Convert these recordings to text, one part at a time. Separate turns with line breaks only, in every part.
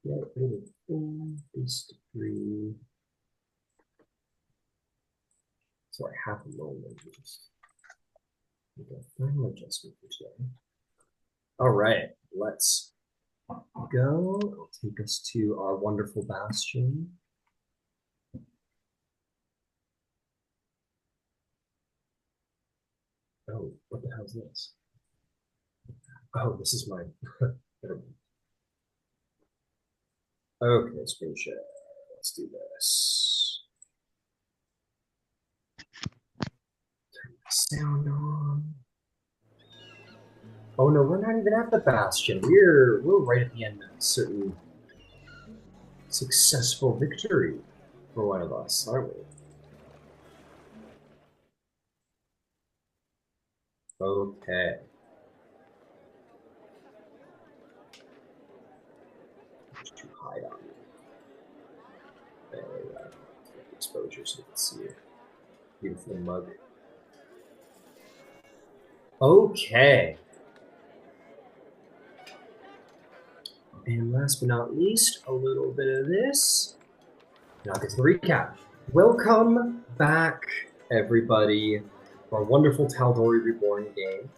Yeah, base 3. So I have a moment. Just make a final adjustment for today. All right, let's go. It'll take us to our wonderful bastion. Oh, what the hell is this? Oh, this is mine. Okay, screen share. Let's do this. Turn the sound on. Oh no, we're not even at the bastion. We're right at the end of a certain successful victory for one of us, aren't we? Okay. Too high on me. There we go. Exposure so you can see it. Beautiful mug. Okay. And last but not least, a little bit of this. Now get to the recap. Welcome back, everybody, to our wonderful Tal'Dorei Reborn game.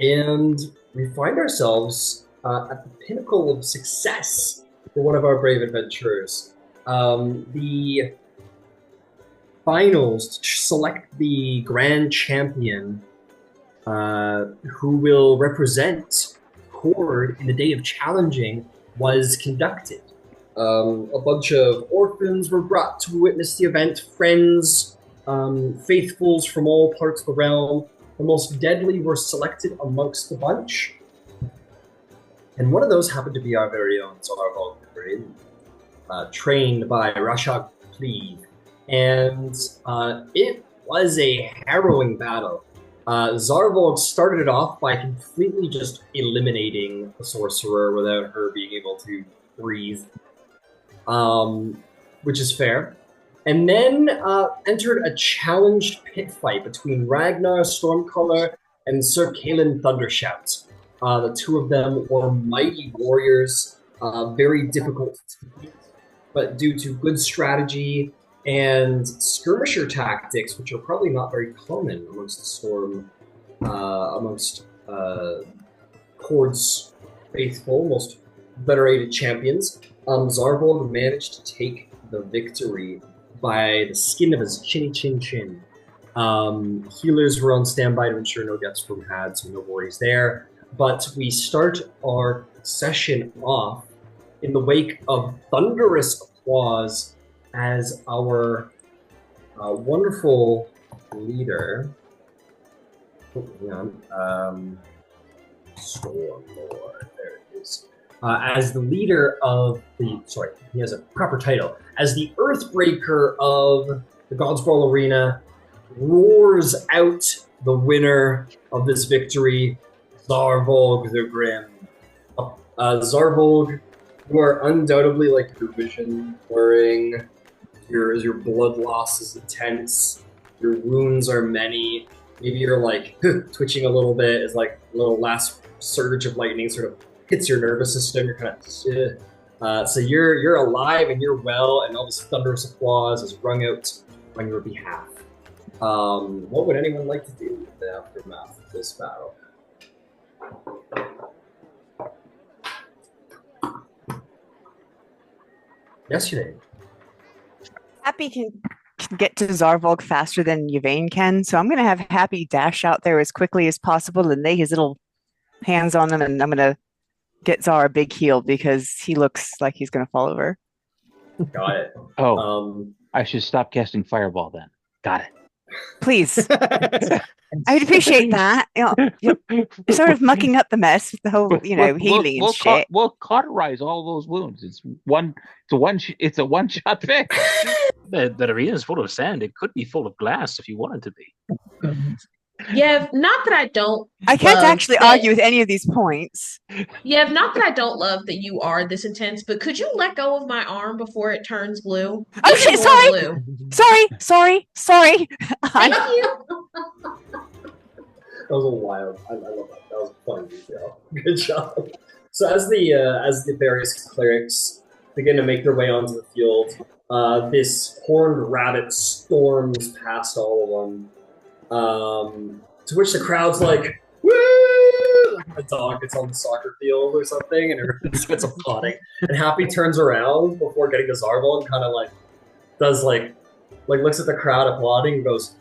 And we find ourselves at the pinnacle of success for one of our brave adventurers. The finals to select the grand champion who will represent Horde in the day of challenging was conducted. A bunch of orphans were brought to witness the event, friends, faithfuls from all parts of the realm. The most deadly were selected amongst the bunch. And one of those happened to be our very own Zarvolg, trained by Rashad Cleave. And it was a harrowing battle. Zarvolg started it off by completely just eliminating the sorcerer without her being able to breathe, which is fair. And then entered a challenged pit fight between Ragnar Stormcaller and Sir Kalen Thundershout. The two of them were mighty warriors, very difficult to beat, but due to good strategy and skirmisher tactics, which are probably not very common amongst the Storm, amongst Horde's faithful, most venerated champions, Zarvolg managed to take the victory by the skin of his chinny chin chin. Healers were on standby to ensure no deaths were had, so no worries there. But we start our session off in the wake of thunderous applause as our wonderful leader, Storm Lord, there it is, as the leader of the, he has a proper title, as the Earthbreaker of the God's Brawl Arena, roars out the winner of this victory, Zarvolg the Grim. Zarvolg, you are undoubtedly like your vision blurring, your blood loss is intense, your wounds are many, maybe you're like twitching a little bit as like a little last surge of lightning sort of hits your nervous system, you're kind of so you're alive and you're well, and all this thunderous applause is rung out on your behalf. What would anyone like to do with the aftermath of this battle? Yes, Yvaine.
Happy can get to Zarvolg faster than Yvaine can, so I'm going to have Happy dash out there as quickly as possible and lay his little hands on him, and I'm going to get Zar a big heal because he looks like he's going to fall over.
Got it.
I should stop casting Fireball then. Got it.
Please. I would appreciate that. You're sort of mucking up the mess with the whole, healing and shit.
We'll cauterize all those wounds. It's a one-shot fix.
The arena is full of sand. It could be full of glass if you wanted to be.
Yeah, not that I don't.
I can't actually argue with any of these points.
Yeah, not that I don't love that you are this intense, but could you let go of my arm before it turns blue?
Oh shit! Sorry.
Thank you.
That was a wild. I love that. That was a fun detail. Good job. So as the various clerics begin to make their way onto the field, this horned rabbit storms past all of them. To which the crowd's like, "Woo!" Like a dog gets on the soccer field or something, and everyone starts applauding. And Happy turns around before getting to Zarvolg and kind of like does like looks at the crowd applauding and goes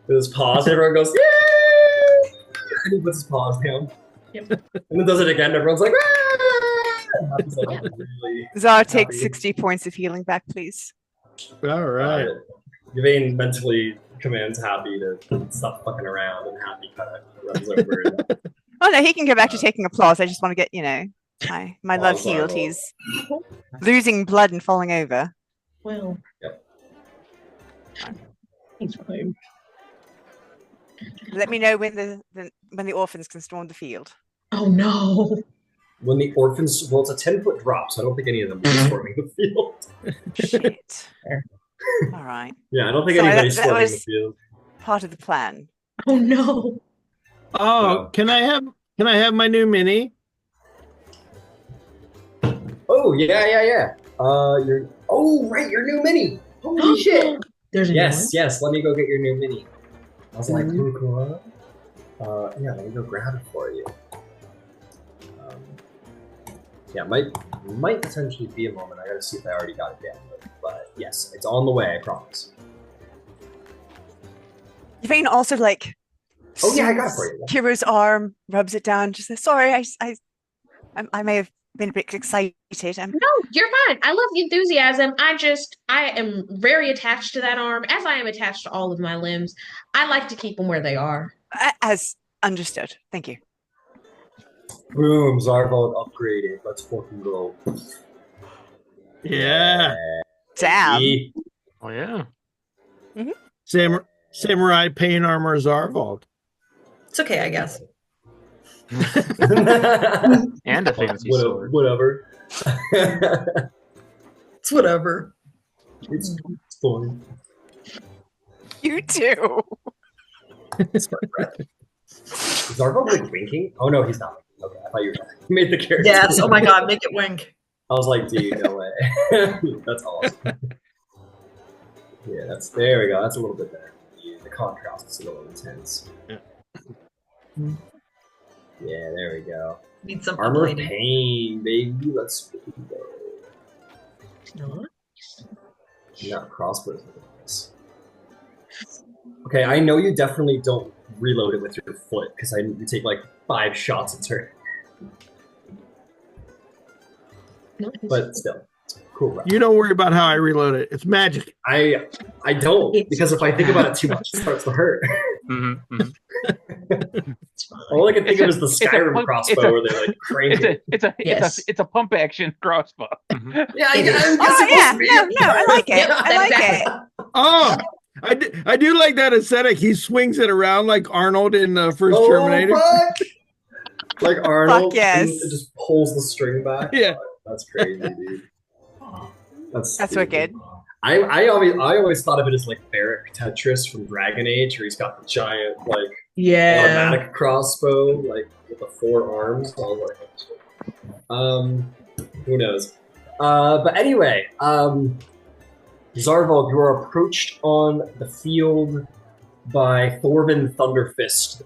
with his paws, and everyone goes, "Yeah!" And he puts his paws down.
Yep.
And then does it again, and everyone's like, "Ah!" Happy's like, really
Zara, take
happy.
60 points of healing back, please.
All right.
Yvaine mentally commands Happy to stop fucking around, and Happy kind of runs over. And,
Oh no, he can go back to taking applause. I just want to get, my love
sorry,
healed.
well.
He's losing blood and falling over.
Well.
Yep.
He's fine.
Let me know when the orphans can storm the field.
Oh no.
when the orphans, well, it's a 10-foot drop, so I don't think any of them are storming the field.
Shit. All right.
Yeah, I don't think
Sorry,
anybody's
that
storming
was-
the field.
Part of the plan.
Oh no.
Oh, can I have my new mini?
Oh, yeah. Right, your new mini. Holy shit.
There's a new
Yes, let me go get your new mini. I was like, cool. Yeah, let me go grab it for you. Yeah, might potentially be a moment. I gotta see if I already got it down. But yes, it's on the way, I promise.
Yvaine also
Oh yeah, I got it for you.
Kiro's arm, rubs it down, just says, sorry, I may have been a bit excited.
No, you're fine. I love the enthusiasm. I am very attached to that arm, as I am attached to all of my limbs. I like to keep them where they are.
As understood. Thank you.
Boom, Zarvolg upgraded. Let's fucking go.
Yeah.
Damn.
Oh yeah.
Samurai pain armor Zarvolg.
It's okay, I guess.
And a fancy sword.
Whatever.
It's whatever.
It's fine.
You too.
Is Zarvolg like winking? Oh no, he's not. Okay, I thought you made the character.
Yes. Oh my god, make it wink.
I was like, dude, no way. That's awesome. Yeah, there we go. That's a little bit better. The contrast is a little intense.
Yeah.
Yeah, there we go.
Need some
Armor of
upgrading.
Pain, baby. Let's go.
No.
Not crossbows. Okay, I know you definitely don't reload it with your foot because you take like 5 shots a turn. But still, cool. Right?
You don't worry about how I reload it. It's magic.
I don't, because if I think about it too much, it starts to hurt. All I can think of is the Skyrim crossbow where they like crank it.
It's a pump action crossbow.
Yeah,
It is.
Oh yeah, no, I like it.
Yep,
I
that's
like
exactly.
it.
Oh, I do like that aesthetic. He swings it around like Arnold in the first Terminator.
Fuck! Like Arnold,
Fuck yes.
and it just pulls the string back.
Yeah.
That's crazy, dude. That's
wicked.
I always thought of it as like Barrack Tetris from Dragon Age, where he's got the giant like
Yeah.
automatic crossbow, like with the 4 arms. I was like, who knows? But anyway, Zarvolg, you are approached on the field by Thorvin Thunderfist.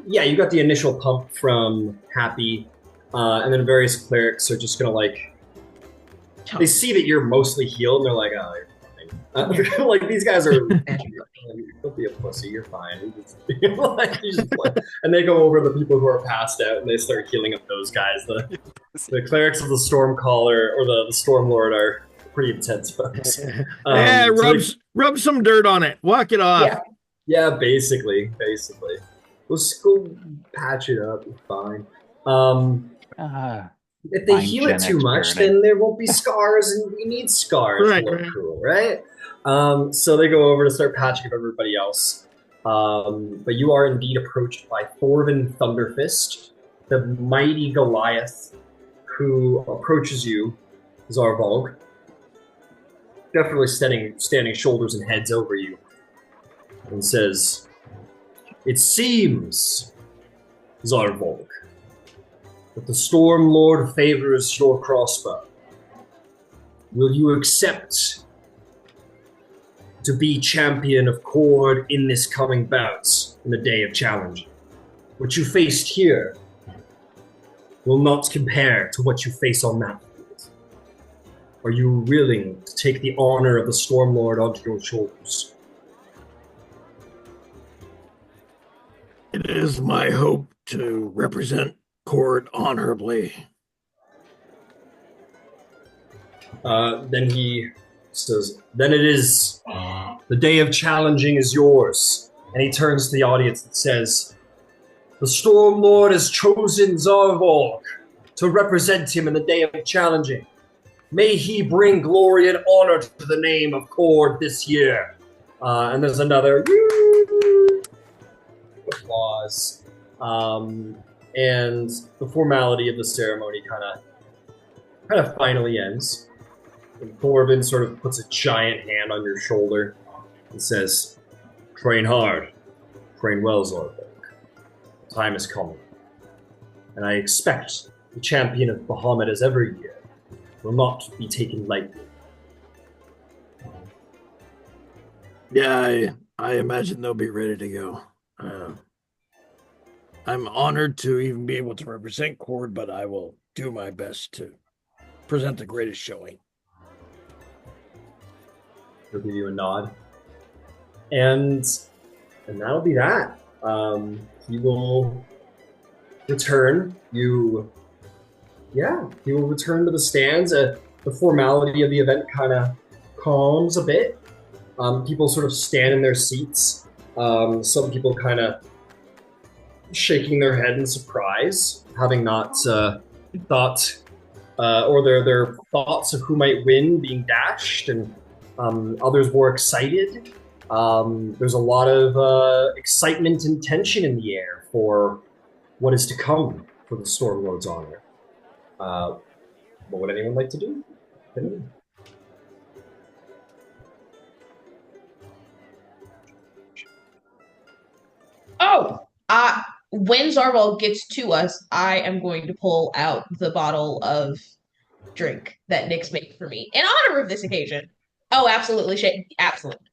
You got the initial pump from Happy, and then various clerics are just gonna they see that you're mostly healed, and they're like, oh, you're fine. Like, these guys are, don't be a pussy, you're fine. And they go over the people who are passed out, and they start healing up those guys. The clerics of the Stormcaller, or the Stormlord, are pretty intense folks.
Rub some dirt on it. Walk it off.
Yeah, basically. Let's go patch it up, you're fine. If they
Fine
heal it
Gen
too much,
experiment.
then there won't be scars, and we need scars
Right,
to look
right.
cool, right? So they go over to start patching up everybody else. But you are indeed approached by Thorvin Thunderfist, the mighty Goliath, who approaches you, Zarvolg, definitely standing shoulders and heads over you, and says, "It seems, Zarvolg, that the Storm Lord favors your crossbow. Will you accept to be champion of Cord in this coming bout in the Day of Challenge? What you faced here will not compare to what you face on that field. Are you willing to take the honor of the Storm Lord onto your shoulders?
It is my hope to represent Cord honorably.
Then he says, then it is, the day of challenging is yours. And he turns to the audience and says, the Storm Lord has chosen Zarvolg to represent him in the day of challenging. May he bring glory and honor to the name of Cord this year. And there's another applause. And the formality of the ceremony kind of finally ends. And Thorvin sort of puts a giant hand on your shoulder and says, train hard, train well, Zarvolg. Time is coming. And I expect the champion of Bahamut as every year will not be taken lightly.
Yeah, I imagine they'll be ready to go. I'm honored to even be able to represent Cord, but I will do my best to present the greatest showing.
He'll give you a nod. And that'll be that. He will return. He will return to the stands. The formality of the event kind of calms a bit. People sort of stand in their seats. Some people kind of shaking their head in surprise, having not thought, or their thoughts of who might win being dashed, and others more excited. There's a lot of excitement and tension in the air for what is to come for the Stormlord's honor. What would anyone like to do?
When Zarvolg gets to us, I am going to pull out the bottle of drink that Nyx made for me in honor of this occasion. Oh, absolutely, absolutely.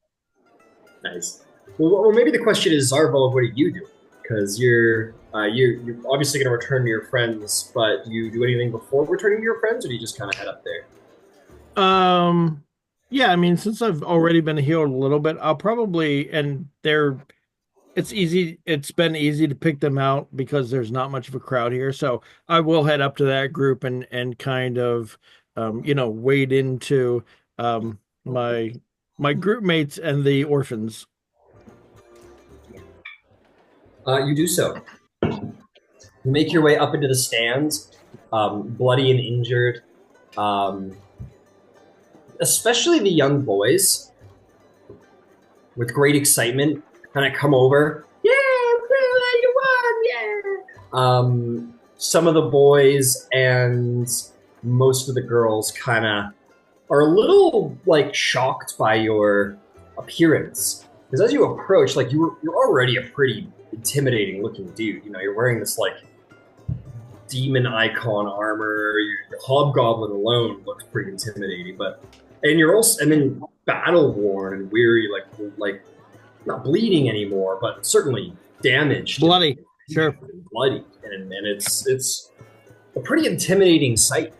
Nice. Well, or maybe the question is, Zarvolg, what are you doing? Because you're obviously going to return to your friends, but do you do anything before returning to your friends, or do you just kind of head up there?
Yeah, I mean, since I've already been healed a little bit, I'll probably, it's been easy to pick them out because there's not much of a crowd here. So I will head up to that group and kind of, wade into my group mates and the orphans.
You do so. You make your way up into the stands, bloody and injured. Especially the young boys, with great excitement, kind of come over. Yeah, you won, yeah. Some of the boys and most of the girls kind of are a little shocked by your appearance, because as you approach, you're already a pretty intimidating looking dude. You're wearing this demon icon armor. Your hobgoblin alone looks pretty intimidating, and you're also then battle worn and weary, like not bleeding anymore, but certainly damaged,
bloody, sure,
bloody, and it's a pretty intimidating sight.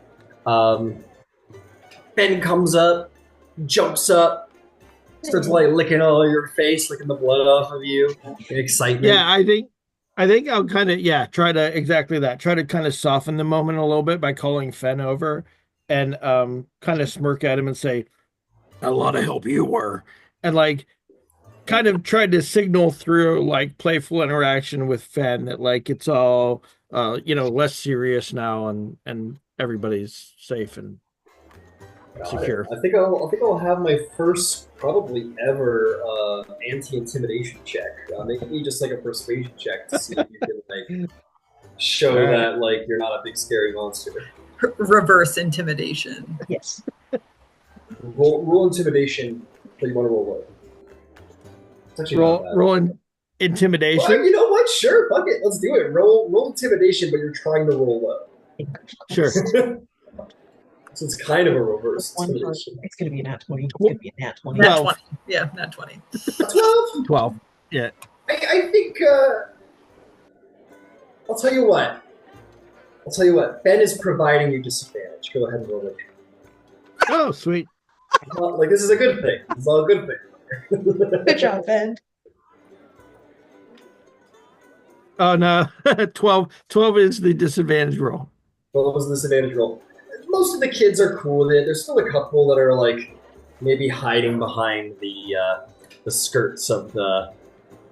Ben comes up, jumps up, starts licking all your face, licking the blood off of you in excitement.
Yeah, I think I'll kind of try to kind of soften the moment a little bit by calling Fen over and kind of smirk at him and say, a lot of help you were, and kind of tried to signal through playful interaction with Fen that it's all less serious now and everybody's safe and secure.
I think I'll have my first probably ever anti-intimidation check. Maybe just a persuasion check to see if you can show that you're not a big scary monster.
Reverse intimidation.
Yes.
Roll intimidation. So you want to roll what? It's actually
roll intimidation.
Well, you know what? Sure, fuck it. Let's do it. Roll intimidation, but you're trying to roll low.
Sure.
So it's kind of a reverse
One
intimidation.
it's gonna be a nat 20. It's gonna be a nat 20.
Nat
12.
20. Yeah, nat 20.
12?
12. Yeah.
I think, I'll tell you what. Ben is providing you disadvantage. Go ahead and roll it.
Oh, sweet.
Like, this is a good thing. It's all a good thing.
Good job, Ben.
Oh, no. 12. 12 is the disadvantage roll.
What was the disadvantage roll? Most of the kids are cool with it. There's still a couple that are, like, maybe hiding behind the skirts of the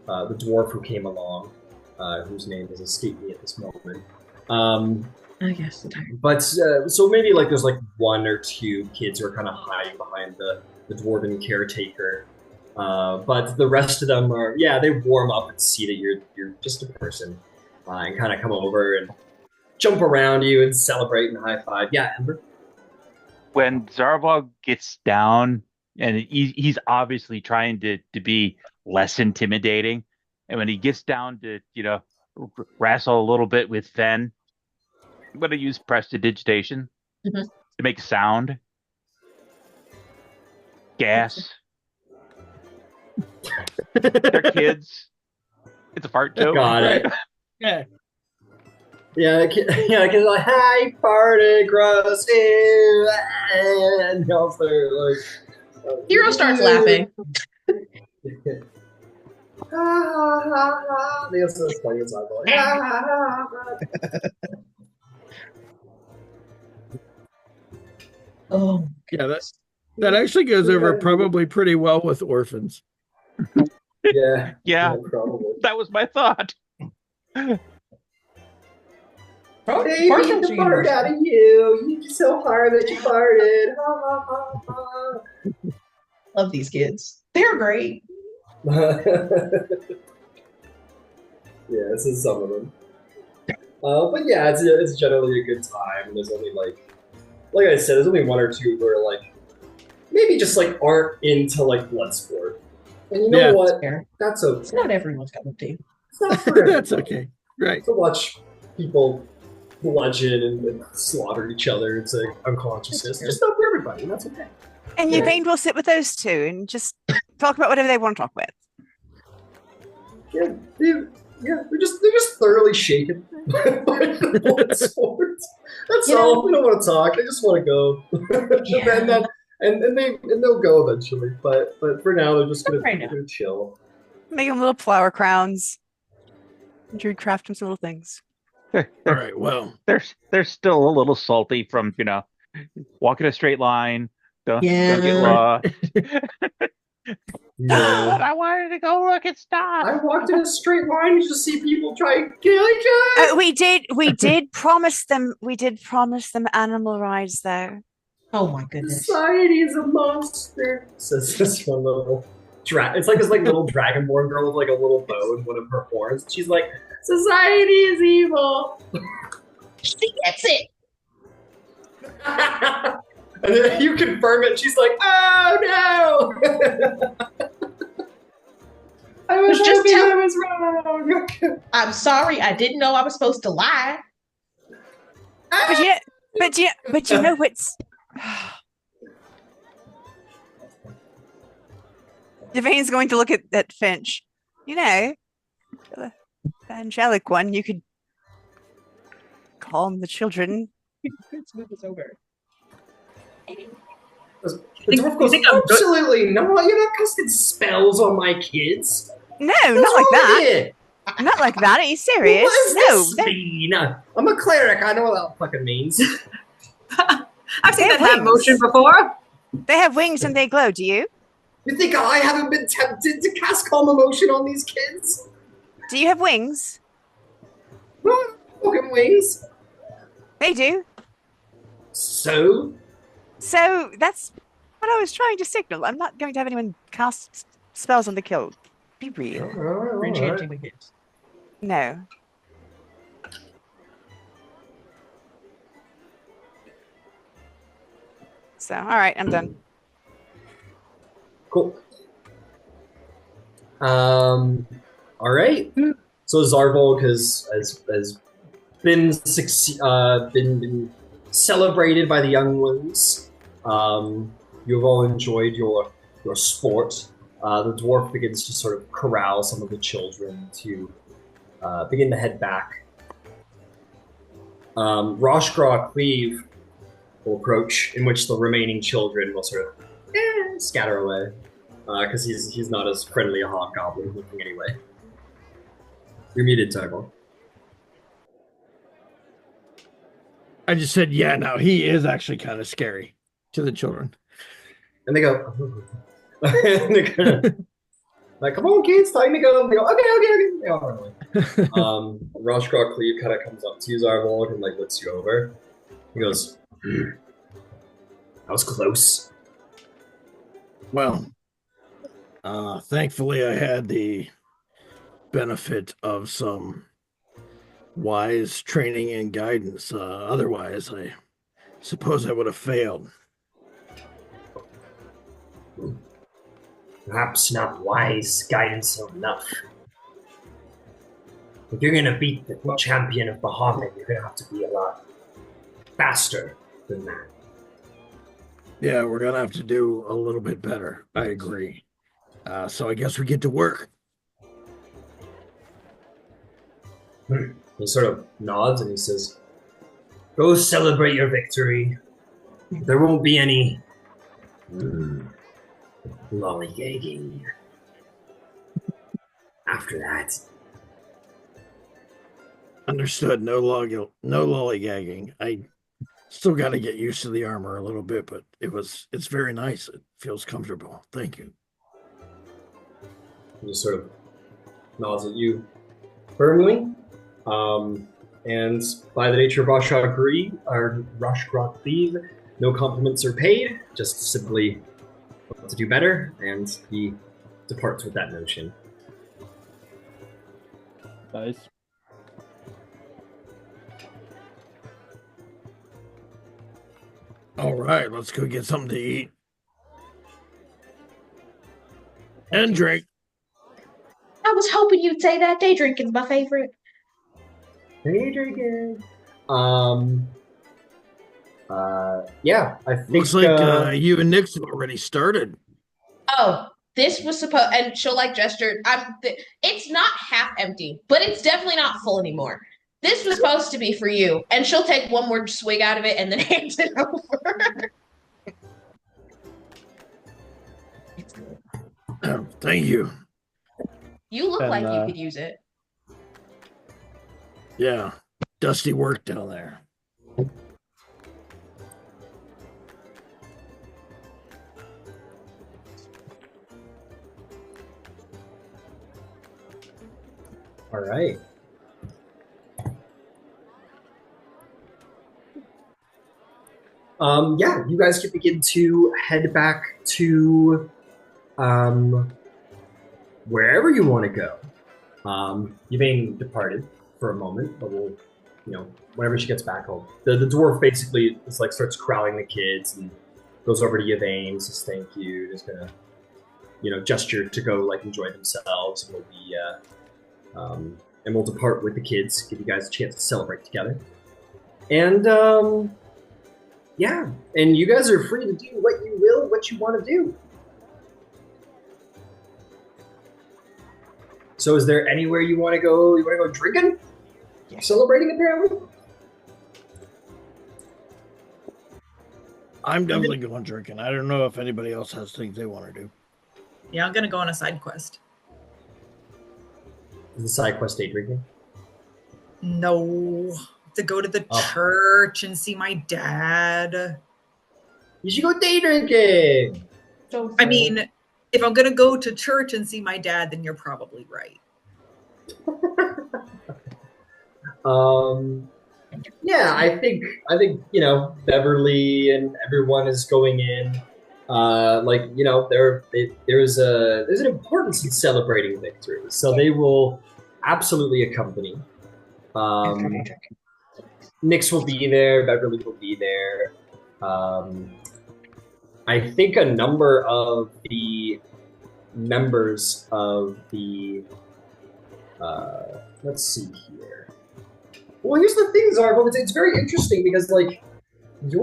dwarf who came along, whose name has escaped me at this moment.
I guess the time.
But so maybe like there's like one or two kids who are kind of hiding behind the dwarven caretaker. But the rest of them are, they warm up and see that you're just a person, and kind of come over and jump around you and celebrate and high five. Yeah, Ember.
When Zarvolg gets down, and he's obviously trying to be less intimidating, and when he gets down to wrestle a little bit with Fen, I'm going to use prestidigitation to make sound. Gas. They're kids. It's a fart joke.
Got it.
Yeah.
Because like, hi, party, gross, ew, and also like.
Hero starts laughing.
They also playing a song going.
Oh,
Yeah, that actually goes over probably pretty well with orphans.
Yeah.
Yeah,
Probably.
that was my thought.
Hey, we get the fart out of you. You did so hard that you farted. Ha, ha, ha, ha.
love these kids. They're great.
Yeah, this is some of them. But yeah, it's generally a good time. There's only like I said, there's only one or two who are like maybe just like aren't into like blood sport. And you know what?
Fair.
That's okay.
It's not everyone's cup of tea.
It's not for everyone.
That's okay. Right.
To watch people bludgeon and slaughter each other, it's like unconsciousness. Just not for everybody, and that's okay.
And Yvaine will sit with those two and just talk about whatever they want to talk with.
They're just thoroughly shaken by the blood sports. That's all. They don't want to talk. They just want to go. and they'll go eventually. But for now, they're just gonna chill.
Make them little flower crowns. Druid craft them some little things.
All right. Well,
they're still a little salty from walking a straight line. Don't get lost.
Yeah.
I wanted to go look at stuff.
I walked in a straight line to see people try and kill each other.
We did promise them animal rides though.
Oh my goodness.
Society is a monster. Says this one little it's like this little dragonborn girl with like a little bow in one of her horns. She's like, society is evil.
She gets it.
And then you confirm it. She's like, oh no. I was
just
hoping I was wrong.
I'm sorry. I didn't know I was supposed to lie.
But you know what's Yvaine's going to look at Finch. The angelic one, you could calm the children.
Smooth this over.
The dwarf goes, absolutely not. You're not casting spells on my kids.
No, not like that. Not like that. Are you serious?
What does this mean? I'm a cleric. I know what that fucking means.
I've seen that motion before.
They have wings and they glow. Do you?
You think I haven't been tempted to cast calm emotion on these kids?
Do you have wings?
Fucking wings.
They do.
So
that's what I was trying to signal. I'm not going to have anyone cast spells on the kill. Be real.
Enchanting the kids.
No. So, all right, I'm done.
Cool. All right. So Zarvolg has been celebrated by the young ones. You've all enjoyed your sport. The dwarf begins to sort of corral some of the children to begin to head back. Roshgraw Cleave will approach, in which the remaining children will sort of scatter away, because he's not as friendly a hobgoblin looking anyway. You're muted, Tybal.
I just said, yeah, no, he is actually kind of scary to the children.
And they go, and they're gonna, like, come on, kids, time to go. And they go, okay. They all run away. Roshgraw Cleave kind of comes up to you, Zarvolg, and like looks you over. He goes, that was close.
Well, thankfully I had the benefit of some wise training and guidance. Otherwise, I suppose I would have failed.
Perhaps not wise guidance enough. If you're gonna beat the champion of Bahamut, you're gonna have to be a lot faster than that.
Yeah, we're gonna have to do a little bit better. I agree. So I guess we get to work.
He sort of nods and he says, go celebrate your victory. There won't be any lollygagging after that.
Understood. No lollygagging. I still got to get used to the armor a little bit, but it's very nice. It feels comfortable. Thank you.
He just sort of nods at you firmly. And by the nature of Roshgraw Cleave, no compliments are paid, just simply to do better, and he departs with that notion.
Nice.
All right, let's go get something to eat. And drink.
I was hoping you'd say that. Day drinking's my favorite.
Day drinking. Yeah, I think
Looks like you and Nix have already started.
Oh, this was supposed, and she'll like gesture. It's not half empty, but it's definitely not full anymore. This was supposed to be for you, and she'll take one more swig out of it and then hand it over.
Thank you.
You look like you could use it.
Yeah, dusty work down there.
All right. Yeah, you guys can begin to head back to wherever you want to go. Yvaine departed for a moment, but we'll, whenever she gets back home. The dwarf basically is like starts corralling the kids and goes over to Yvaine, says thank you, is gonna, gesture to go like enjoy themselves, and we'll be and we'll depart with the kids, give you guys a chance to celebrate together. And yeah, and you guys are free to do what you will, what you want to do. So is there anywhere you want to go? You want to go drinking? Yeah. Celebrating, apparently?
I'm definitely going drinking. I don't know if anybody else has things they want to do.
Yeah, I'm going to go on a side quest.
Is the side quest day drinking?
No. To go to the church and see my dad.
You should go day drinking!
I mean, if I'm going to go to church and see my dad, then you're probably right.
Yeah, I think Beverly and everyone is going in. There's an importance in celebrating victory, so they will absolutely accompany. Nyx will be there. Beverly will be there. I think a number of the members of the let's see here. Well, here's the thing, Zarbo. It's very interesting because, like, you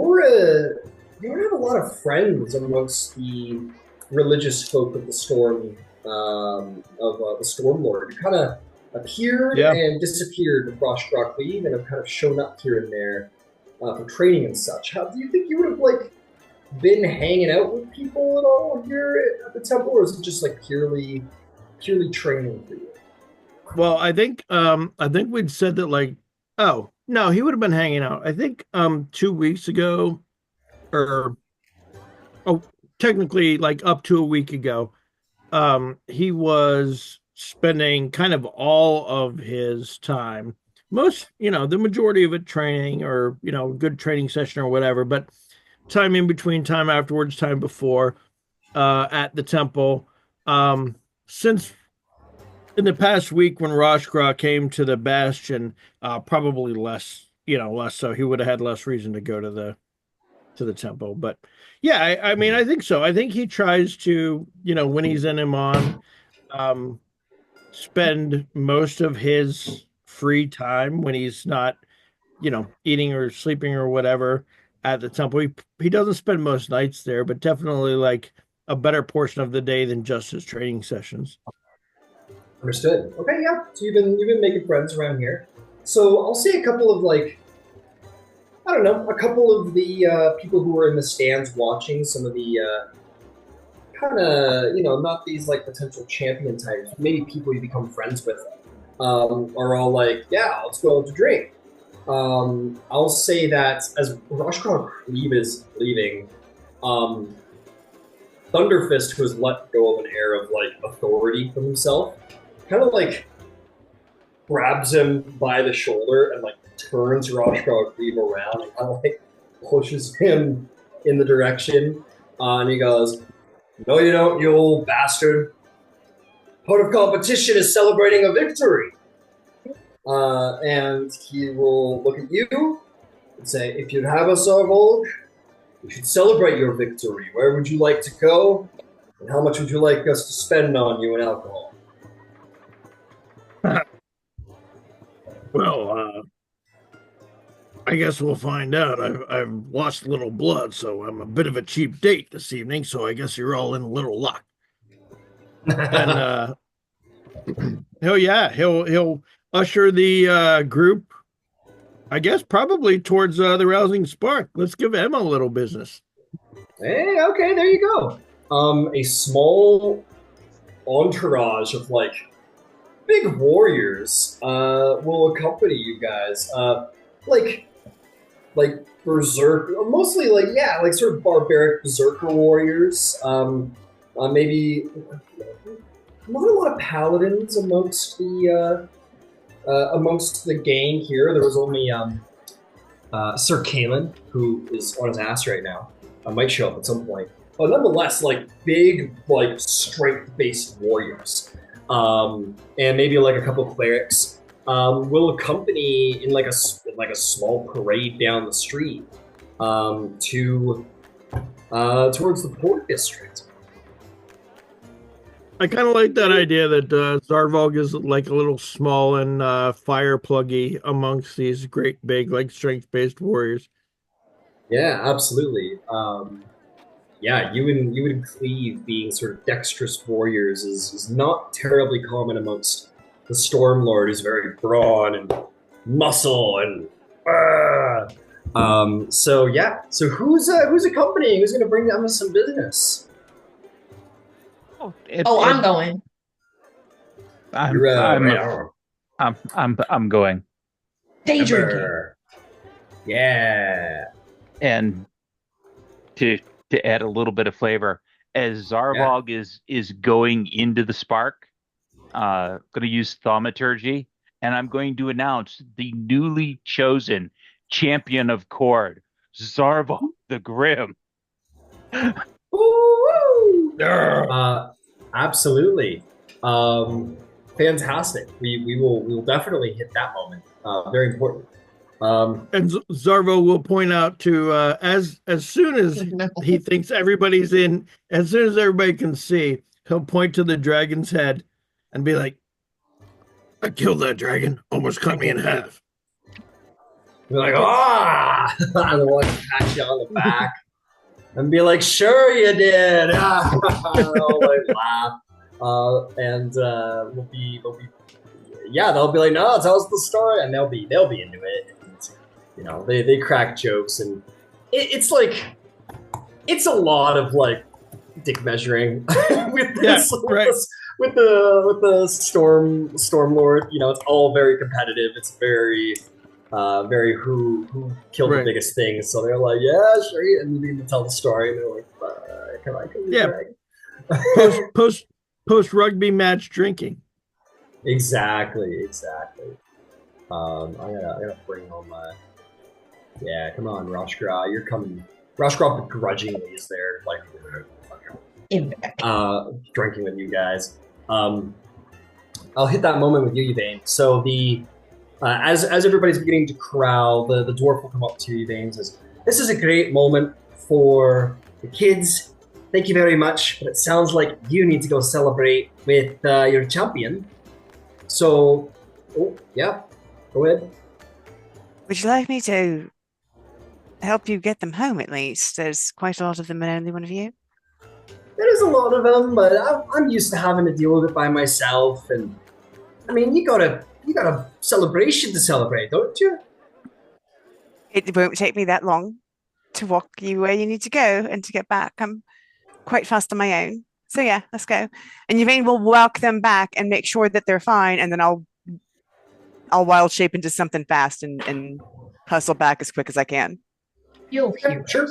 don't have a lot of friends amongst the religious folk of the storm, the Storm Lord. You kind of appeared and disappeared with Roshgrok Leave and have kind of shown up here and there for training and such. How do you think you would have, like, been hanging out with people at all here at the temple, or is it just, like, purely training for you?
Well, I think we'd said that, like, oh no, he would have been hanging out. I think 2 weeks ago, or technically like up to a week ago, he was spending kind of all of his time, the majority of it training, or good training session or whatever, but time in between, time afterwards, time before, at the temple. Since in the past week when Roshgrok came to the Bastion, probably less so. He would have had less reason to go to the temple. But yeah, I mean, I think so. I think he tries to, when he's in Amon, spend most of his free time when he's not, eating or sleeping or whatever at the temple. He doesn't spend most nights there, but definitely like a better portion of the day than just his training sessions.
Understood. Okay, yeah. So you've been making friends around here. So I'll say a couple of, like, I don't know, a couple of the people who are in the stands watching, some of the kind of, not these like potential champion types, maybe people you become friends with, are all like, yeah, let's go out to drink. I'll say that as Roshgrok Leave is leaving, Thunderfist, who has let go of an air of like authority from himself, kind of like grabs him by the shoulder and like turns Roshgrok Leave around and kind of like pushes him in the direction. And he goes, "No, you don't, you old bastard. Part of competition is celebrating a victory." And he will look at you and say, "If you'd have us, Zarvolg, we should celebrate your victory. Where would you like to go? And how much would you like us to spend on you in alcohol?"
Well, I guess we'll find out. I've lost a little blood, so I'm a bit of a cheap date this evening, so I guess you're all in a little luck. And he'll usher the group, I guess, probably towards the Rousing Spark. Let's give Emma a little business.
Hey, okay, there you go. A small entourage of like big warriors will accompany you guys. Like berserk, mostly like sort of barbaric berserker warriors. Maybe not a lot of paladins amongst the gang here. There was only Sir Kalen, who is on his ass right now. Might show up at some point, but nonetheless, like big, like strength-based warriors, and maybe like a couple clerics will accompany in like a small parade down the street to towards the port district.
I kind of like that idea that Zarvolg is like a little small and fire pluggy amongst these great big like strength-based warriors.
Yeah, absolutely. Yeah, you and Cleve being sort of dexterous warriors is not terribly common amongst the Stormlord, who's very brawn and muscle and. So yeah. So who's accompanying? Who's going to bring them some business?
I'm going.
I'm going.
Day drinking.
Yeah.
And to add a little bit of flavor, as Zarvolg is going into the spark, going to use thaumaturgy, and I'm going to announce the newly chosen champion of Cord, Zarvolg the Grim.
Absolutely. Fantastic. We will definitely hit that moment. Very important.
And Zarvo will point out to as soon as he thinks everybody's in, as soon as everybody can see, he'll point to the dragon's head and be like, "I killed that dragon. Almost cut me in half."
Be like, ah! And they'll like pat you on the back and be like, sure you did. And they'll like laugh. They'll be like, no, tell us the story, and they'll be into it. And, they crack jokes, and it's like, it's a lot of like dick measuring with this, with the storm lord. It's all very competitive. It's very who killed the biggest thing. So they're like, yeah, sure, and you need to tell the story, and they're like, can I
post rugby match drinking.
Exactly. I gotta bring home come on, Roshgra, you're coming. Roshgra begrudgingly is there, like, drinking with you guys. I'll hit that moment with you, Yvaine. So as everybody's beginning to corral, the dwarf will come up to you, Yvaine, and says, "This is a great moment for the kids. Thank you very much, but it sounds like you need to go celebrate with your champion. So, go ahead."
Would you like me to help you get them home at least? There's quite a lot of them and only one of you.
There's a lot of them, but I'm used to having to deal with it by myself. And I mean, you got a celebration to celebrate, don't you?
It won't take me that long to walk you where you need to go and to get back. I'm quite fast on my own. So yeah, let's go. And Yvaine will walk them back and make sure that they're fine, and then I'll wild shape into something fast and hustle back as quick as I can.
You'll hear
sure.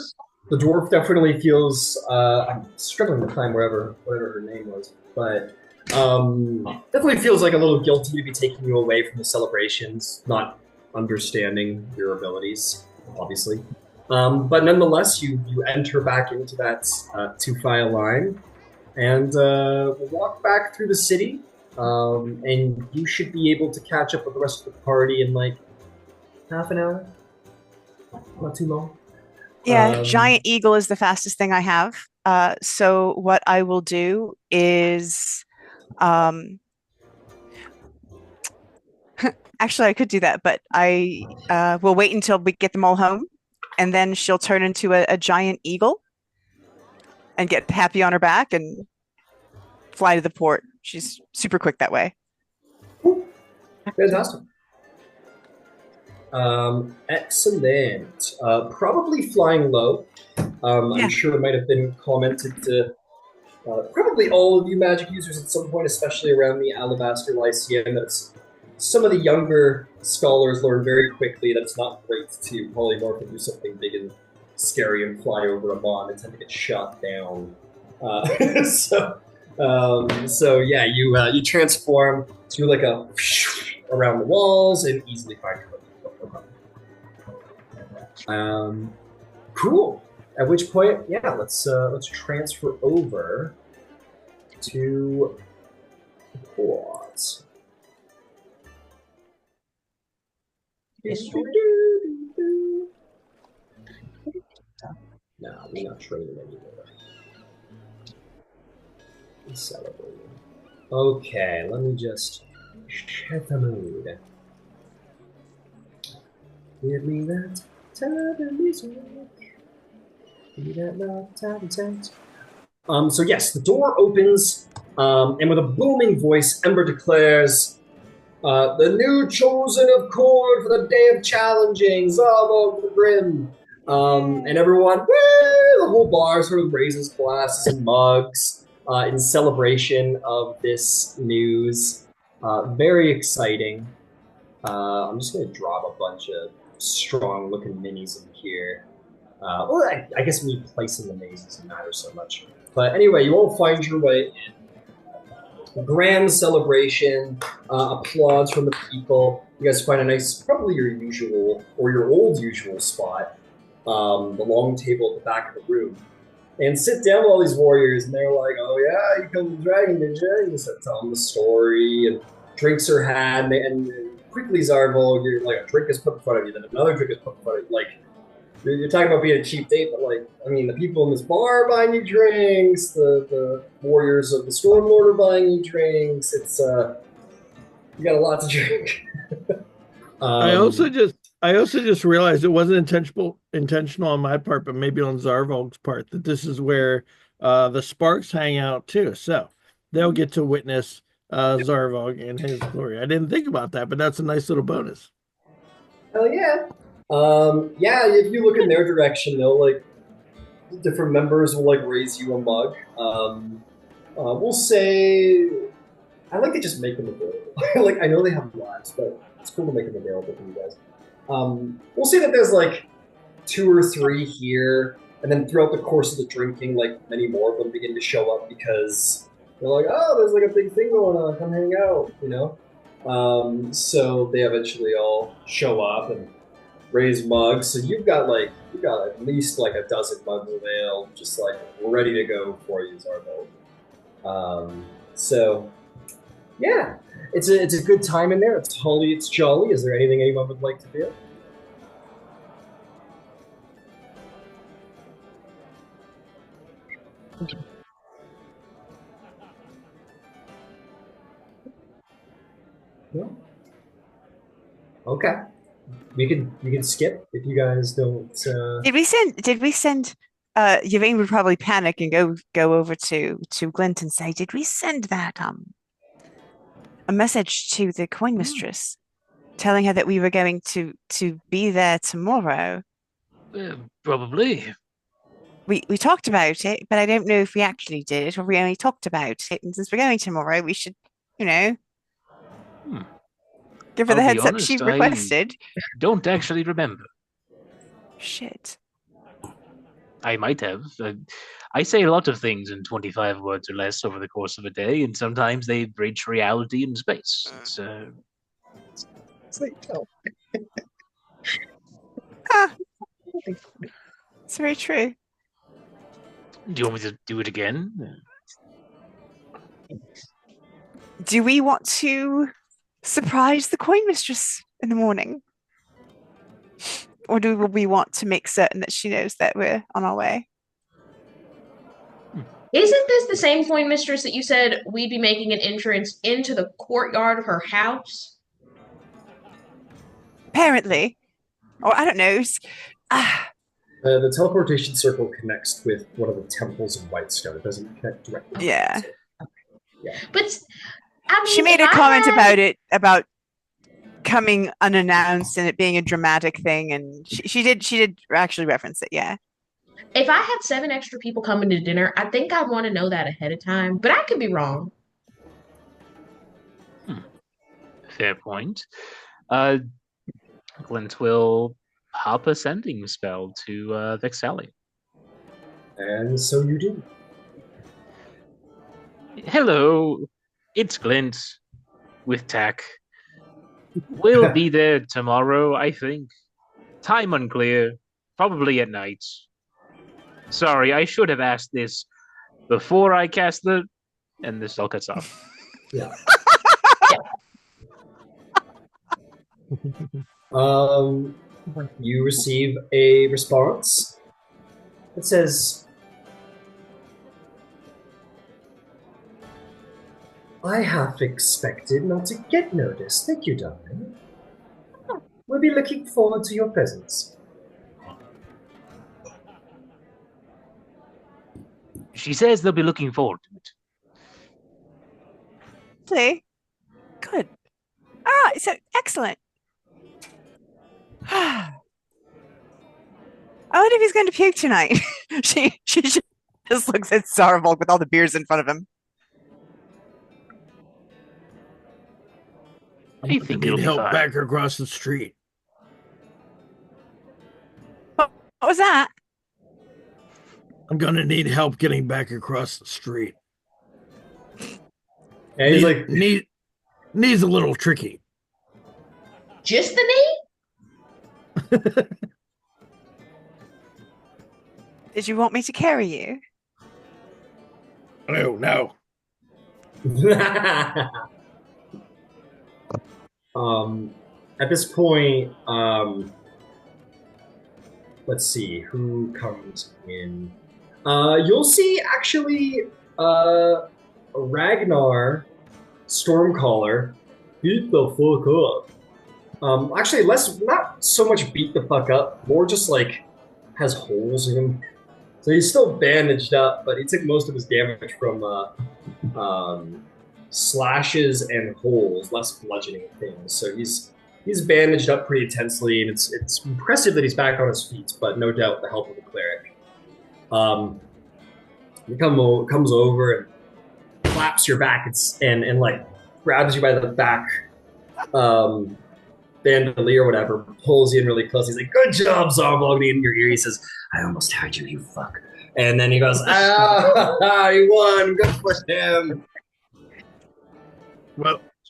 The dwarf definitely feels I'm struggling to find whatever her name was, but definitely feels like a little guilty to be taking you away from the celebrations, not understanding your abilities, obviously. But nonetheless, you enter back into that two-file line, and walk back through the city, and you should be able to catch up with the rest of the party in like half an hour. Not too long.
Yeah, giant eagle is the fastest thing I have. So what I will do is, actually I could do that, but I will wait until we get them all home, and then she'll turn into a giant eagle and get Happy on her back and fly to the port. She's super quick that way.
Fantastic. Excellent. Probably flying low. I'm sure it might have been commented to probably all of you magic users at some point, especially around the Alabaster Lyceum. That's some of the younger scholars learn very quickly that it's not great to polymorph and do something big and scary and fly over a bomb. They tend to get shot down. So yeah, you transform to like a around the walls and easily find cover. Cool. At which point, let's transfer over to the quads. No, we're not training anymore. We're celebrating. Okay, let me just check the mood. Give me that time music. Give me that love time tent. So yes, the door opens, and with a booming voice, Ember declares, "The new chosen of Cord for the day of challenging, Zarvolg the Grim." And everyone, woo! The whole bar sort of raises glasses and mugs in celebration of this news. Very exciting. I'm just going to drop a bunch of strong-looking minis in here. Well, I guess me placing the mazes doesn't matter so much. But anyway, you all find your way in. Grand celebration, applause from the people. You guys find a nice, probably your usual, or your old usual spot, the long table at the back of the room. And sit down with all these warriors, and they're like, "Oh yeah, you killed the dragon, did you?" And you start telling the story, and drinks are had, and quickly, Zarvolg, you're like, a drink is put in front of you, then another drink is put in front of you. Like, you're talking about being a cheap date, but like, I mean, the people in this bar are buying you drinks, the warriors of the Stormlord are buying you drinks. It's you got a lot to drink.
I also I also just realized it wasn't intentional on my part, but maybe on Zarvolg's part, that this is where the Sparks hang out too. So they'll get to witness Zarvolg in his glory. I didn't think about that, but that's a nice little bonus.
Hell yeah. Yeah, if you look in their direction, they'll like different members will like raise you a mug. We'll say I like to just make them available. Like I know they have lives, but it's cool to make them available for you guys. We'll say that there's like 2 or 3 here, and then throughout the course of the drinking, like many more of them begin to show up because they're like, oh, there's like a big thing going on. Come hang out, you know. So they eventually all show up and raise mugs. So you've got at least like a dozen mugs of ale, just like ready to go for you, Zarvolg. So yeah, it's a good time in there. It's holly, it's jolly. Is there anything anyone would like to do? No? Okay. We can skip if you guys don't.
Did we send? Yvaine would probably panic and go over to Glint and say, "Did we send that a message to the coin mistress, telling her that we were going to be there tomorrow?"
Probably.
We talked about it, but I don't know if we actually did it or we only talked about it. And since we're going tomorrow, we should, give her the heads up she requested.
I don't actually remember.
Shit.
I might have. I say a lot of things in 25 words or less over the course of a day, and sometimes they bridge reality and space. It's
like, oh. It's very true.
Do you want me to do it again?
Do we want to surprise the coin mistress in the morning? Or do we want to make certain that she knows that we're on our way?
Isn't this the same coin mistress that you said we'd be making an entrance into the courtyard of her house?
Apparently. Or I don't know.
The teleportation circle connects with one of the temples in Whitestone. It doesn't connect directly.
Yeah.
Yeah.
But I mean,
she made a comment about coming unannounced and it being a dramatic thing, and she did actually reference it. Yeah.
If I had 7 extra people coming to dinner, I think I'd want to know that ahead of time. But I could be wrong.
Fair point. Glint will pop a sending spell to Vexali.
And so you do.
Hello, it's Glint with Tack. We'll be there tomorrow, I think. Time unclear, probably at night. Sorry, I should have asked this before I cast the... And this all cuts off.
Yeah. You receive a response. It says, I half expected not to get noticed. Thank you, darling. We'll be looking forward to your presence.
She says they'll be looking forward to it.
See? Good. All right, so excellent. I wonder if he's going to puke tonight. she just looks at Zarvolg with all the beers in front of him.
I think
Need help back across the street.
What was that?
I'm gonna need help getting back across the street.
And he's like,
knee's a little tricky.
Just the knee?
Did you want me to carry you?
No.
At this point, let's see who comes in. You'll see actually Ragnar Stormcaller. Beat the fuck up. Actually, less not so much beat the fuck up, more just like has holes in him. So he's still bandaged up, but he took most of his damage from slashes and holes, less bludgeoning things. So he's bandaged up pretty intensely, and it's impressive that he's back on his feet, but no doubt the help of the cleric. He comes over and claps your back and like grabs you by the back bandolier or whatever, pulls you in really close. He's like, "Good job, Zarvolg," in your ear. He says, "I almost had you, you fuck." And then he goes, "Ah, he won. Good for him."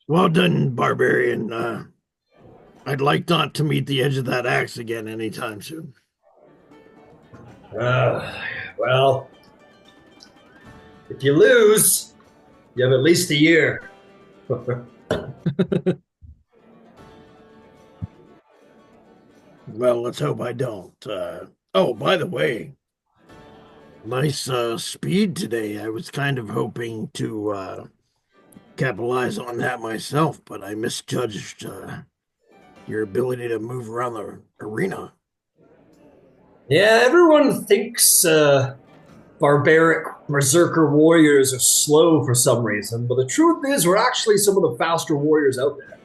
Well done, barbarian. I'd like not to meet the edge of that axe again anytime soon.
Well, if you lose, you have at least a year.
Well, let's hope I don't. Oh, by the way, nice speed today. I was kind of hoping to capitalize on that myself, but I misjudged your ability to move around the arena.
Yeah, everyone thinks barbaric berserker warriors are slow for some reason, but the truth is we're actually some of the faster warriors out there.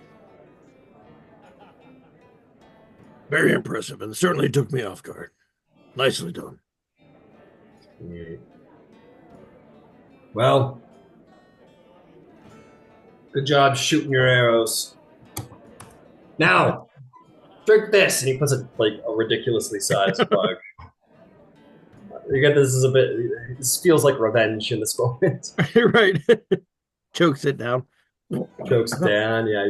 Very impressive, and certainly took me off guard. Nicely done.
Well, good job shooting your arrows. Now, drink this, and he puts a ridiculously sized mug. You get this is a bit. This feels like revenge in this moment.
Right. Chokes it down.
Chokes it down. Yeah,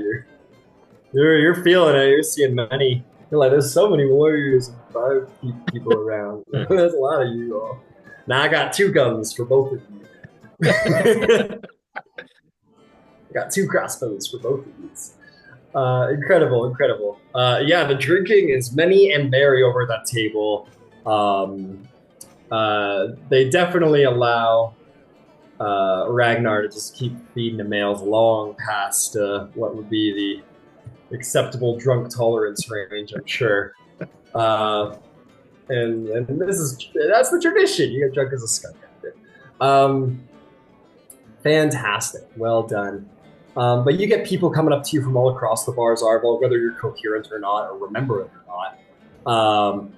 you're feeling it. You're seeing many. You're like, there's so many warriors and 5 people around. There's a lot of you all. Now I got 2 guns for both of you. I got 2 crossbows for both of these. Incredible. Yeah, the drinking is many and merry over at that table. They definitely allow Ragnar to just keep feeding the males long past what would be the acceptable drunk tolerance range, I'm sure. And that's the tradition. You get drunk as a skunk after. Fantastic. Well done. But you get people coming up to you from all across the bar, Zarvolg, whether you're coherent or not, or remember it or not.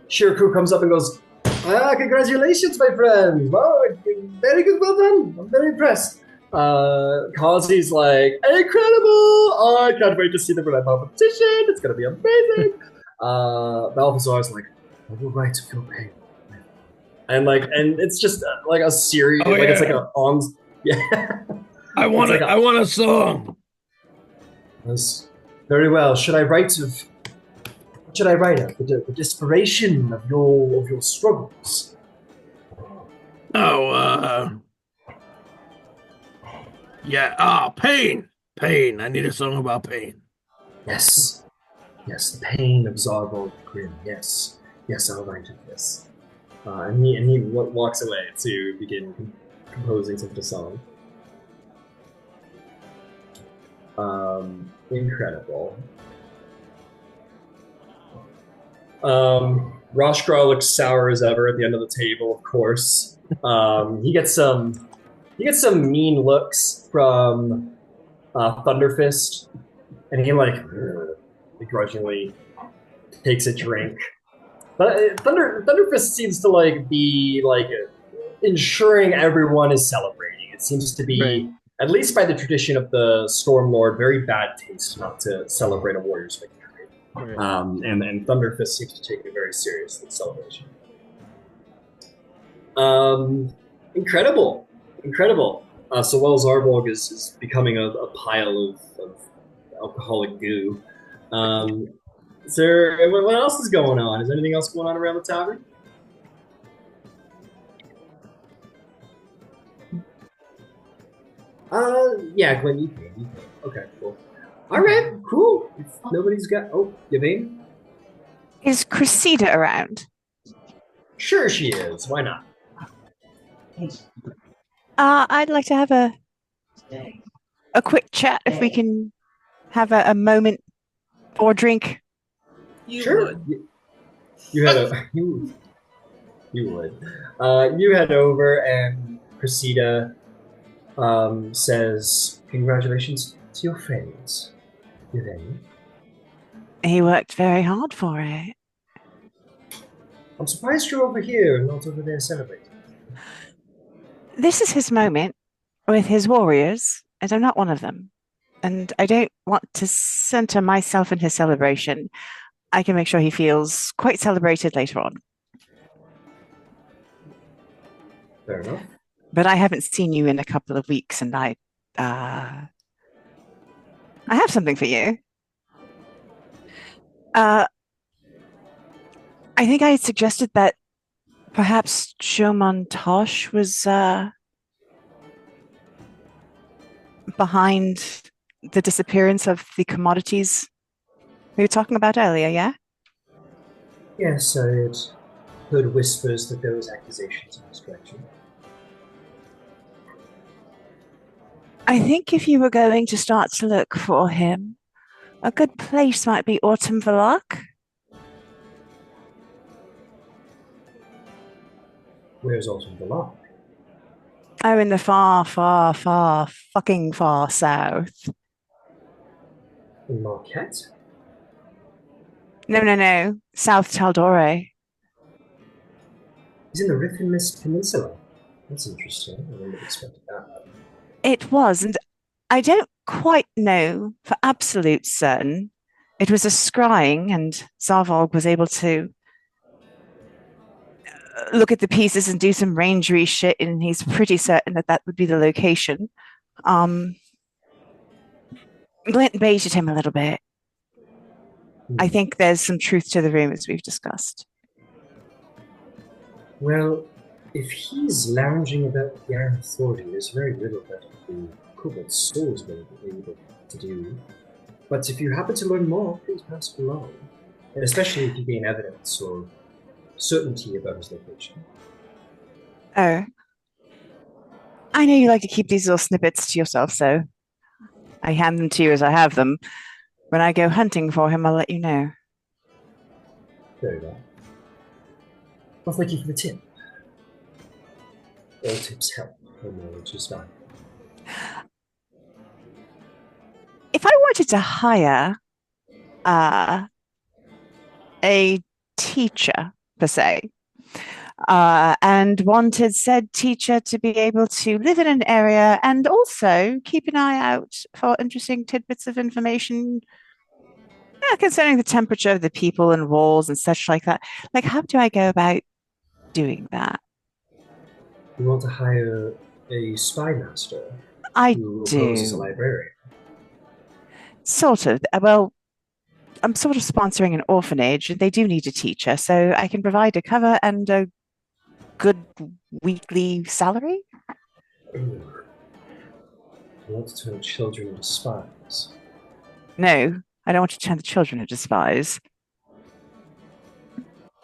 Shiraku comes up and goes, congratulations, my friend. Wow, very good, well done. I'm very impressed. Kazi's like, incredible. Oh, I can't wait to see them for that competition. It's going to be amazing. Balthazar's like, I will right to feel pain. And it's just like a series, it's like a yeah.
I want a song.
Yes. Very well. Should I write of? What should I write of? The desperation of your struggles.
Yeah. Pain. I need a song about pain.
Yes, the pain of Zarvolg the Grim. Yes, I'll write of this. And he walks away to begin composing such a song. Incredible. Roshkar looks sour as ever at the end of the table, of course. He gets some mean looks from Thunderfist, and he begrudgingly takes a drink. But Thunderfist seems to be ensuring everyone is celebrating. It seems to be, right, at least by the tradition of the Stormlord, very bad taste not to celebrate a warrior's victory. Right. And Thunderfist seems to take it very seriously, celebration. Incredible. So while Zarvolg is becoming a pile of alcoholic goo, is there, what else is going on? Is there anything else going on around the tavern? Yeah, Glenn, you can. Okay, cool. All right, cool. If nobody's got... Oh, Yvaine?
Is Cressida around?
Sure she is. Why not?
I'd like to have a quick chat if we can have a moment Or drink.
You
Sure.
would.
You head over. You would. You head over, and Cressida says, "Congratulations to your friends, Yvaine.
He worked very hard for it.
I'm surprised you're over here and not over there celebrating."
This is his moment with his warriors, and I'm not one of them. And I don't want to center myself in his celebration. I can make sure he feels quite celebrated later on.
Fair enough.
But I haven't seen you in a couple of weeks, and I have something for you. I think I had suggested that perhaps Shomontosh was behind the disappearance of the commodities we were talking about earlier, yeah?
Yes, I had heard whispers that there was accusations in this direction.
I think if you were going to start to look for him, a good place might be Autumn Valak.
Where's Autumn Valak?
Oh, in the far, far, far, fucking far south.
In Marquette?
No. South Tal'Dorei.
He's in the Riffinless Peninsula. That's interesting. I wouldn't have expected that.
It was, and I don't quite know for absolute certain. It was a scrying, and Zarvolg was able to look at the pieces and do some rangery shit, and he's pretty certain that that would be the location. Glint baited him a little bit. I think there's some truth to the rumors we've discussed.
Well, if he's lounging about with the Iron Authority, there's very little that the Cobalt Souls will be able to do. But if you happen to learn more, please pass it along. And especially if you gain evidence or certainty about his location.
Oh. I know you like to keep these little snippets to yourself, so I hand them to you as I have them. When I go hunting for him, I'll let you know.
Very well. Well, thank you for the tip. All tips help when knowledge is valuable.
If I wanted to hire a teacher, per se, and wanted said teacher to be able to live in an area and also keep an eye out for interesting tidbits of information concerning the temperature of the people and walls and such like that. Like, how do I go about doing that?
You want to hire a spy master
I
who will pose as a
do.
librarian?
Sort of. Well, I'm sort of sponsoring an orphanage, and they do need a teacher, so I can provide a cover and a good weekly salary.
Ooh. You want to turn children into spies?
No, I don't want to turn the children into spies.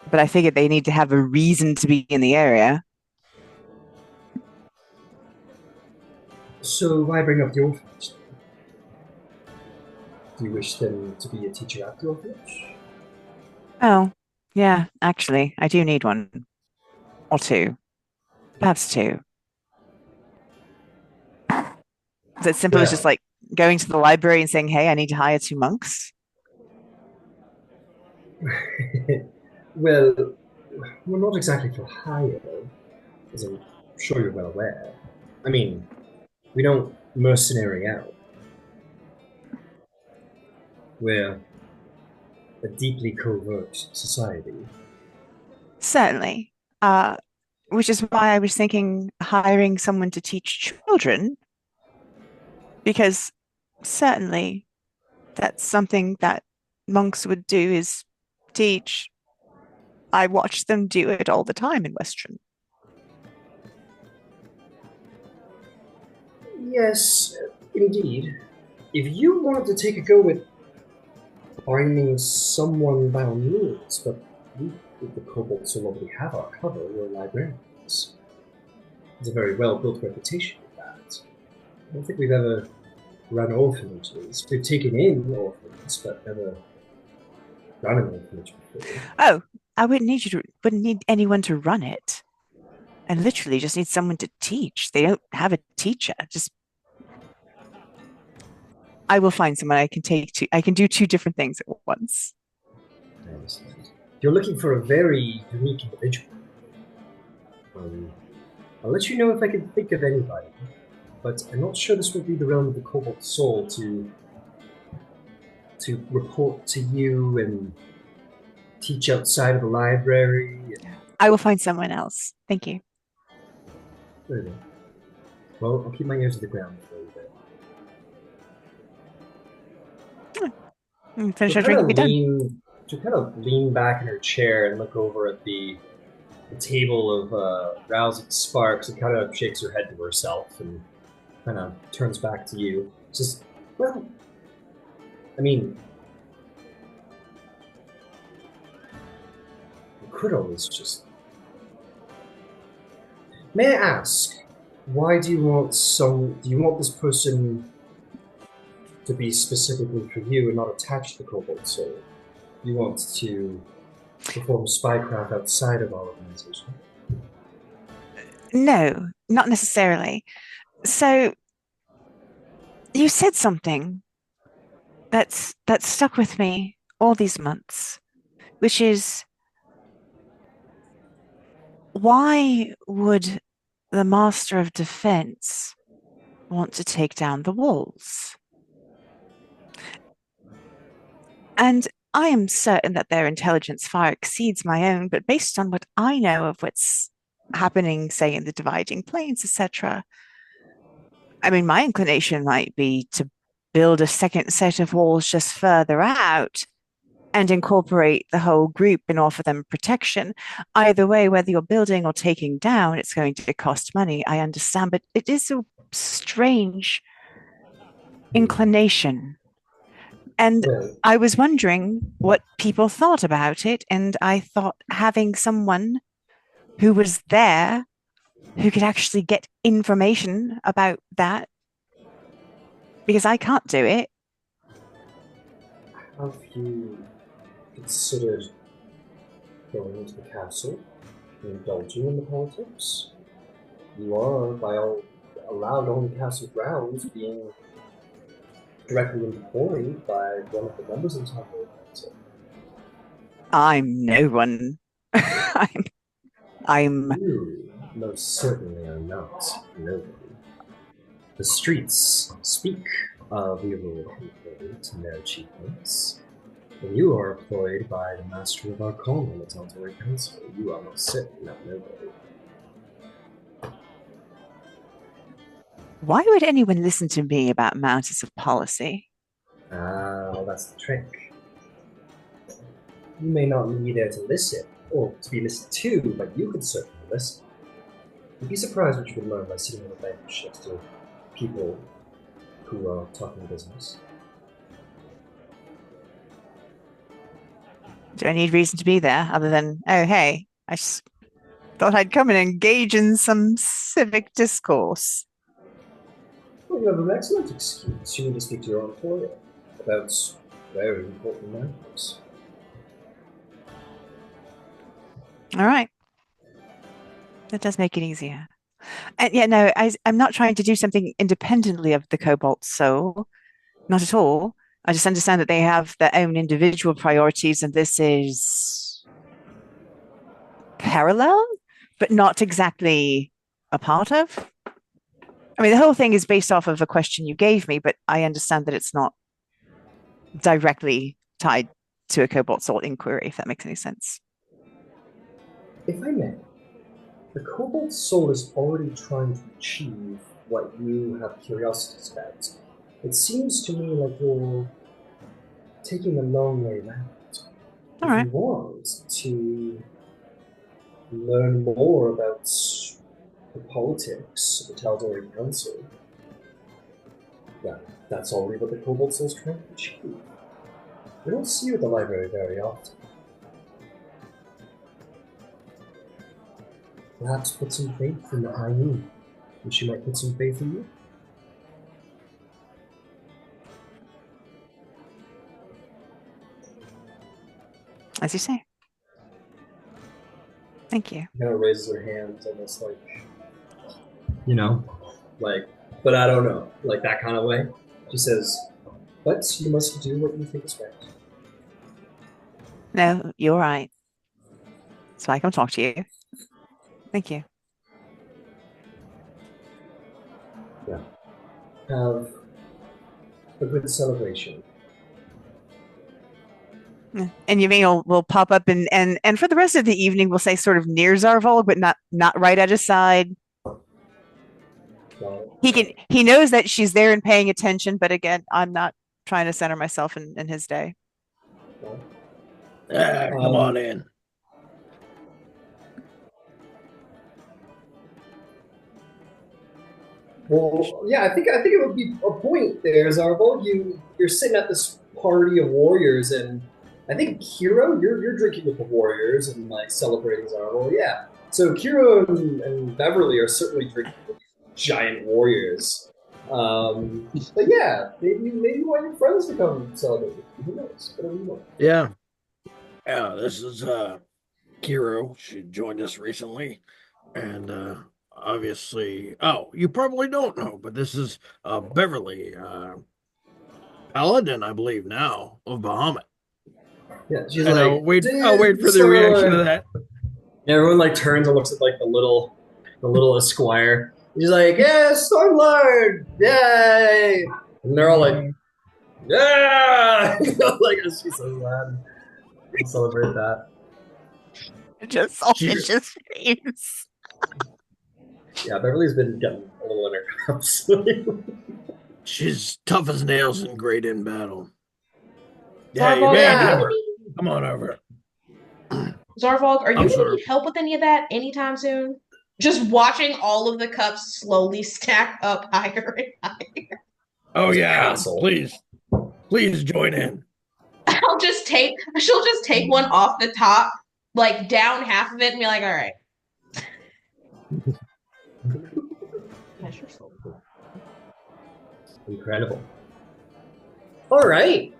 But I figured they need to have a reason to be in the area.
So why bring up the orphanage? Do you wish them to be a teacher at the orphanage?
Oh, yeah, actually, I do need one. Or two. Perhaps two. Is it simple as just like going to the library and saying, hey, I need to hire 2 monks?
Well, we're not exactly for hire, as I'm sure you're well aware. I mean, we don't mercenary out. We're a deeply covert society.
Certainly. Which is why I was thinking hiring someone to teach children, because certainly that's something that monks would do, is teach. I watch them do it all the time in Western.
Yes, indeed. If you wanted to take a go at finding someone, by all means, but we, the kobolds who already have our cover, we're librarians. There's a very well-built reputation with that. I don't think we've ever run orphanages. We've taken in orphans, but never run an orphanage before.
Oh, I wouldn't need anyone to run it. I literally just need someone to teach. They don't have a teacher. Just I will find someone I can take to. I can do two different things at once.
I understand. You're looking for a very unique individual. I'll let you know if I can think of anybody, but I'm not sure this will be the realm of the Cobalt Soul to report to you and teach outside of the library.
I will find someone else. Thank you.
Very well. Well, I'll keep my ears to the ground for you there.
Finish our drink and be done.
She'll kind of lean back in her chair and look over at the table of rousing sparks and kind of shakes her head to herself and kind of turns back to you. Says, well, I mean, you could always just... May I ask, why do you want this person to be specifically for you and not attached to the Cobalt Soul? You want to perform spycraft outside of our organization?
No, not necessarily. So you said something that's stuck with me all these months, which is why would the Master of Defense want to take down the walls? And I am certain that their intelligence far exceeds my own, but based on what I know of what's happening, say, in the dividing planes, etc., I mean, my inclination might be to build a second set of walls just further out and incorporate the whole group and offer them protection. Either way, whether you're building or taking down, it's going to cost money. I understand, but it is a strange inclination. And I was wondering what people thought about it, and I thought having someone who was there who could actually get information about that, because I can't do it.
Have you considered going into the castle and indulging in the politics? You are, by all allowed on the castle grounds, being directly employed by one of the members of the Tal'Dorei Council.
I'm no one. I'm.
You most certainly are not nobody. The streets speak of your employment and their achievements. And you are employed by the Master of Arcana in the Tal'Dorei Council. You are most certainly not nobody.
Why would anyone listen to me about matters of policy?
Well, that's the trick. You may not be there to listen, or to be listened to, but you could certainly listen. You'd be surprised what you could learn by sitting on a bench next to people who are talking business.
Do I need reason to be there other than, oh, hey, I just thought I'd come and engage in some civic discourse?
Well, you have an excellent excuse. You need to speak to your employer about very important matters.
All right. That does make it easier. And yeah, no, I'm not trying to do something independently of the Cobalt Soul. Not at all. I just understand that they have their own individual priorities, and this is parallel, but not exactly a part of. I mean, the whole thing is based off of a question you gave me, but I understand that it's not directly tied to a Cobalt Soul inquiry, if that makes any sense.
If I may, the Cobalt Soul is already trying to achieve what you have curiosities about. It seems to me like you're taking a long way around.
All
if
right.
you want to learn more about the politics of the Tal'Dorei Council, that's already what the Cobalt Soul is trying to achieve. We don't see you at the library very often. Perhaps put some faith in the High Moon, and she might put some faith in you.
As you say. Thank you.
Kind of raises her hands, almost like, like, but I don't know, like that kind of way. She says, "But you must do what you think is right."
No, you're right. So I come talk to you. Thank you.
Yeah. Have a good celebration.
Yeah. And Yvaine will pop up and for the rest of the evening we'll say sort of near Zarvolg, but not right at his side. He knows that she's there and paying attention, but again, I'm not trying to center myself in his day.
Come on in.
Well, yeah, I think it would be a point there, Zarvolg. You're sitting at this party of warriors, and I think Qiro, you're drinking with the warriors and like celebrating Zarvolg. Yeah, so Qiro and Beverly are certainly drinking with giant warriors. But yeah, maybe you want your friends to come celebrate with you. Who knows? Whatever you want.
Yeah. Yeah, this is Qiro. She joined us recently. And obviously, you probably don't know, but this is Beverly, Paladin, I believe now, of Bahamut.
Yeah, she's
and
like,
I'll wait for the reaction to that.
Yeah, everyone like turns and looks at like the little esquire. He's like, "Yeah, Stormlord, yay!" And they're all like, "Yeah!" Like, she's so glad to celebrate that.
Just all vicious face.
Yeah, Beverly's been getting a little in her cups.
She's tough as nails and great in battle. Yeah,
Zarvolg,
come on over.
Zarvolg, are you going to need help with any of that anytime soon? Just watching all of the cups slowly stack up higher and higher.
Oh yeah, please join in.
She'll just take one off the top, like down half of it, and be like, "All right."
Incredible. All right.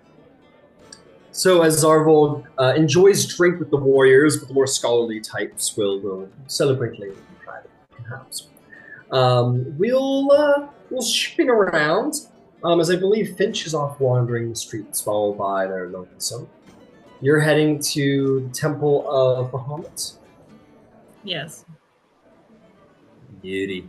So as Zarvolg enjoys drink with the warriors, but the more scholarly types will celebrate later in private, perhaps. We'll spin around, as I believe Finch is off wandering the streets, followed by their lonesome. You're heading to the Temple of Bahamut.
Yes.
Beauty.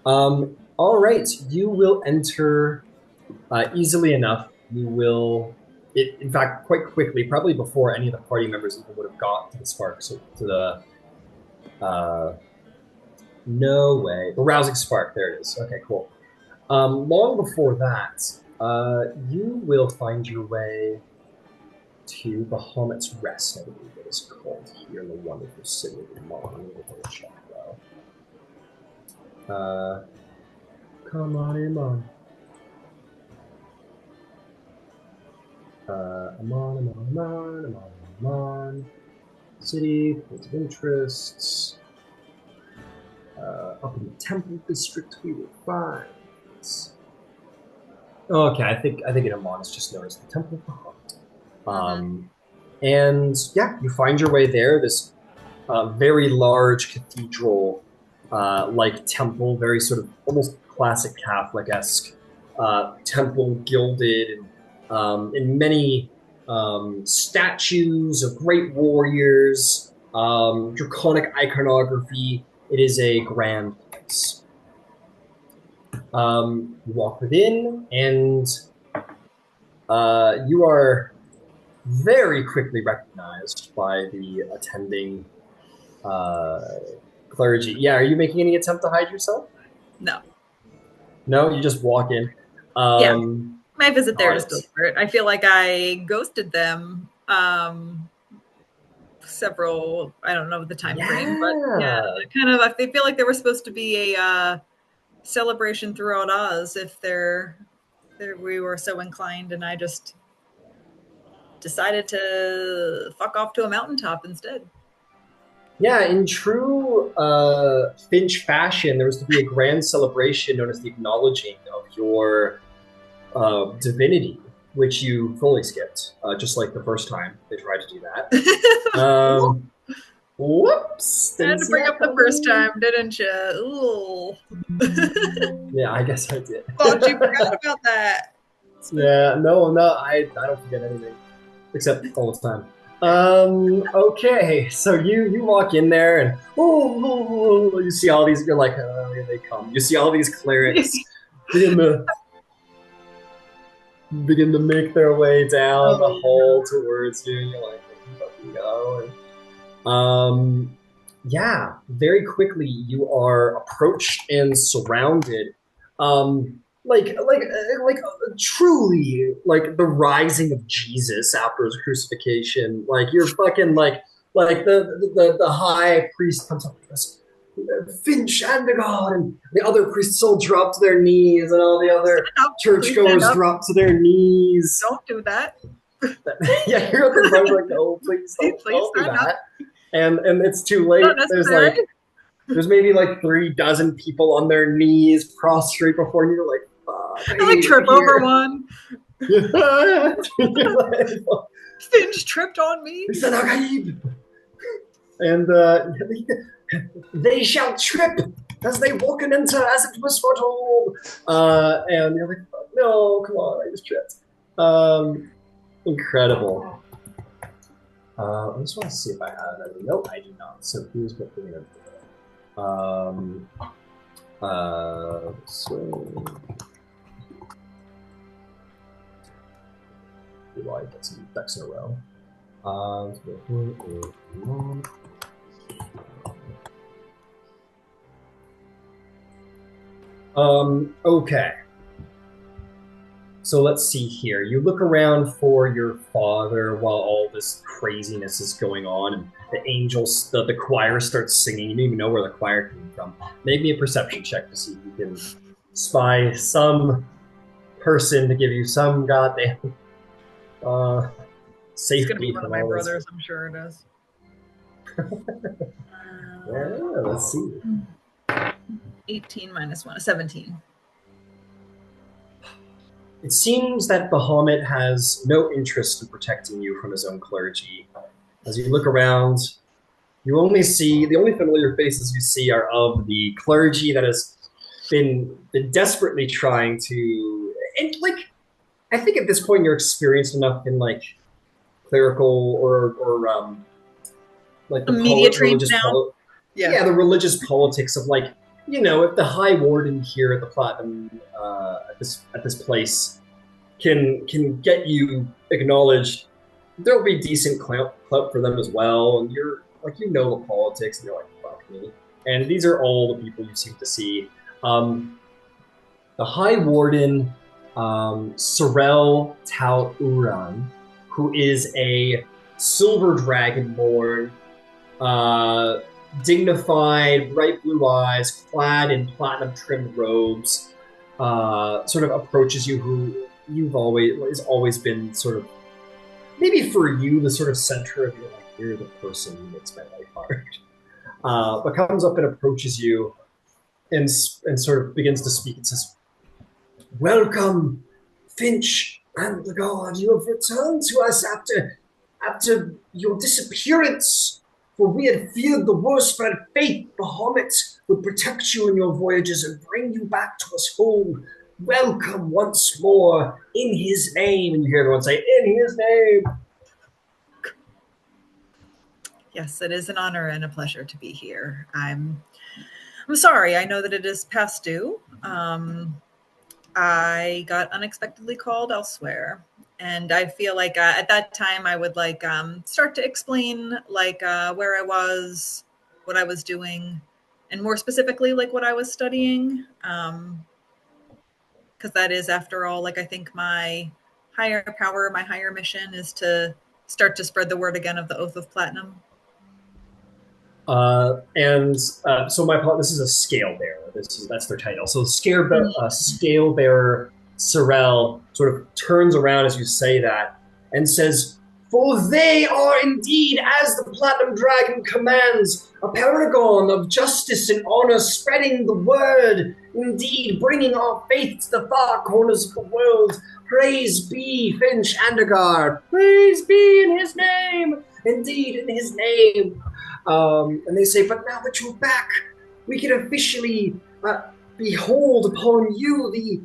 All right, you will enter easily enough. You will, in fact, quite quickly, probably before any of the party members even would have got to the spark, so to the, the rousing spark. There it is. Okay, cool. Long before that, you will find your way to Bahamut's Rest, I believe it is called here in the wonderful city of Mon. Come on in, Mon. Amon. City, points of interests. Up in the Temple District, we will find. Okay, I think in Amon it's just known as the Temple of Bahamut. And yeah, you find your way there. This very large cathedral, like temple, very sort of almost classic Catholic-esque temple, gilded and many statues of great warriors, draconic iconography. It is a grand place. You walk within, and you are very quickly recognized by the attending clergy. Yeah, are you making any attempt to hide yourself?
No.
No, you just walk in.
Yeah. My visit there is deliberate. I feel like I ghosted them several, I don't know the time frame, but yeah, kind of, I feel like there was supposed to be a celebration throughout Oz if we were so inclined, and I just decided to fuck off to a mountaintop instead.
Yeah, in true Finch fashion, there was to be a grand celebration known as the acknowledging of your divinity, which you fully skipped, just like the first time they tried to do that. Whoops!
I had to bring up the first time, didn't you? Ooh.
Yeah, I guess I did.
Thought you forgot about that.
Yeah, no, I don't forget anything except all the time. Okay, so you walk in there and you see all these. You're like, oh, here they come. You see all these clerics begin to make their way down the hall towards you. And you're like, fucking go. Yeah, very quickly you are approached and surrounded. Like truly like the rising of Jesus after his crucifixion. Like you're fucking like the high priest comes up and goes, Finch and God, and the other priests all drop to their knees, and all the other churchgoers drop to their knees.
Don't do that.
Yeah, you're at the front like, no, please don't do that. And it's too late. There's maybe like 36 people on their knees prostrate before you. You're like, fuck.
I like trip over one. Finch tripped on me.
And they shall trip as they walk and enter as it was foretold. And you're like, no, come on, I just tripped. Incredible. I just want to see if I have any. Nope, I do not. So here's what we're gonna do. So do I get some ducks in a row? Okay. So let's see here. You look around for your father while all this craziness is going on, and the angels, the choir starts singing. You don't even know where the choir came from. Make me a perception check to see if you can spy some person to give you some goddamn safety.
It's gonna be one of my brothers, I'm sure it is.
Yeah, let's see.
18 minus 1, 17.
It seems that Bahamut has no interest in protecting you from his own clergy. As you look around, you only see, the only familiar faces you see are of the clergy that has been desperately trying to, and like, I think at this point you're experienced enough in like clerical or like the
media trained now.
Yeah, the religious politics of like, you know, if the High Warden here at the Platinum at this place can get you acknowledged, there'll be decent clout for them as well. And you're like, you know, the politics, and you're like, fuck me. And these are all the people you seem to see. The High Warden, Sorel Tal'Dorei, who is a silver dragonborn, dignified, bright blue eyes, clad in platinum-trimmed robes, sort of approaches you, who has always been sort of, maybe for you, the sort of center of your life. You're the person who makes my life hard. But comes up and approaches you and sort of begins to speak and says, "Welcome, Finch and the God. You have returned to us after your disappearance. For we had feared the worst, but had faith Bahamut would protect you in your voyages and bring you back to us home. Welcome once more in his name." And you hear everyone say, "In his name."
Yes, it is an honor and a pleasure to be here. I'm sorry. I know that it is past due. I got unexpectedly called elsewhere. And I feel like at that time I would like start to explain like where I was, what I was doing, and more specifically like what I was studying. Because that is, after all, like I think my higher power, my higher mission is to start to spread the word again of the Oath of Platinum.
So this is a scale bearer. That's their title. So scale bearer Sorel sort of turns around as you say that and says, "For they are indeed, as the Platinum Dragon commands, a paragon of justice and honor, spreading the word, indeed bringing our faith to the far corners of the world. Praise be Finch Andergard. Praise be in his name. Indeed, in his name. And they say, but now that you're back, we can officially behold upon you the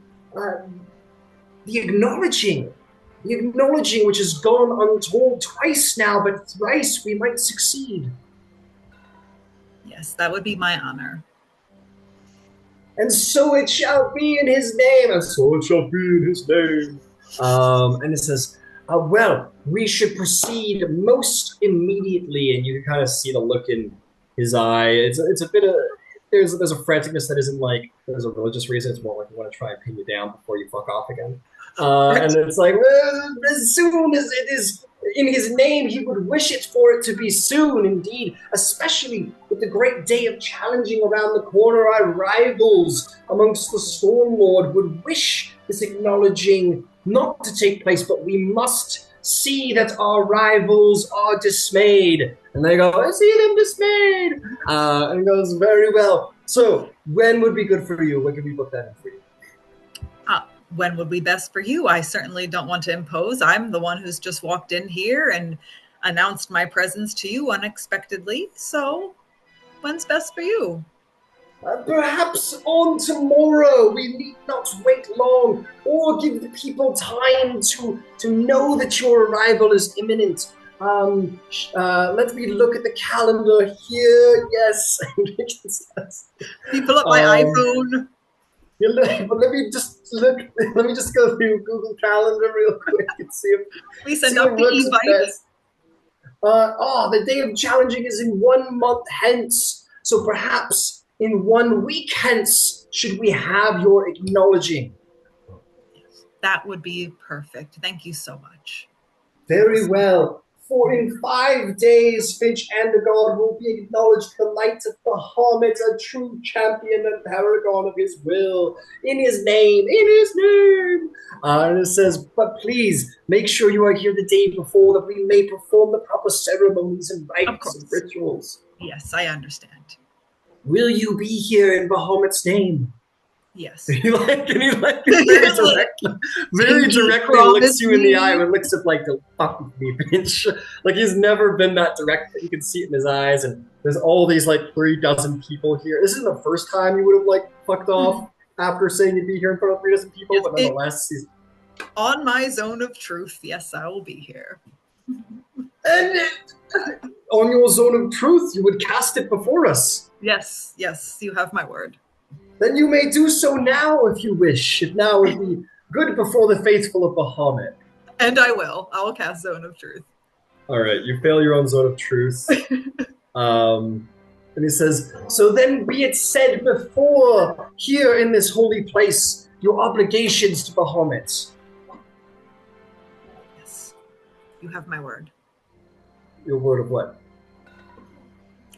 acknowledging. The acknowledging which has gone untold twice now, but thrice we might succeed.
Yes, that would be my honor.
And so it shall be in his name, and so it shall be in his name. And it says, well, we should proceed most immediately, and you can kind of see the look in his eye. It's a bit of, there's a franticness that isn't like there's a religious reason, it's more like you want to try and pin you down before you fuck off again. And it's like, well, as soon as it is in his name, he would wish it for it to be soon, indeed, especially with the great day of challenging around the corner. Our rivals amongst the Stormlord would wish this acknowledging not to take place, but we must see that our rivals are dismayed. And they go, I see them dismayed. And it goes, very well. So, when would be good for you? When can we book that in for you?
When would be best for you? I certainly don't want to impose. I'm the one who's just walked in here and announced my presence to you unexpectedly. So, when's best for you?
Perhaps on tomorrow. We need not wait long, or give the people time to know that your arrival is imminent. Let me look at the calendar here. Yes.
You pull up my iPhone.
But let me just look. Let me just go through Google Calendar real quick and see if
we send out the Yvaine.
The day of challenging is in 1 month hence. So perhaps in 1 week hence, should we have your acknowledging?
That would be perfect. Thank you so much.
Very well. For in 5 days, Finch and the God will be acknowledged the light of Bahamut, a true champion and paragon of his will. In his name, in his name. And it says, but please, make sure you are here the day before that we may perform the proper ceremonies and rites and rituals.
Yes, I understand.
Will you be here in Bahamut's name?
Yes.
And he very directly looks you in the eye and looks up like, the fuck with me, bitch. Like, he's never been that direct, but you can see it in his eyes, and there's all these, like, 3 dozen people here. This isn't the first time you would have, like, fucked off after saying you'd be here in front of 3 dozen people, but nonetheless, he's...
On my zone of truth, yes, I will be here.
And on your zone of truth, you would cast it before us.
Yes, you have my word.
Then you may do so now if you wish. If now would be good before the faithful of Bahamut.
And I will. I will cast Zone of Truth.
All right, you fail your own Zone of Truth. And he says, so then be it said before, here in this holy place, your obligations to Bahamut.
Yes, you have my word.
Your word of what?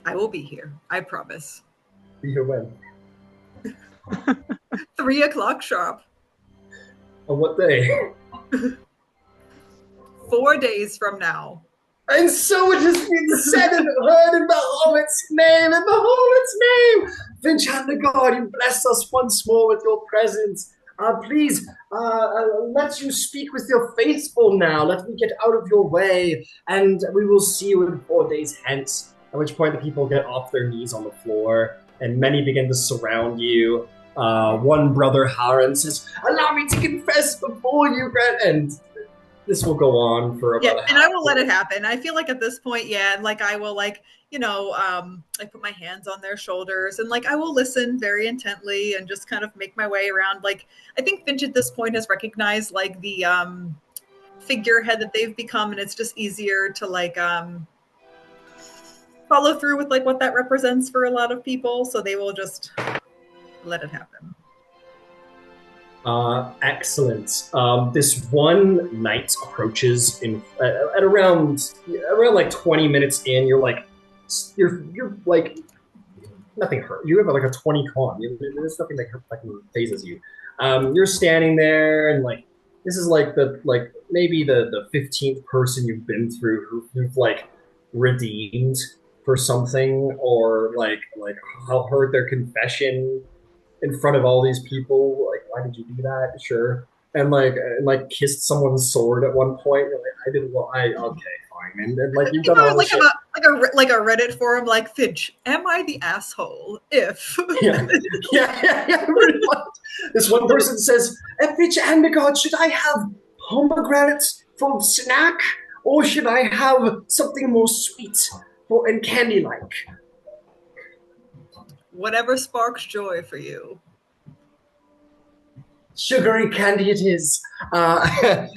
I will be here. I promise.
Be here when?
3 o'clock sharp.
On what day?
4 days from now.
And so it has been said and heard in Bahamut's name, in Bahamut's name. Finch and the God, you bless us once more with your presence. Please, let you speak with your faithful now. Let me get out of your way, and we will see you in 4 days hence. At which point the people get off their knees on the floor, and many begin to surround you. One brother, Haran, says, allow me to confess before you, and this will go on for about
and I will let it happen. I feel like at this point, I will I put my hands on their shoulders and I will listen very intently and just kind of make my way around. I think Finch at this point has recognized the figurehead that they've become, and it's just easier to follow through with what that represents for a lot of people. So they will just let it happen.
Excellent. This one knight approaches at around 20 minutes in. You're nothing hurt. You have a 20 con. There's nothing that fucking phases you. You're standing there, and this is maybe the 15th person you've been through who've redeemed for something, or heard their confession in front of all these people. Why did you do that? Sure. and like kissed someone's sword at one point. You're like, I didn't. Well, okay, fine. And like you've done all this shit.
Like a Reddit forum, like Finch. Am I the asshole? If
Yeah, pretty much. This one person says, "Finch and the god, should I have pomegranates for snack, or should I have something more sweet and candy-like?"
Whatever sparks joy for you.
Sugary candy it is. And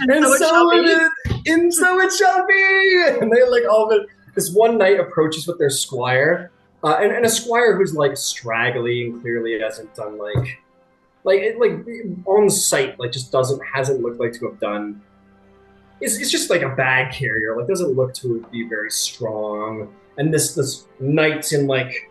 so it shall be. And they like all of it. This one knight approaches with their squire, and a squire who's like straggly and clearly hasn't done like on sight, like just hasn't looked like to have done. It's just like a bag carrier, like doesn't look to be very strong. And this knight in like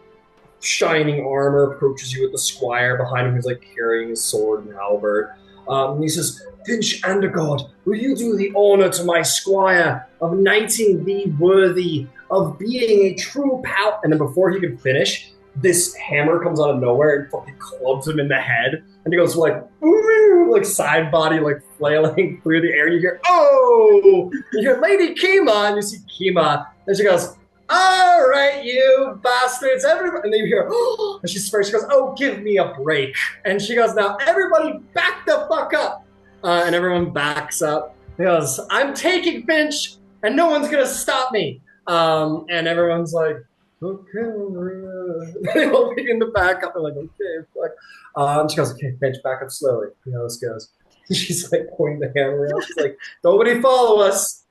shining armor approaches you with the squire behind him who's like carrying his sword and halberd. And he says, "Finch and a god, will you do the honor to my squire of knighting thee worthy of being a true pal?" And then before he can finish, this hammer comes out of nowhere and fucking clubs him in the head. And he goes like, ooh, like side body, like flailing through the air. And you hear, "Oh!" You hear Lady Kima, and you see Kima, and she goes, "All right, you bastards, everybody." And then you hear, "Oh," and she goes, "Oh, give me a break." And she goes, "Now, everybody back the fuck up." And everyone backs up. He goes, "I'm taking Finch, and no one's going to stop me." And everyone's like, "Okay." They all begin to back up. They're like, "Okay, fuck." And she goes, "Okay, Finch, back up slowly. You know how this goes." She's like pointing the hammer out. She's like, "Nobody follow us.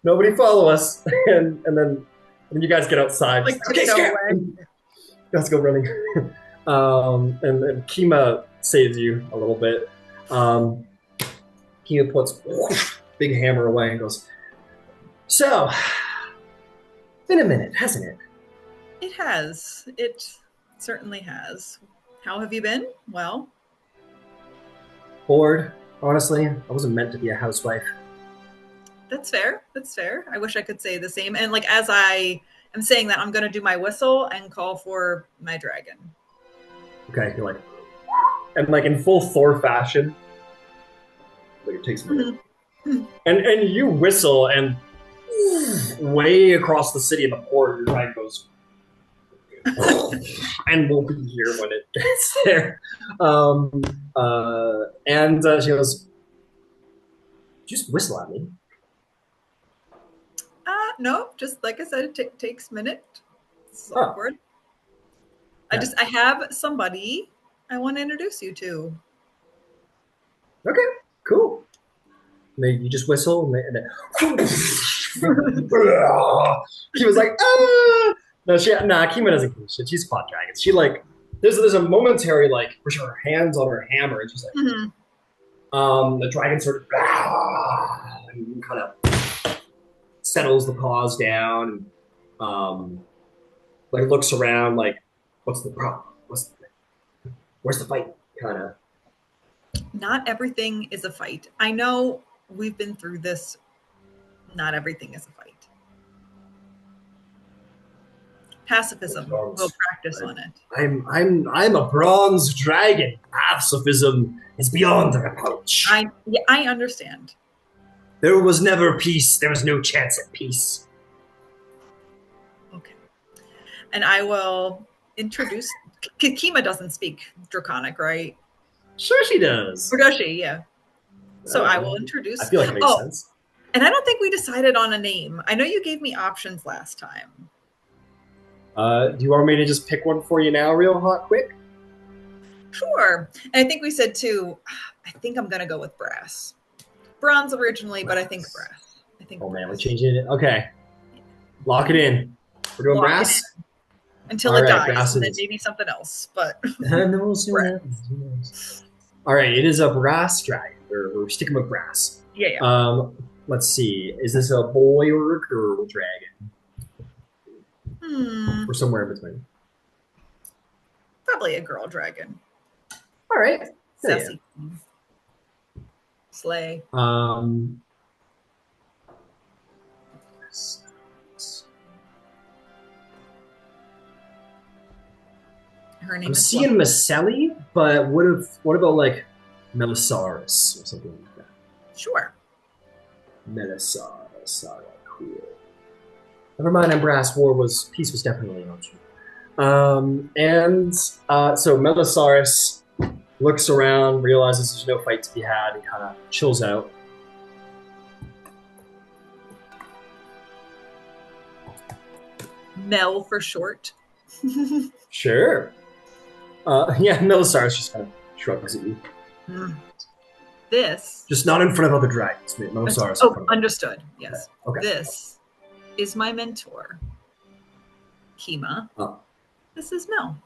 Nobody follow us." And then you guys get outside.
Like,
Okay, scare. Let's go running. And Kima saves you a little bit. Kima puts big hammer away and goes, "So, been a minute, hasn't it?"
It has. It certainly has. How have you been? Well,
Bored, honestly. I wasn't meant to be a housewife.
that's fair. That's fair. I wish I could say the same. And like as I am saying that, I'm going to do my whistle and call for my dragon.
Okay, you're like, and like in full Thor fashion. Like it takes a minute.
Mhm.
And you whistle, and way across the city in the port, your dragon goes, and we'll be here when it gets there. And she goes, "Just whistle at me."
No, just like I said, it takes a minute. It's
Oh.
awkward.
Yeah.
I have somebody I want to introduce you to.
Okay, cool. And then you just whistle, and then she was like, "Ah!" No, Kima doesn't give a shit. She's fought dragons. She like, there's a momentary like, where she had her hands on her hammer, and she's like, the dragon sort of and kind of settles the paws down, and like looks around, like, "What's the problem? Where's the fight?" Kind of.
Not everything is a fight. I know we've been through this. Not everything is a fight. Pacifism. We'll practice on it.
I'm a bronze dragon. Pacifism is beyond reproach.
I understand.
There was never peace. There was no chance at peace.
Okay. And I will introduce. Kima doesn't speak Draconic, right?
Sure, she does.
Or does she? Yeah. So I will introduce.
I feel like it makes sense.
And I don't think we decided on a name. I know you gave me options last time.
Do you want me to just pick one for you now, real hot, quick?
Sure. And I think we said too. I think I'm gonna go with brass. Bronze originally, but I think brass.
Oh man, we're changing it. Okay, lock it in. We're doing brass
until it dies, and then maybe something else. But
no, see what happens. All right, it is a brass dragon. We're sticking with brass.
Yeah.
Let's see. Is this a boy or a girl dragon? Or somewhere in between.
Probably a girl dragon.
All right.
Sassy. Yeah. Slay.
Her name. I'm seeing Maselli, but what about like Melisaurus or something like that.
Sure.
Melisaurus. All right, cool. Never mind, Embrass War peace was definitely an option. So Melisaurus looks around, realizes there's no fight to be had, and kind of chills out.
Mel for short.
Sure. Melisaurus just kind of shrugs at you.
This.
Just not in front of other dragons. Melisaurus.
Oh, understood. Yes.
Okay.
This is my mentor, Kima.
Oh.
This is Mel.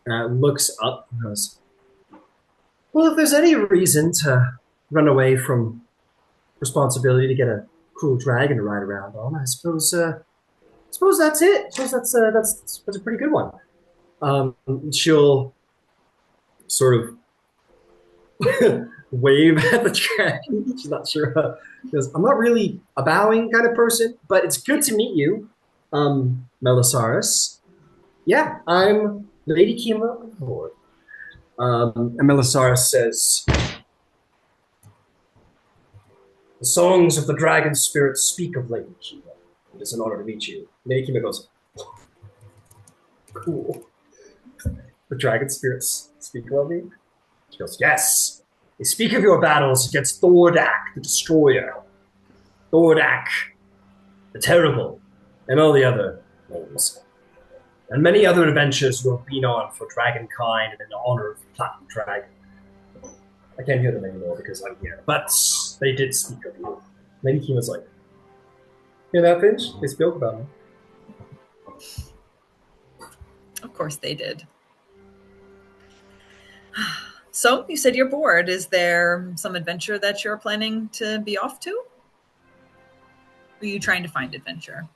Looks up and goes, well, if there's any reason to run away from responsibility to get a cool dragon to ride around on, I suppose that's it. I suppose that's a pretty good one. She'll sort of wave at the dragon. She's not sure. Because I'm not really a bowing kind of person, but it's good to meet you, Melisaurus. Yeah, I'm Lady Kima of the Lord. And Melisaurus says, the songs of the dragon spirit speak of Lady Kima. It is an honor to meet you. Lady Kima goes, cool. The dragon spirits speak of me? She goes, yes. They speak of your battles against Thordak, the Destroyer. Thordak, the Terrible, and all the other names. And many other adventures you have been on for Dragonkind and in the honor of the Platinum Dragon. I can't hear them anymore because I'm here. But they did speak of you. Lady Kima's like, hear that, Finch? They spoke about me.
Of course they did. So, you said you're bored. Is there some adventure that you're planning to be off to? Or are you trying to find adventure?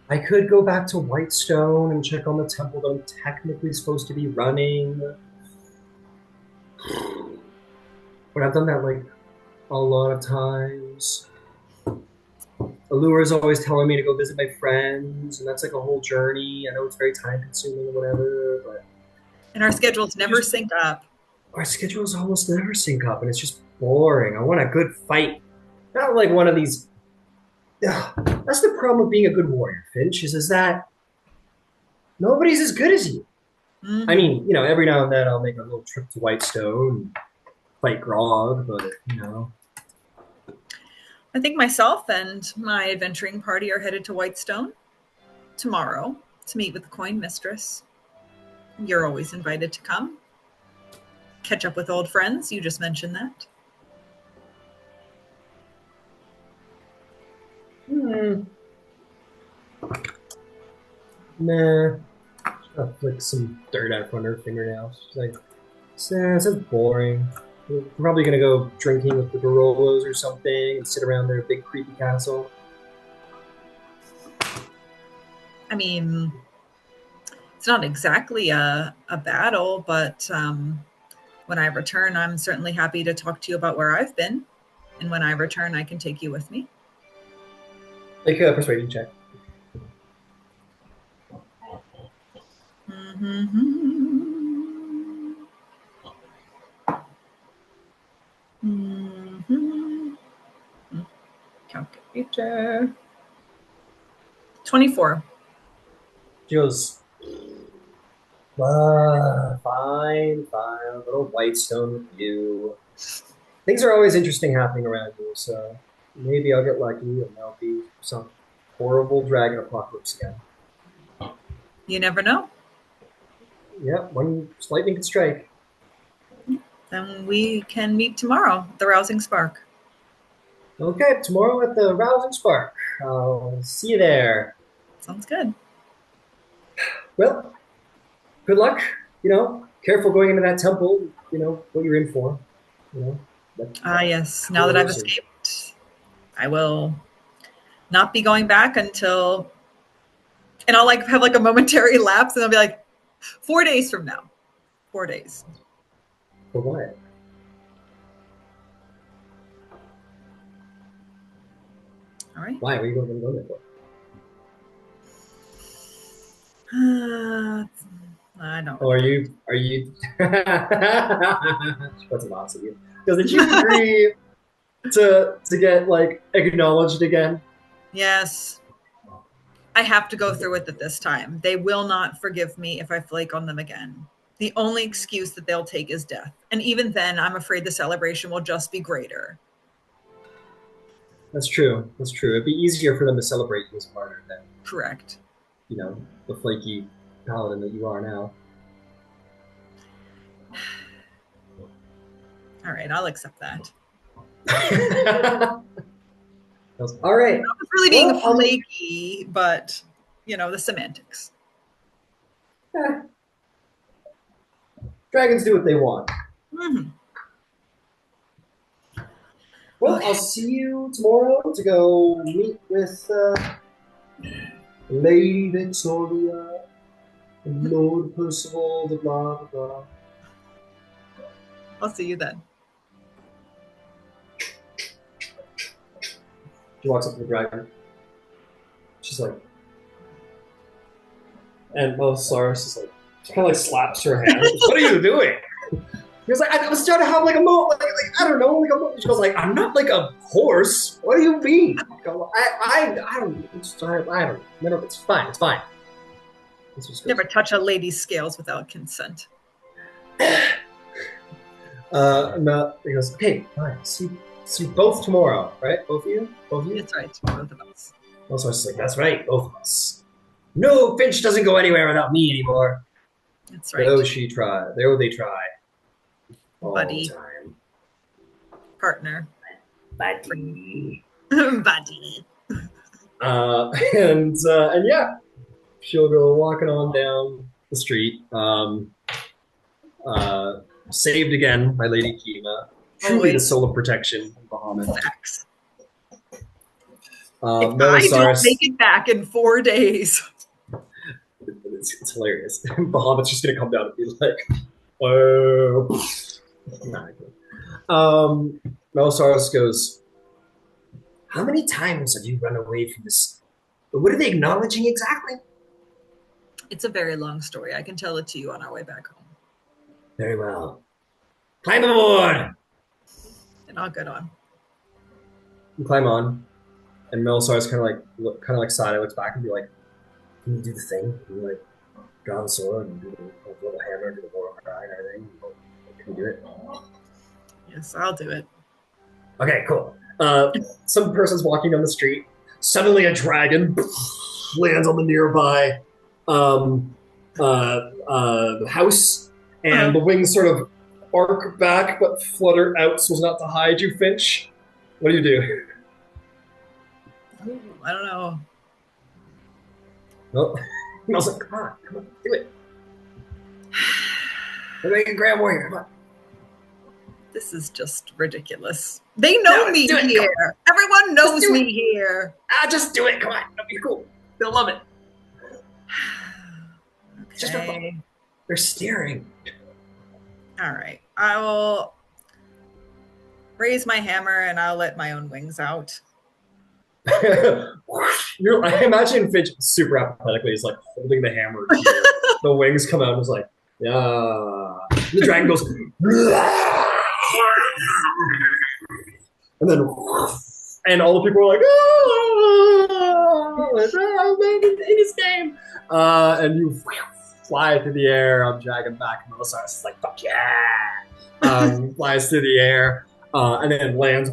I could go back to Whitestone and check on the temple that I'm technically supposed to be running. But I've done that, like, a lot of times. Allure's always telling me to go visit my friends, and that's like a whole journey. I know it's very time-consuming or whatever, but...
And our schedules never sync up.
Our schedules almost never sync up, and it's just boring. I want a good fight. Not like one of these... Ugh. That's the problem with being a good warrior, Finch, is that nobody's as good as you. Mm-hmm. I mean, every now and then I'll make a little trip to Whitestone and fight Grog, but,
I think myself and my adventuring party are headed to Whitestone tomorrow to meet with the Coin Mistress. You're always invited to come. Catch up with old friends. You just mentioned that.
Nah. I'll flick some dirt out from her fingernails. She's like, sounds boring. We're probably gonna go drinking with the Rolos or something and sit around their big creepy castle.
I mean, it's not exactly a battle, but when I return, I'm certainly happy to talk to you about where I've been. And when I return, I can take you with me.
Make a persuasion check.
Calculator. 24.
She goes, fine. A little Whitestone with you. Things are always interesting happening around here, so maybe I'll get lucky and there'll be some horrible dragon apocalypse again.
You never know.
Yeah, one lightning could strike.
Then we can meet tomorrow at the Rousing Spark.
Okay, tomorrow at the Rousing Spark. I'll see you there.
Sounds good.
Well, good luck. Careful going into that temple. What you're in for.
Yes. Now that I've escaped, I will not be going back until... And I'll have a momentary lapse, and I'll be like, 4 days from now. 4 days.
For what?
All right.
Why? What are you going to go there for?
I don't.
Oh, are you? What's boss of you? Because did you agree to get like acknowledged again?
Yes. I have to go through with it this time. They will not forgive me if I flake on them again. The only excuse that they'll take is death. And even then, I'm afraid the celebration will just be greater.
That's true. That's true. It'd be easier for them to celebrate you as a martyr than,
Correct.
you know, the flaky paladin that you are now.
All right, I'll accept that.
All right.
I was really being
Well,
flaky, but, the semantics.
Dragons do what they want.
Mm-hmm.
Well,
Okay.
I'll see you tomorrow to go meet with Lady Victoria and Lord Percival, the blah, blah, blah.
I'll see you then.
She walks up to the dragon. She's like, and Melisaris is like, she kind of like slaps her hand. What are you doing? He was like, I was trying to have like a mo, like I don't know, like a. She goes like, I'm not like a horse. What do you mean? I don't. I don't know. It's fine. It's fine.
Never touch a lady's scales without consent.
No, he goes, okay, fine. See you both tomorrow, right? Both of you?
That's right, both of us.
Also, it's like, that's right, both of us. No, Finch doesn't go anywhere without me anymore.
That's right.
Though she try. Though they try. All
Buddy.
the time.
Partner.
Buddy.
Buddy.
And yeah, she'll go walking on down the street. Saved again by Lady Kima. Truly the soul of protection in Bahamut.
Facts. If
Melisaris,
I don't make it back in 4 days.
it's hilarious. Bahamut's just gonna come down and be like, oh. Melisaris goes, how many times have you run away from this? What are they acknowledging exactly?
It's a very long story. I can tell it to you on our way back home.
Very well. Climb aboard!
And I'll get on.
You climb on, and Melisaris kind of like side, looks back and be like, can you do the thing? Can you like draw the sword and do the little hammer, do the war cry and everything? Can you do it?
Yes, I'll do it.
Okay, cool. Some person's walking down the street. Suddenly a dragon lands on the nearby house, and the wings sort of arc back but flutter out so as not to hide you, Finch. What do you do?
Ooh, I don't know.
Well, I was like, come on, do it. Make a grand warrior, come on.
This is just ridiculous. They know me here. Everyone knows me here.
Just do it, come on. That'll be cool. They'll love it.
Okay.
Just they're staring.
All right. I will raise my hammer and I'll let my own wings out.
I imagine Finch super apathetically is like holding the hammer. The wings come out and is like, yeah. The dragon goes, and then, and all the people are like, in his game. And you fly through the air. I'm dragging back. And Melisaris is like, fuck yeah. Flies through the air and then lands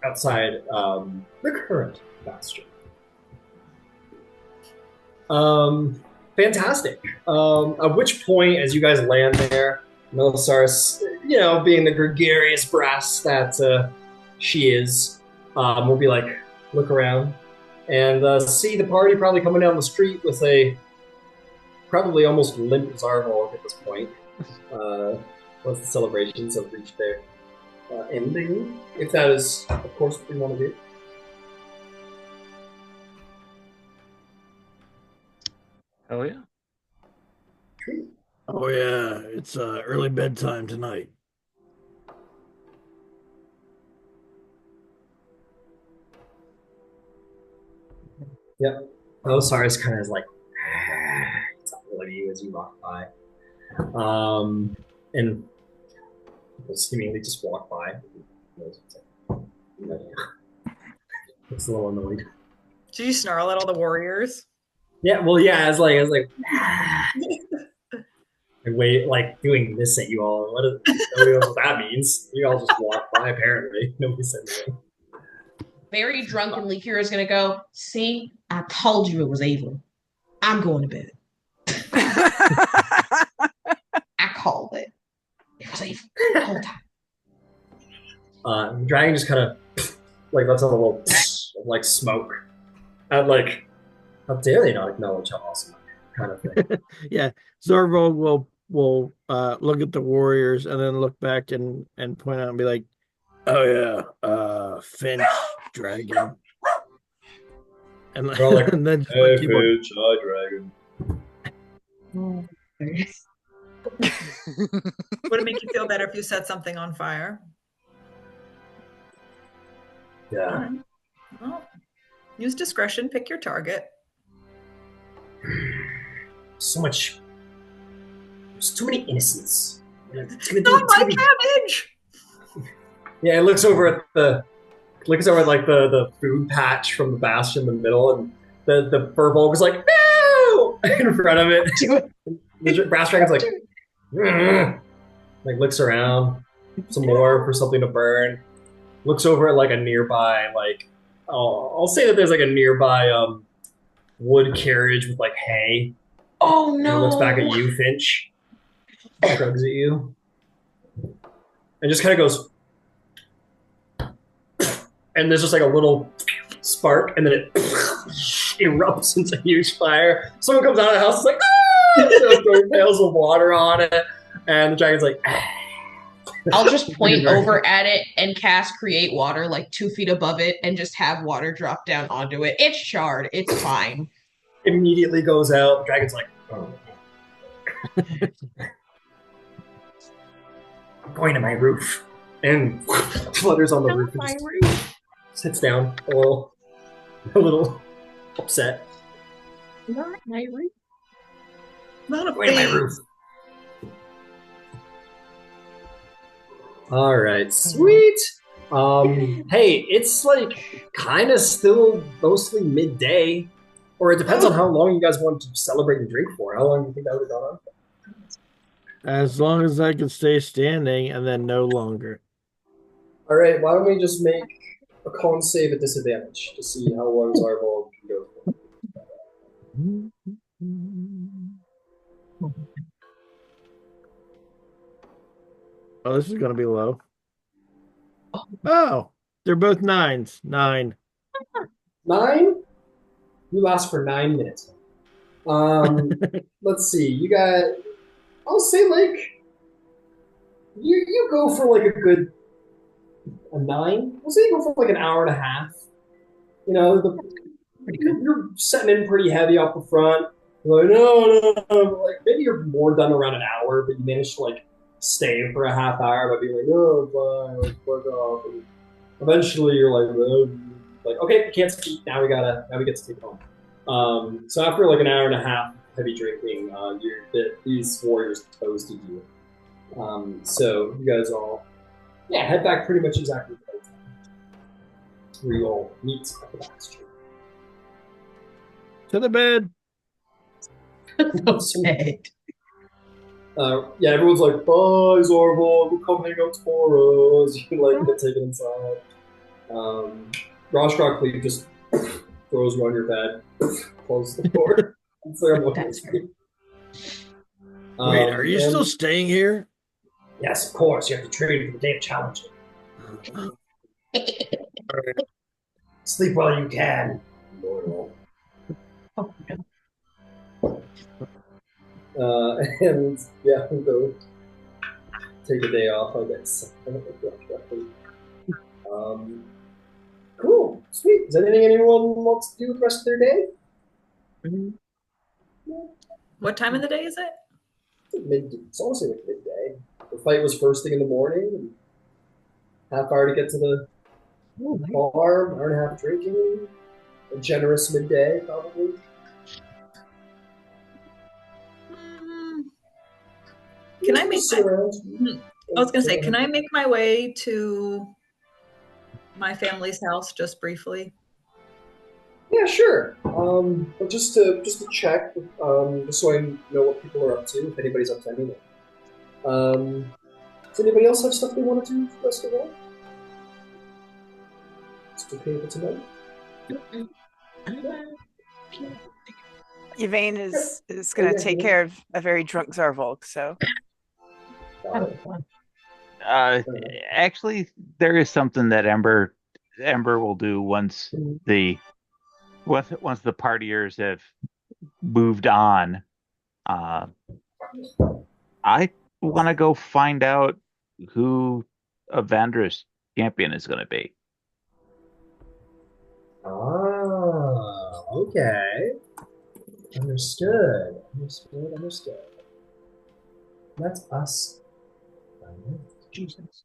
outside the current bastion. Fantastic. At which point, as you guys land there, Melisaris, being the gregarious brass that she is, will be like, look around and see the party probably coming down the street with a probably almost limp Zarvolg at this point. Once the celebrations have reached their ending, if that is, of course, what we want to do.
Oh yeah.
Oh yeah, it's early bedtime tonight.
Yep. Melisaris kind of is like, of you as you walk by. And will seemingly just walk by. It's a little annoyed.
Did you snarl at all the warriors?
Yeah, well, yeah, I was like, and wait, like doing this at you all. Nobody knows what that means. You all just walk by. Apparently, nobody said anything.
Very drunkenly, Kira's gonna go, see, I told you it was evil. I'm going to bed. I called it. It was evil the whole time.
The dragon just kind of like lets out a little like smoke. And like, how dare they not acknowledge how awesome I am, kind of thing.
Yeah, Zarvolg will look at the warriors and then look back and point out and be like, "Oh yeah, Finch dragon," and,
They're all like,
and then just
hey,
keep on.
Finch, hi, dragon.
Would it make you feel better if you set something on fire?
Yeah.
All right. Well, use discretion. Pick your target.
So much. There's too many innocents.
Not my cabbage.
Yeah, it looks over at the like the food patch from the bastion in the middle, and the Furbolg is like, no, in front of it. The brass dragon's like, like looks around some more for something to burn. Looks over at like a nearby like, I'll say that there's like a nearby wood carriage with like hay.
Oh
And
no!
looks back at you, Finch. Shrugs at you. And just kind of goes. And there's just like a little spark, and then it erupts into a huge fire. Someone comes out of the house, it's like, ah! So throwing pails of water on it. And the dragon's like, ah.
I'll just point over at it and cast Create Water like 2 feet above it and just have water drop down onto it. It's charred. It's fine.
Immediately goes out. The dragon's like, oh. I'm going to my roof. And flutters on the roof. And just sits down a little upset.
Not my roof.
Not a
Going to my roof. All right, sweet. Hey, it's like kind of still mostly midday, or it depends on how long you guys want to celebrate and drink for. How long do you think that would have gone on for?
As long as I can stay standing, and then no longer.
All right, why don't we just make a con save at disadvantage to see how long Zarvolg can go for.
Oh, this is going to be low. Oh, they're both 9s. 9.
9? You last for 9 minutes. Let's see. You got. I'll say like. You go for like a good. A 9. We'll say you go for like an hour and a half. You know, you're setting in pretty heavy up the front. You're like, no. Like maybe you're more done around an hour, but you managed to like stay for a half hour by being like, oh, fine, like, fuck off. And eventually you're like, oh, like, okay, we can't speak. Now we get to take home. So after like an hour and a half heavy drinking, these warriors toasted you. So you guys all, head back pretty much exactly the right time. Where you all meet at the bastion.
To the bed.
Everyone's like, bye, Zarvolg, we'll come hang out tomorrow. As you like get taken inside. Roshrock just throws you on your bed, closes the door.
Wait, are you still staying here?
Yes, of course. You have to train for the day of challenge. Sleep while you can, mortal.
Oh, no.
And we'll go take a day off, I guess. Cool, sweet. Is there anything anyone wants to do the rest of their day?
What time of the day is it?
It's honestly like midday. The fight was first thing in the morning, and half hour to get to the bar, hour and a half drinking, a generous midday, probably.
Can I make
Sit around.
I was gonna say, can I make my way to my family's house just briefly?
Yeah, sure. But just to check, just so I know what people are up to, if anybody's up to anything. Does anybody else have stuff they want to do for the rest of the day? It's okay if it's a no.
Yvaine is going to take care of a very drunk Zarvolg, so.
Got it.
Actually, there is something that Ember will do once the partiers have moved on. I want to go find out who Avandra's champion is going to be.
Ah, okay. Understood. That's us.
Jesus.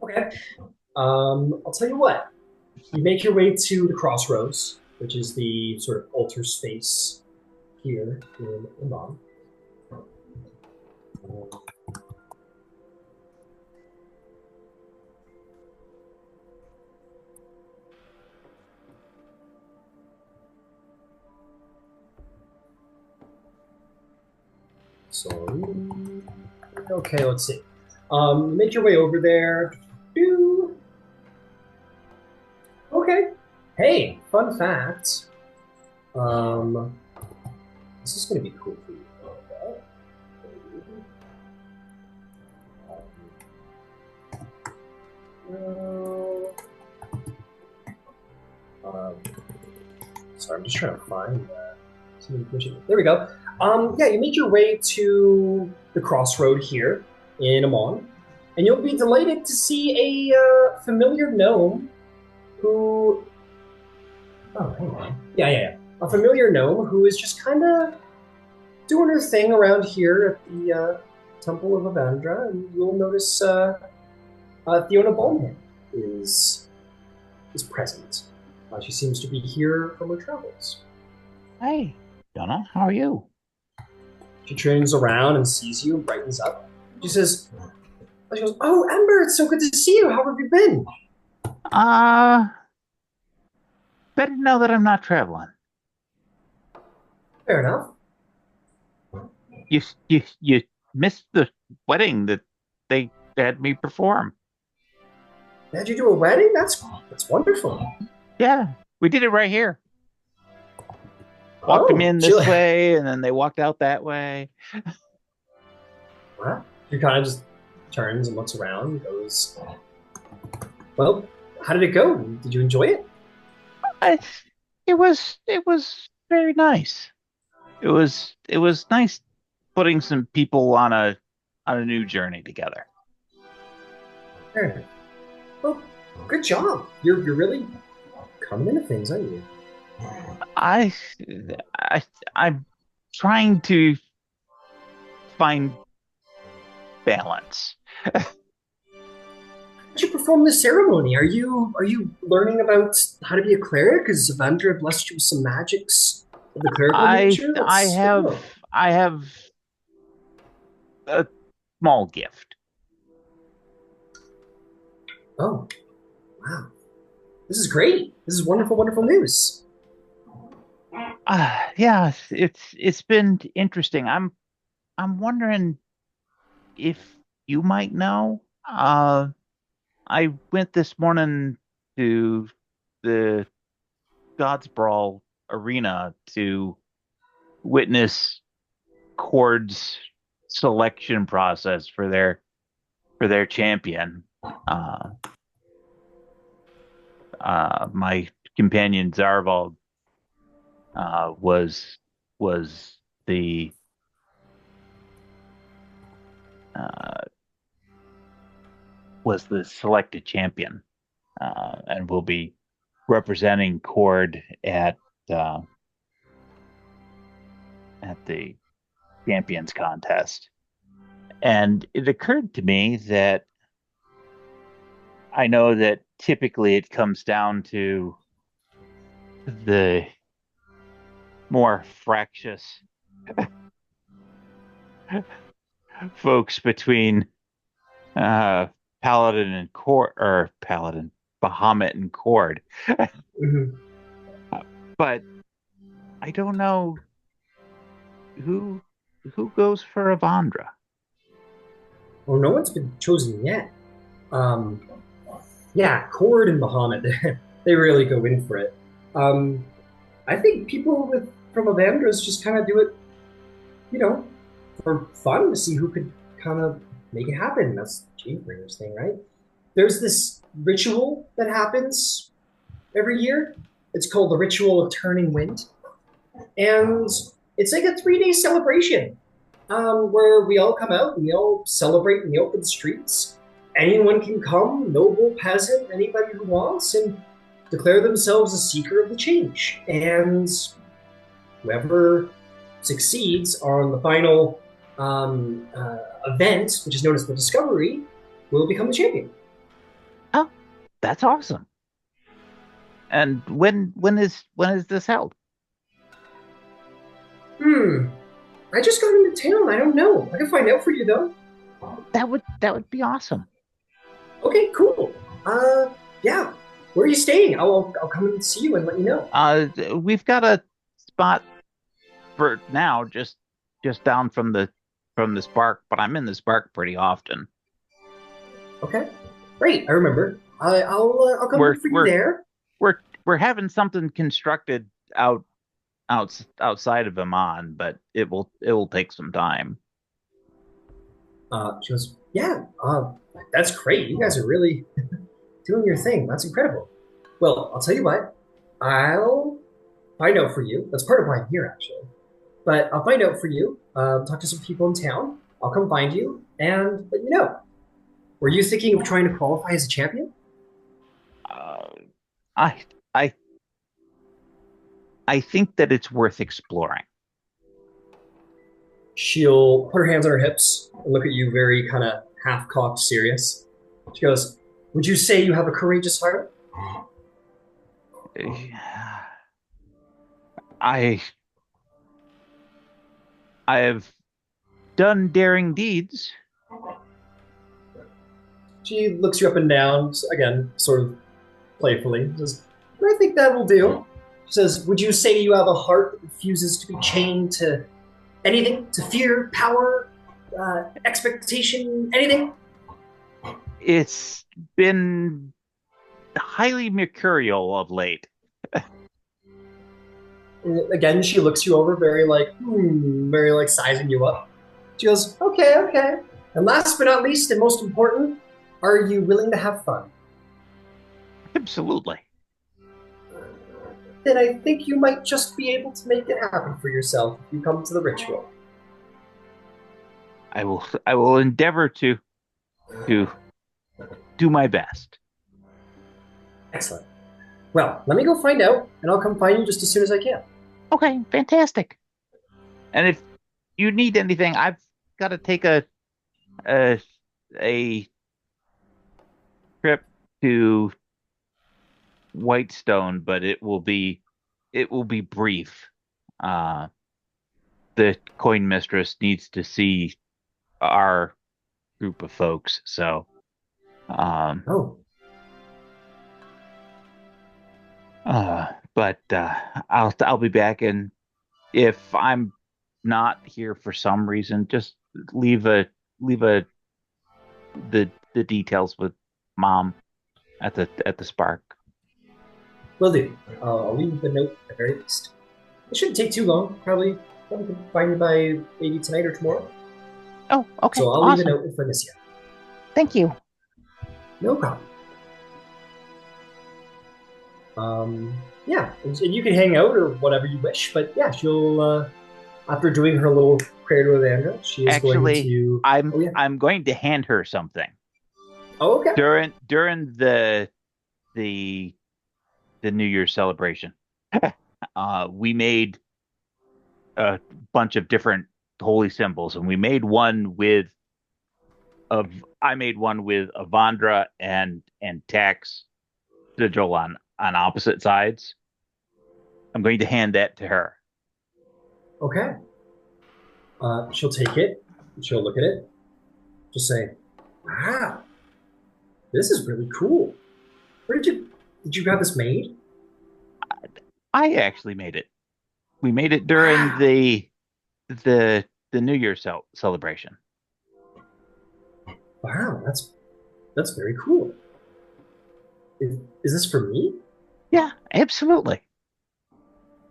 Okay. I'll tell you what. You make your way to the crossroads, which is the sort of altar space here in Imam. So, okay, let's see. Make your way over there. Okay. Hey, fun fact. This is going to be cool for you. Sorry, I'm just trying to find some information. There we go. Yeah, you make your way to the crossroad here in Amon, and you'll be delighted to see a familiar gnome who... Oh, hang on. Yeah. A familiar gnome who is just kind of doing her thing around here at the Temple of Avandra, and you'll notice Fiona Bowman is present. She seems to be here from her travels.
Hey, Donna, how are you?
She turns around and sees you and brightens up. She goes, "Oh, Ember, it's so good to see you. How have you been?"
Better to know that I'm not traveling.
Fair enough.
You missed the wedding that they had me perform.
Had you do a wedding? That's wonderful.
Yeah, we did it right here. Walked them in this way, and then they walked out that way.
What? She kind of just turns and looks around and goes, "Well, how did it go? Did you enjoy it?"
It was very nice. It was nice putting some people on a new journey together.
Fair enough. Well, good job. You're really coming into things, aren't you?
I'm trying to find balance.
Did you perform the ceremony? Are you learning about how to be a cleric? Has Zavandra blessed you with some magics of the clerical nature?
I have a small gift.
Oh, wow. This is great. This is wonderful, wonderful news.
Yeah, it's been interesting. I'm wondering if you might know. I went this morning to the God's Brawl arena to witness Cord's selection process for their champion. My companion Zarvolg was the selected champion, and will be representing Cord at the champions contest. And it occurred to me that I know that typically it comes down to the more fractious folks between Paladin and Cord, or Paladin, Bahamut and Cord.
Mhm.
But I don't know who who goes for Avandra.
Well, no one's been chosen yet. Um, yeah, Cord and Bahamut, they really go in for it. Um, I think people from Avandras just kind of do it, you know, for fun to see who could kind of make it happen. That's Changebringer's thing, right? There's this ritual that happens every year. It's called the Ritual of Turning Wind. And it's like a 3-day celebration where we all come out and we all celebrate in the open streets. Anyone can come, noble, peasant, anybody who wants, and declare themselves a seeker of the change. And whoever succeeds on the final event, which is known as the Discovery, will become the champion.
Oh, that's awesome. And when is this held?
I just got into town. I don't know. I can find out for you though.
That would be awesome.
Okay, cool. Yeah. Where are you staying? I'll come and see you and let you know.
We've got a spot for now, just down from the Spark, but I'm in the Spark pretty often.
Okay, great. I remember. I'll come look for you there.
We're having something constructed outside of Amman, but it will take some time.
She goes, yeah. That's great. You guys are really doing your thing. That's incredible. Well, I'll tell you what. I'll find out for you. That's part of why I'm here, actually. But I'll find out for you. Talk to some people in town. I'll come find you and let you know. Were you thinking of trying to qualify as a champion?
I think that it's worth exploring.
She'll put her hands on her hips and look at you very kind of half-cocked serious. She goes, would you say you have a courageous heart?
I have done daring deeds.
She looks you up and down, again, sort of playfully. Says, I think that will do. She says, would you say you have a heart that refuses to be chained to anything? To fear, power, expectation, anything?
It's been highly mercurial of late.
Again, she looks you over very like sizing you up. She goes, okay. And last but not least, and most important, are you willing to have fun?
Absolutely.
Then I think you might just be able to make it happen for yourself if you come to the ritual.
I will endeavor to do my best.
Excellent. Well, let me go find out, and I'll come find you just as soon as I can.
Okay, fantastic. And if you need anything, I've got to take a trip to Whitestone, but it will be brief. The coin mistress needs to see our group of folks, so but I'll be back, and if I'm not here for some reason, just leave the details with Mom at the Spark.
Will do. I'll leave the note at the very least. It shouldn't take too long. Probably can find you by maybe tonight or tomorrow.
Oh, okay.
So I'll
awesome.
leave a note if I miss you.
Thank you.
No problem. Yeah, and you can hang out or whatever you wish, but yeah, she'll after doing her little prayer to Avandra, she is going to.
I'm going to hand her something.
Oh, okay.
During the New Year's celebration, we made a bunch of different holy symbols, and we made one with I made one with Avandra and Tax sigil on opposite sides. I'm going to hand that to her.
Okay. She'll take it. She'll look at it. Just say, "Wow, this is really cool. Where did you have this made?"
I actually made it. We made it during
Wow.
the New Year celebration.
Wow, that's very cool. Is this for me?
Yeah, absolutely.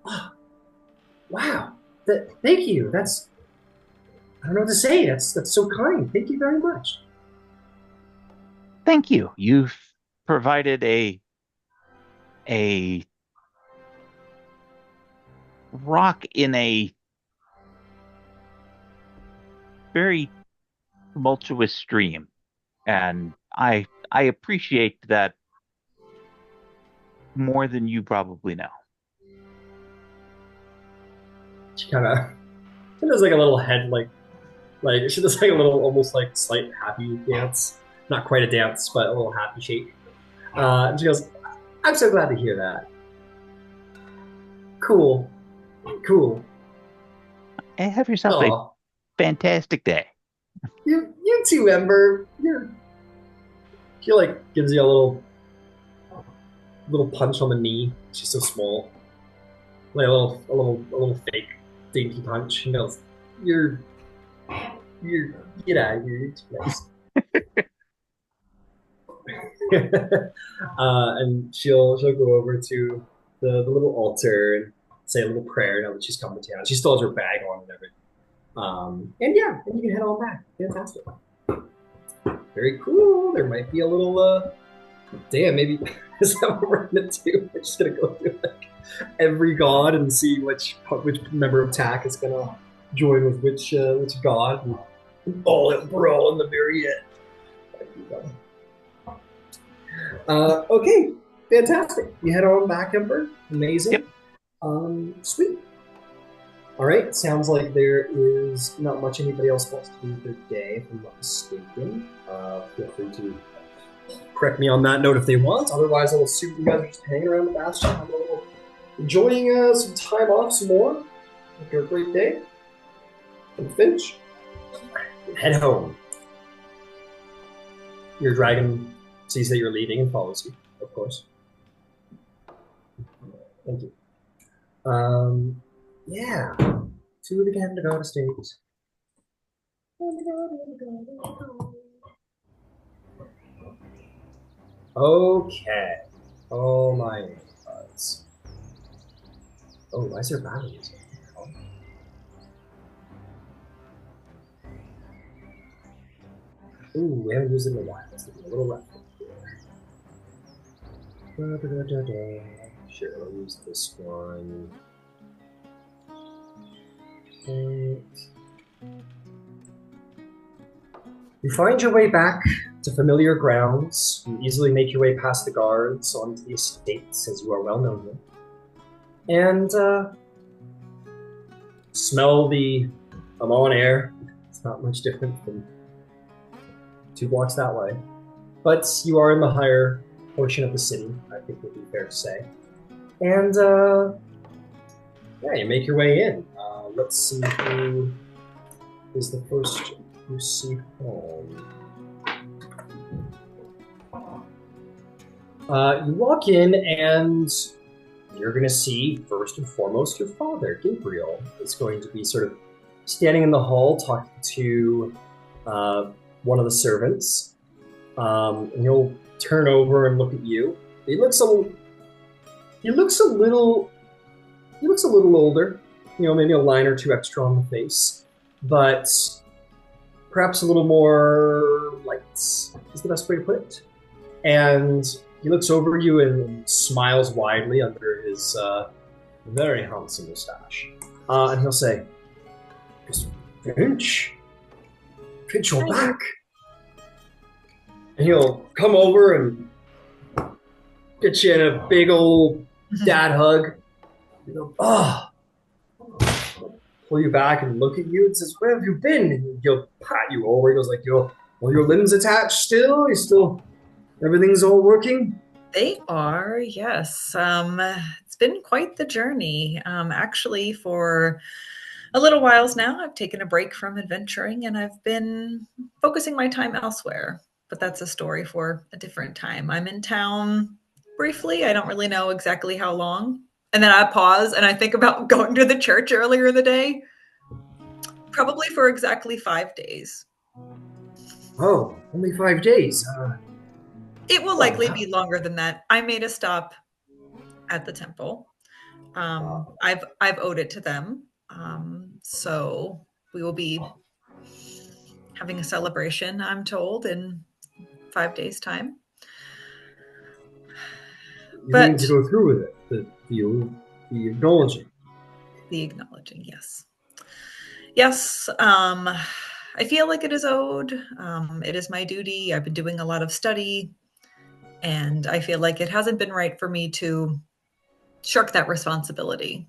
Oh, wow. Thank you. I don't know what to say. That's so kind. Thank you very much.
Thank you. You've provided a rock in a very tumultuous stream, and I appreciate that more than you probably know.
She kind of she does like a little head like she does like a little almost like slight happy dance. Not quite a dance, but a little happy shake. And she goes, "I'm so glad to hear that. Cool, cool.
And have yourself a
Oh,
fantastic day."
you too, Ember. She like gives you a little punch on the knee. She's so small, like a little fake dainty punch. You know, you're get out of here. You're too nice. And she'll go over to the little altar and say a little prayer now that she's coming to town. She still has her bag on and everything. And yeah, and you can head on back. Fantastic. Very cool. There might be a little damn, maybe is that what we're gonna do? We're just gonna go through like every god and see which member of TAC is gonna join with which god and all it brawl in the very end. Okay, fantastic. You head on back, Ember. Amazing.
Yep.
Sweet. All right. Sounds like there is not much anybody else wants to do with their day, if I'm not mistaken. Feel free to correct me on that note if they want. Otherwise, I'll assume you guys are just hanging around the bastion, having a little, enjoying some time off some more. Hope you have a great day. And Finch, head home. Your dragon sees that you're leaving and follows you, of course. Thank you. Yeah. To the Canada estate. Okay. Oh my buds. Oh, why is there battle music? Ooh, we haven't used it in a while. Let's give it a little rough. Sure, I'll use this one. Okay. You find your way back to familiar grounds. You easily make your way past the guards onto the estates, as you are well known with. And smell the Amon air. It's not much different from 2 blocks that way. But you are in the higher portion of the city, I think would be fair to say. And yeah, you make your way in. Let's see who is the first you see home. You walk in and you're going to see, first and foremost, your father, Gabriel, is going to be sort of standing in the hall talking to one of the servants. And he'll turn over and look at you. He looks a little older, you know, maybe a line or 2 extra on the face, but perhaps a little more light is the best way to put it. And he looks over you and smiles widely under his very handsome mustache. And he'll say, Finch, you're back. And he'll come over and get you in a big old dad hug. He'll go, oh, pull you back and look at you and says, where have you been? And he'll pat you over. He goes like, your limbs attached still? Everything's all working?
They are, yes. It's been quite the journey. Actually, for a little whiles now. I've taken a break from adventuring and I've been focusing my time elsewhere. But that's a story for a different time. I'm in town briefly. I don't really know exactly how long. And then I pause and I think about going to the church earlier in the day. Probably for exactly 5 days.
Oh, only 5 days.
It will likely be longer than that. I made a stop at the temple. I've owed it to them. So we will be having a celebration, I'm told, in 5 days' time.
You mean to go through with it? The acknowledging.
The acknowledging, yes. Yes, I feel like it is owed. It is my duty. I've been doing a lot of study, and I feel like it hasn't been right for me to shirk that responsibility.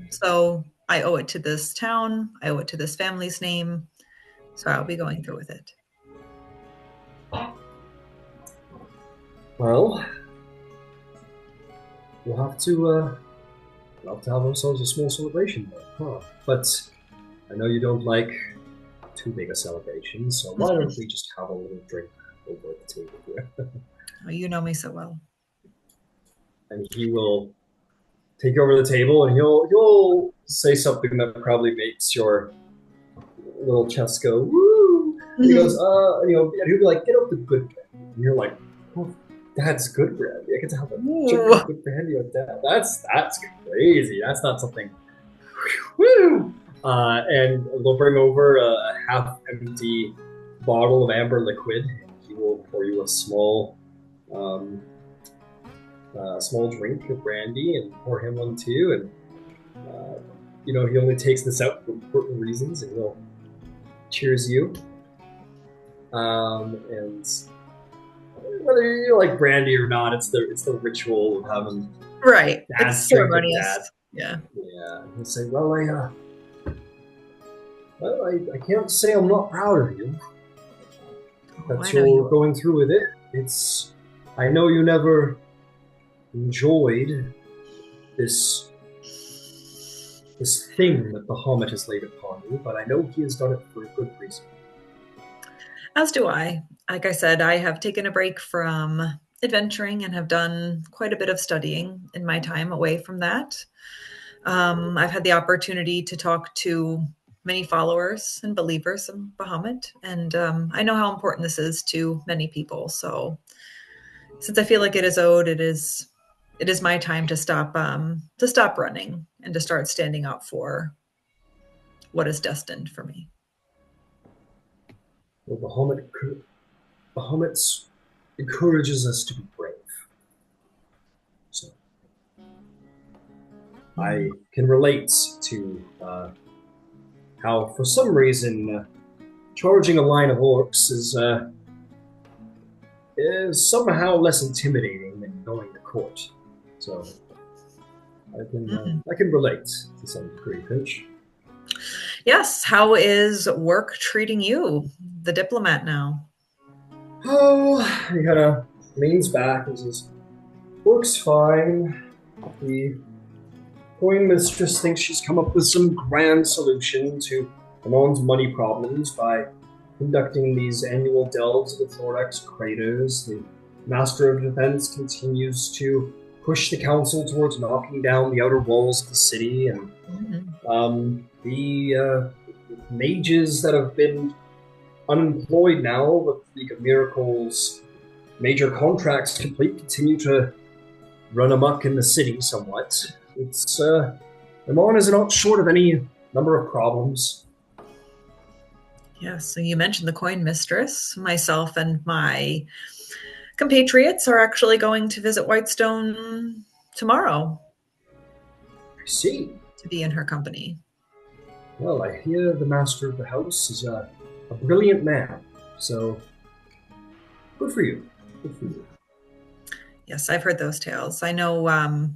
So I owe it to this town. I owe it to this family's name. So I'll be going through with it.
Well, we'll have to have ourselves a small celebration, huh? But I know you don't like too big a celebration, so why don't we just have a little drink over at the table here?
Oh, you know me so well.
And he will take over the table, and he'll say something that probably makes your little chest go woo. And he goes, and he'll be like, get up the good brandy. And you're like, oh, that's good brandy. I get to have a good brandy with that. That's crazy. That's not something. Woo! And they'll bring over a half-empty bottle of amber liquid. And he will pour you a small drink of brandy and pour him one too. And he only takes this out for important reasons, and he'll cheers you. And whether you like brandy or not, it's the ritual of having
It's ceremonious. Yeah.
He'll say, well, I can't say I'm not proud of you that you're going through with it. I know you never enjoyed this thing that Bahamut has laid upon you, but I know he has done it for a good reason.
As do I. Like I said, I have taken a break from adventuring and have done quite a bit of studying in my time away from that. I've had the opportunity to talk to many followers and believers of Bahamut, and I know how important this is to many people. So since I feel like it is owed, it is my time to stop running and to start standing up for what is destined for me.
Well, Bahamut encourages us to be brave. So I can relate to how, for some reason, charging a line of orcs is somehow less intimidating than going to court. So I can relate to some degree, Finch.
Yes. How is work treating you, the diplomat now?
Oh, he kind of leans back and says, work's fine. The coin mistress thinks she's come up with some grand solution to Amon's money problems by conducting these annual delves of the Thorax craters. The Master of Defense continues to push the council towards knocking down the outer walls of the city, and the mages that have been unemployed now with League of Miracles major contracts complete continue to run amok in the city somewhat. It's Amon is not short of any number of problems.
Yeah, so you mentioned the coin mistress. Myself and my compatriots are actually going to visit Whitestone tomorrow.
I see.
To be in her company.
Well, I hear the master of the house is a brilliant man, so good for you. Good for you.
Yes, I've heard those tales. I know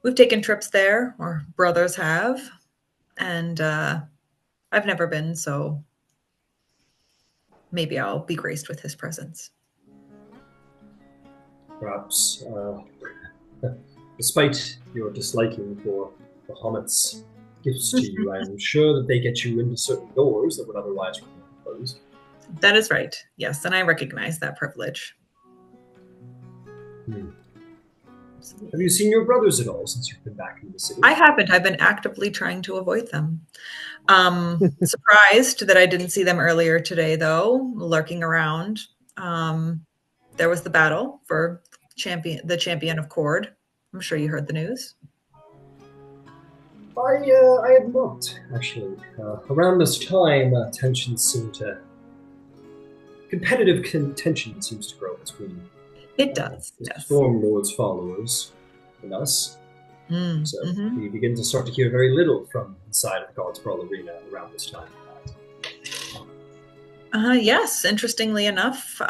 we've taken trips there, or brothers have, and I've never been, so maybe I'll be graced with his presence.
Perhaps, despite your disliking for Bahamut's gifts to you. I'm sure that they get you into certain doors that would otherwise remain closed.
That is right. Yes, and I recognize that privilege.
Have you seen your brothers at all since you've been back in the city?
I haven't. I've been actively trying to avoid them. Surprised that I didn't see them earlier today, though, lurking around. There was the battle for the champion of Cord. I'm sure you heard the news.
I had not, actually. Around this time, competitive contention seems to grow between
It does, yes.
Stormlord's followers and us. So we begin to start to hear very little from inside of the God's Brawl Arena around this time.
Yes, interestingly enough,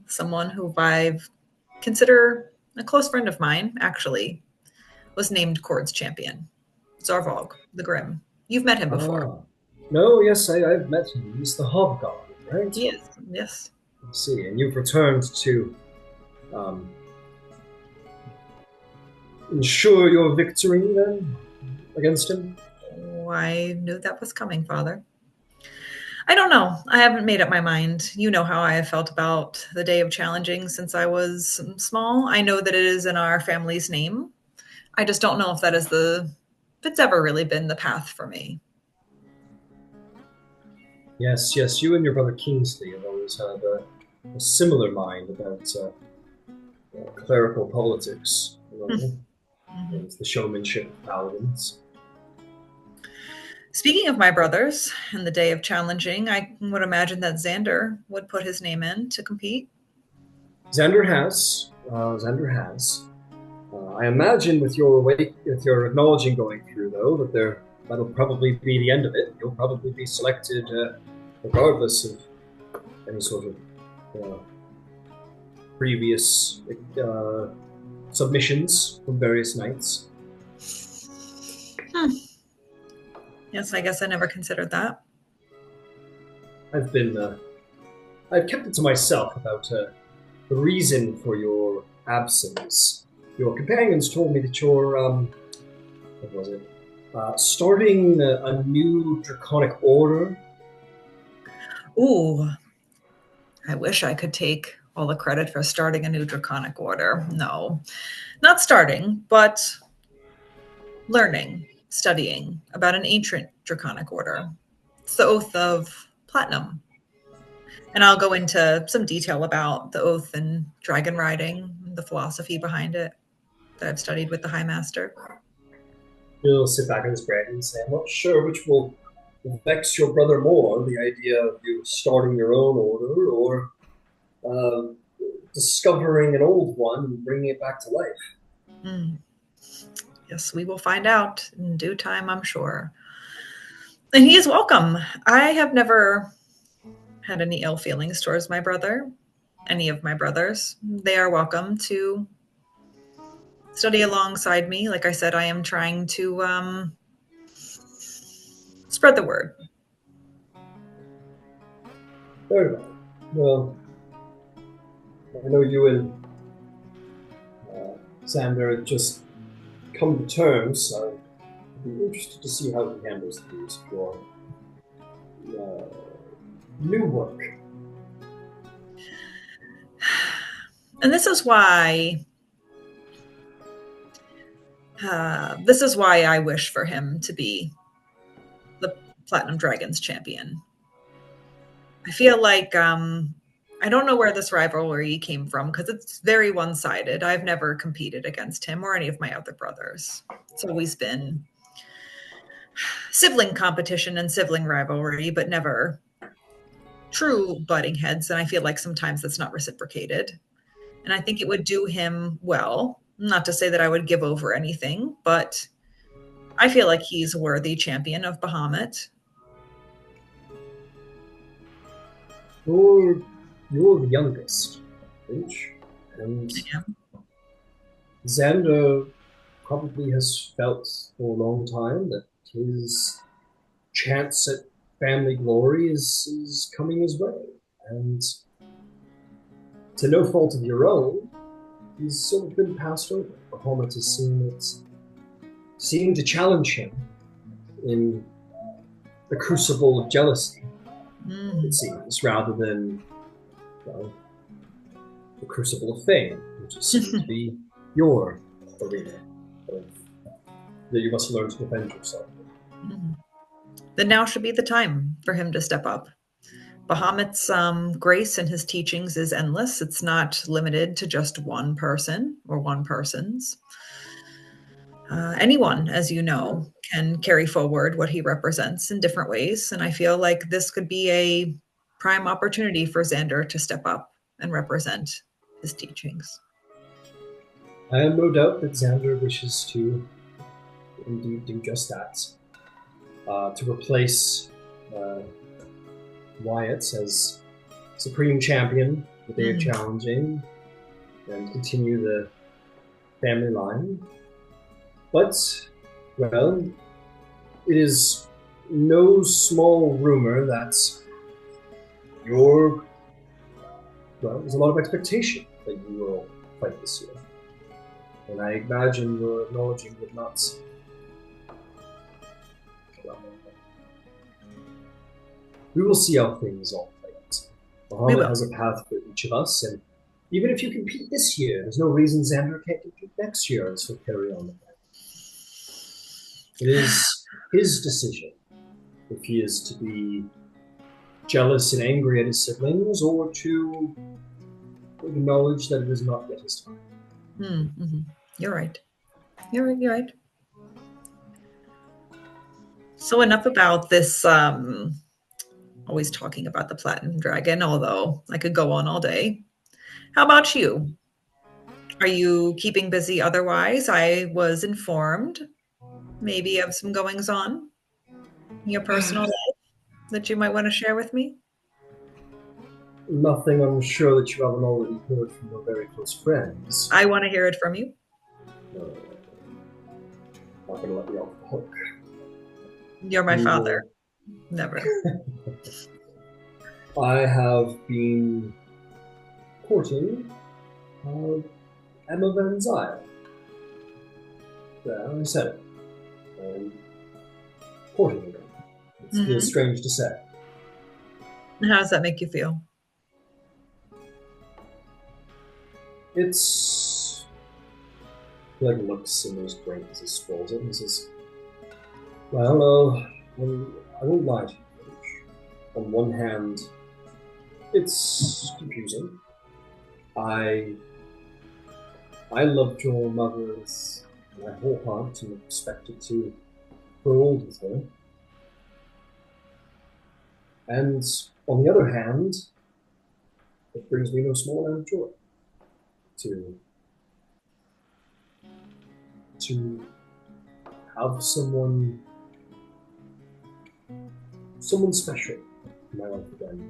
someone who I consider a close friend of mine, actually, was named Cord's champion. Zarvolg, the Grim. You've met him before.
No, yes, I've met him. He's the Hobgoblin, right?
Yes.
I see, and you've returned to ensure your victory, then, against him?
Oh, I knew that was coming, Father. I don't know. I haven't made up my mind. You know how I have felt about the Day of Challenging since I was small. I know that it is in our family's name. I just don't know if that is if it's ever really been the path for me.
Yes, you and your brother Kingsley have always had a similar mind about clerical politics. It's the showmanship of paladins.
Speaking of my brothers and the Day of Challenging, I would imagine that Xander would put his name in to compete.
Xander has. I imagine with your acknowledging going through, though, that'll probably be the end of it. You'll probably be selected regardless of any sort of previous submissions from various knights.
Yes, I guess I never considered that.
I've kept it to myself about the reason for your absence. Your companions told me that you're, what was it? Starting a new draconic order.
Ooh, I wish I could take all the credit for starting a new draconic order. No, not starting, but learning, studying about an ancient draconic order. It's the Oath of Platinum. And I'll go into some detail about the oath and dragon riding, the philosophy behind it that I've studied with the High Master.
He'll sit back in his bread and say, I'm not sure which will vex your brother more, the idea of you starting your own order or discovering an old one and bringing it back to life.
Yes, we will find out in due time, I'm sure. And he is welcome. I have never had any ill feelings towards my brother, any of my brothers. They are welcome to study alongside me. Like I said, I am trying to spread the word.
Very well. Well, I know you and Xander had just come to terms, so I'd be interested to see how he handles these for new work.
And this is why I wish for him to be the Platinum Dragons champion. I feel like I don't know where this rivalry came from because it's very one-sided. I've never competed against him or any of my other brothers. It's always been sibling competition and sibling rivalry, but never true butting heads. And I feel like sometimes that's not reciprocated. And I think it would do him well. Not to say that I would give over anything, but I feel like he's a worthy champion of Bahamut.
You're the youngest, Finch, and Xander probably has felt for a long time that his chance at family glory is coming his way, and to no fault of your own, he's sort of been passed over. Bahamut has seemed to challenge him in the crucible of jealousy,
Mm.
it seems, rather than, well, the crucible of fame, which is seems to be your arena that you must learn to defend yourself.
Mm. Then now should be the time for him to step up. Bahamut's grace in his teachings is endless. It's not limited to just one person or one person's. Anyone, as you know, can carry forward what he represents in different ways. And I feel like this could be a prime opportunity for Xander to step up and represent his teachings.
I have no doubt that Xander wishes to indeed do just that. To replace Wyatt as Supreme Champion, the day of challenging, and continue the family line. But, well, it is no small rumor that there's a lot of expectation that you will fight this year. And I imagine your acknowledging would not. We will see how things all play out. Bahamut has a path for each of us, and even if you compete this year, there's no reason Xander can't compete next year and still carry on the fight. It is his decision if he is to be jealous and angry at his siblings or to acknowledge that it is not yet his time.
Mm-hmm. You're right. You're right. So enough about this, always talking about the Platinum Dragon, although I could go on all day. How about you? Are you keeping busy otherwise? I was informed maybe of some goings on in your personal life that you might want to share with me.
Nothing I'm sure that you haven't already heard from your very close friends.
I want to hear it from you.
I'm not going to let you off the hook.
You're my father. Never.
I have been courting Emma Van Zyl. Yeah, I said it. I'm courting her. It feels strange to say.
How does that make you feel?
It's... He looks in his brain as he scrolls it and says, well, I won't lie to you. On one hand, it's confusing. I loved your mother with my whole heart and expected to grow old with her. And on the other hand, it brings me no small amount of joy to have someone special in my life again.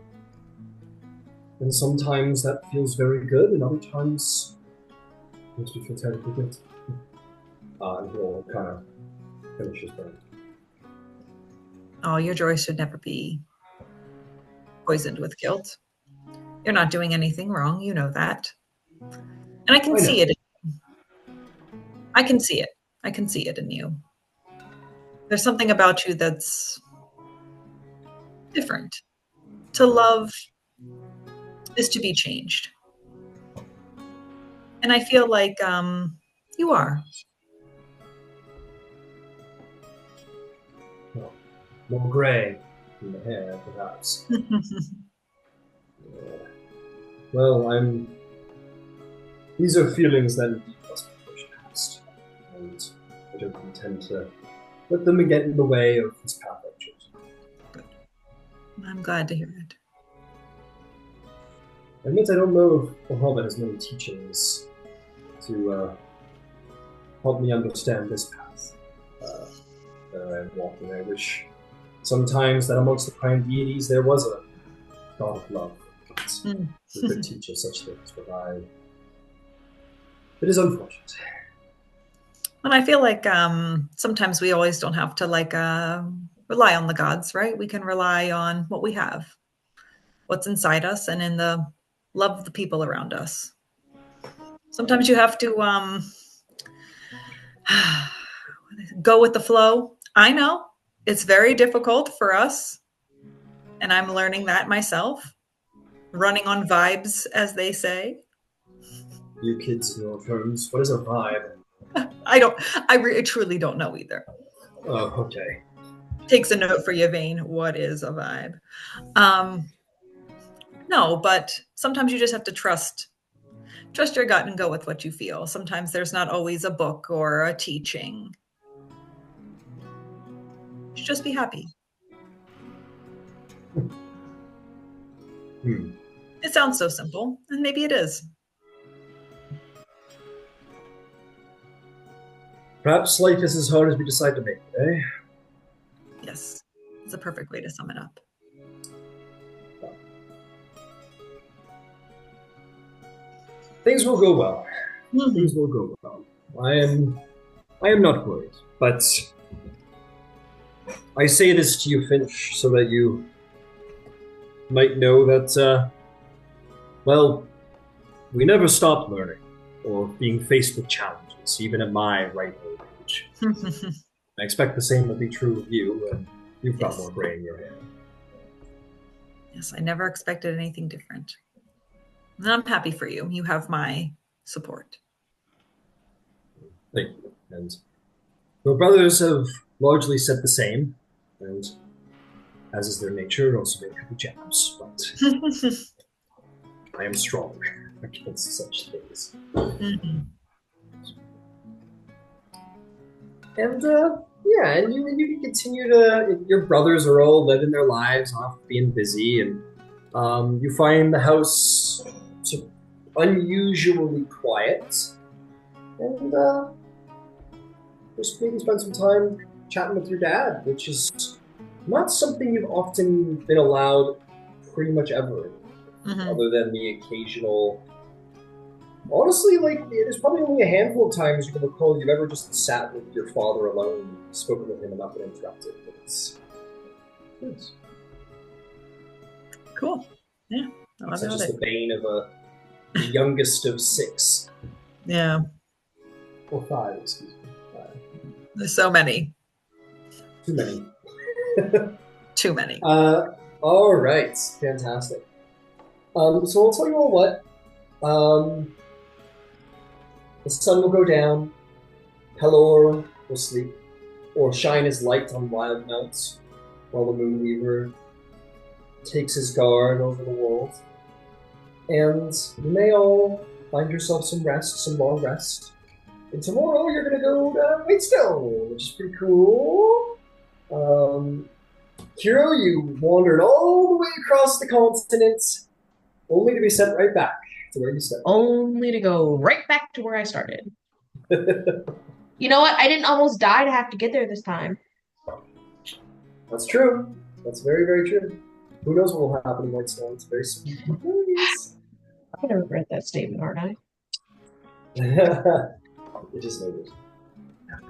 And sometimes that feels very good, and other times it makes me feel terribly guilty. And he'll kind of finish his burn.
Oh, your joy should never be poisoned with guilt. You're not doing anything wrong, you know that. And I can see it. I can see it. I can see it in you. There's something about you that's different. To love is to be changed. And I feel like you are.
Well, more gray in the hair, perhaps. Well, these are feelings that indeed must be pushed past. And I don't intend to let them get in the way of this path I've chosen.
Good. I'm glad to hear it.
I admit I don't know if Bahamut has many teachings to help me understand this path that I'm walking. I wish sometimes that amongst the prime deities there was a god of love who could teach us such things, but it is unfortunate.
And I feel like sometimes we always don't have to rely on the gods, right? We can rely on what we have, what's inside us, and in the love of the people around us. Sometimes you have to go with the flow. I know It's very difficult for us, and I'm learning that myself. Running on vibes, as they say.
You kids know terms. What is a vibe?
I truly don't know either.
Oh, okay.
Takes a note for Yvaine. What is a vibe? No, but sometimes you just have to trust your gut and go with what you feel. Sometimes there's not always a book or a teaching. You should just be happy. It sounds so simple, and maybe it is.
Perhaps life is as hard as we decide to make it, eh?
Yes, it's a perfect way to sum it up.
Things will go well. Things will go well. I am not worried, but I say this to you, Finch, so that you might know that, well, we never stop learning or being faced with challenges, even at my ripe old age. I expect the same will be true of you, and you've got more gray in your hair.
Yes, I never expected anything different. And I'm happy for you. You have my support.
Thank you. And your brothers have largely said the same, and as is their nature, also make happy jabs, but I am strong against such things. And yeah, and you can continue to. Your brothers are all living their lives, off being busy, and you find the house unusually quiet, and just maybe spend some time chatting with your dad, which is not something you've often been allowed pretty much ever, other than the occasional. Honestly, like, there's probably only a handful of times you can recall you've ever just sat with your father alone, spoken with him, and not been interrupted. But it's
cool. Yeah, I love
it's just
it.
the bane of the youngest of 6.
Yeah.
Or 5, excuse me.
There's so many.
Too many.
Too many.
All right. Fantastic. So I'll tell you all what. The sun will go down. Pelor will sleep, or shine his light on wild melts, while the Moonweaver takes his guard over the world. And you may all find yourself some rest, some long rest. And tomorrow you're going to go to Whitestone, which is pretty cool. Qiro, you wandered all the way across the continent, only to be sent right back to where you started.
Only to go right back to where I started. You know what? I didn't almost die to have to get there this time.
That's true. That's very, very true. Who knows what will happen in Whitestone? It's very sweet.
I'm going to regret that statement, aren't I?
It just noted.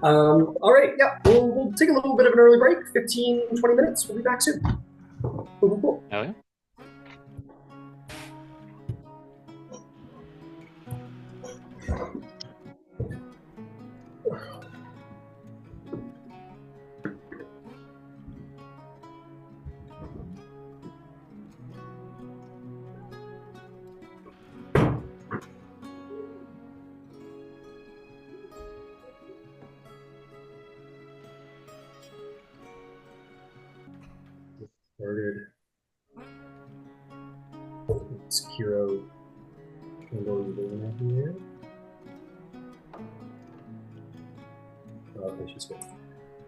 All right, yeah, we'll take a little bit of an early break, 15, 20 minutes. We'll be back soon. Cool.
Oh, yeah.
Started. It's Qiro and Yvaine here. Okay, she's good.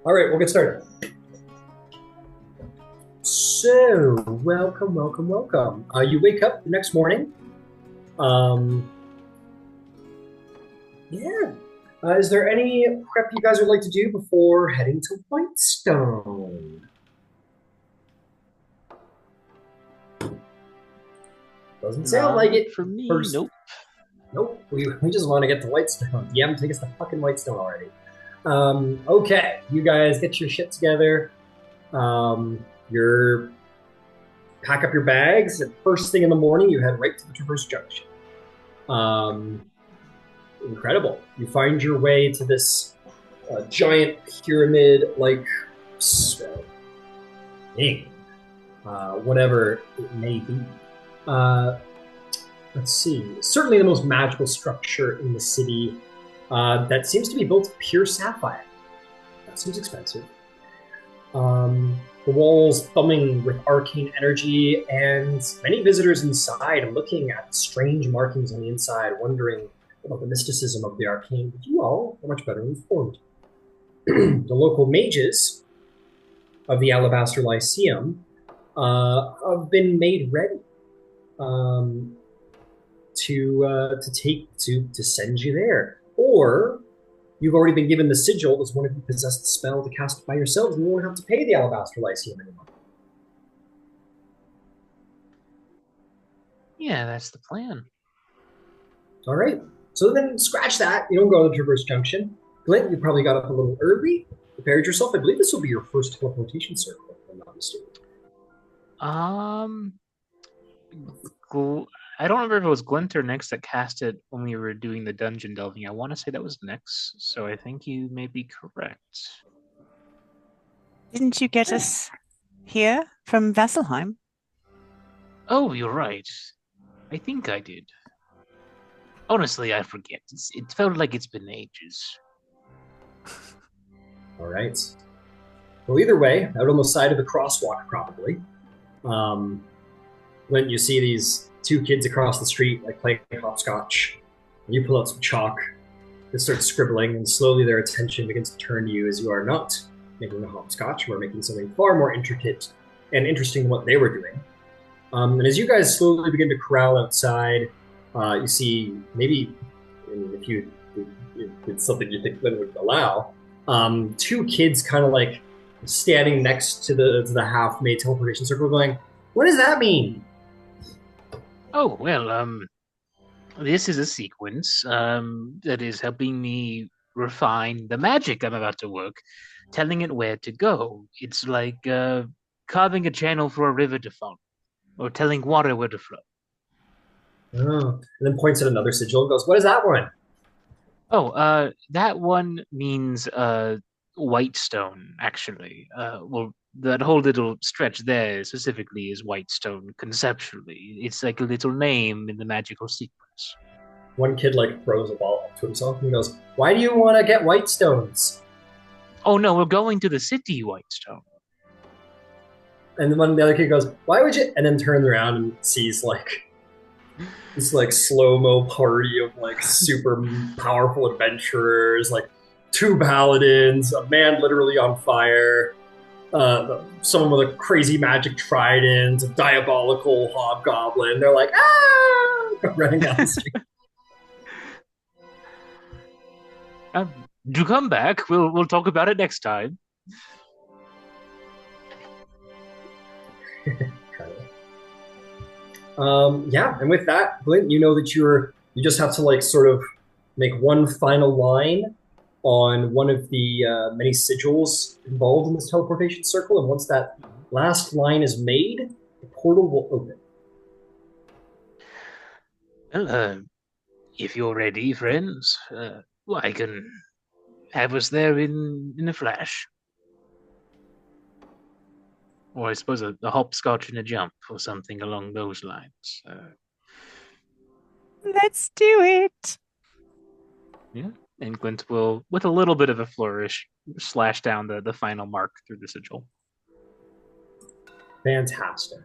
All right, we'll get started. So, welcome. You wake up the next morning. Yeah. Is there any prep you guys would like to do before heading to Whitestone? Doesn't sound like it.
For me,
First.
nope.
Nope. We just want to get to Whitestone. Yeah, take us to fucking Whitestone already. Okay, you guys get your shit together. You're pack up your bags. And first thing in the morning, you head right to the Traverse Junction. Incredible. You find your way to this giant pyramid-like thing, whatever it may be. Let's see. Certainly the most magical structure in the city that seems to be built of pure sapphire. That seems expensive. The walls thumbing with arcane energy, and many visitors inside looking at strange markings on the inside, wondering about the mysticism of the arcane. But you all are much better informed. The local mages of the Alabaster Lyceum have been made ready to send you there, or you've already been given the sigil as one of you possessed the spell to cast it by yourselves, and you won't have to pay the Alabaster Lyceum anymore.
Yeah, that's the plan.
All right. So then scratch that. You don't go to the Traverse Junction. Glint, you probably got up a little early, prepared yourself. I believe this will be your first teleportation circle, if I'm not mistaken.
I don't remember if it was Glint or Nyx that cast it when we were doing the dungeon delving. I want to say that was Nyx, so I think you may be correct.
Didn't you get us here from Vasselheim?
Oh, you're right. I think I did. Honestly, I forget. It felt like it's been ages.
All right. Well, either way, out on the side of the crosswalk, probably. When you see these two kids across the street, like playing hopscotch, and you pull out some chalk, they start scribbling, and slowly their attention begins to turn to you as you are not making the hopscotch, you are making something far more intricate and interesting than what they were doing. And as you guys slowly begin to corral outside, you see maybe, if it's something you think Lynn would allow, two kids kind of like standing next to the half-made teleportation circle going, "What does that mean?"
Oh, well, this is a sequence that is helping me refine the magic I'm about to work, telling it where to go. It's like carving a channel for a river to follow, or telling water where to flow.
Oh, and then points at another sigil and goes, "What is that one?"
Oh, that one means Whitestone, actually. Well, that whole little stretch there specifically is Whitestone conceptually. It's like a little name in the magical sequence.
One kid like throws a ball up to himself and he goes, "Why do you want to get Whitestones?"
Oh no, we're going to the city, Whitestone.
And then the other kid goes, "Why would you?" And then turns around and sees like this like slow-mo party of like super powerful adventurers, like two paladins, a man literally on fire, someone with a crazy magic trident, a diabolical hobgoblin. They're like, "Ah!" running down the street.
Do come back. We'll talk about it next time.
Yeah, and with that, Glint, you know that you just have to like sort of make one final line on one of the many sigils involved in this teleportation circle, and once that last line is made, the portal will open.
Well, if you're ready, friends, I can have us there in a flash. Or I suppose a hopscotch and a jump, or something along those lines.
Let's do it.
Yeah, and Glint will, with a little bit of a flourish, slash down the final mark through the sigil.
Fantastic.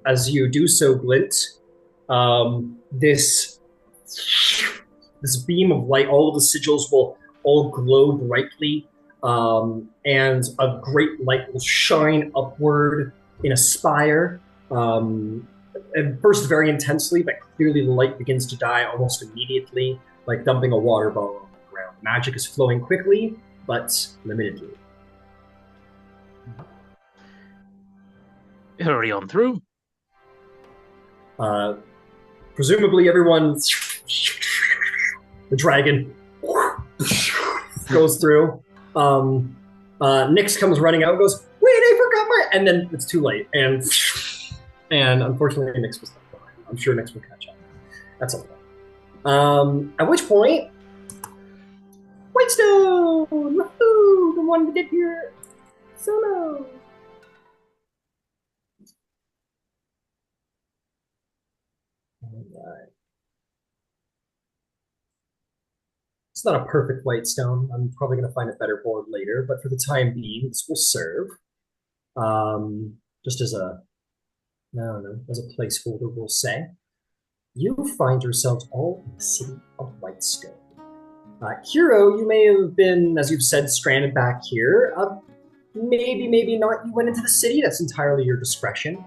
As you do so, Glint, this beam of light, all of the sigils will all glow brightly, and a great light will shine upward in a spire. At first very intensely, but clearly the light begins to die almost immediately, like dumping a water bottle on the ground. Magic is flowing quickly, but limitedly.
Hurry on through.
Presumably everyone, the dragon goes through. Nyx comes running out and goes, "Wait, I forgot my..." And then it's too late. And unfortunately, Nyx was left behind. I'm sure Nyx will catch up. That's okay. At which point, Whitestone! Woohoo! The one to get here solo! It's not a perfect Whitestone. I'm probably going to find a better board later, but for the time being, this will serve. Just as a, I don't know, as a placeholder, we'll say. You find yourselves all in the city of Whitestone. Qiro, you may have been, as you've said, stranded back here. Maybe not. You went into the city. That's entirely your discretion.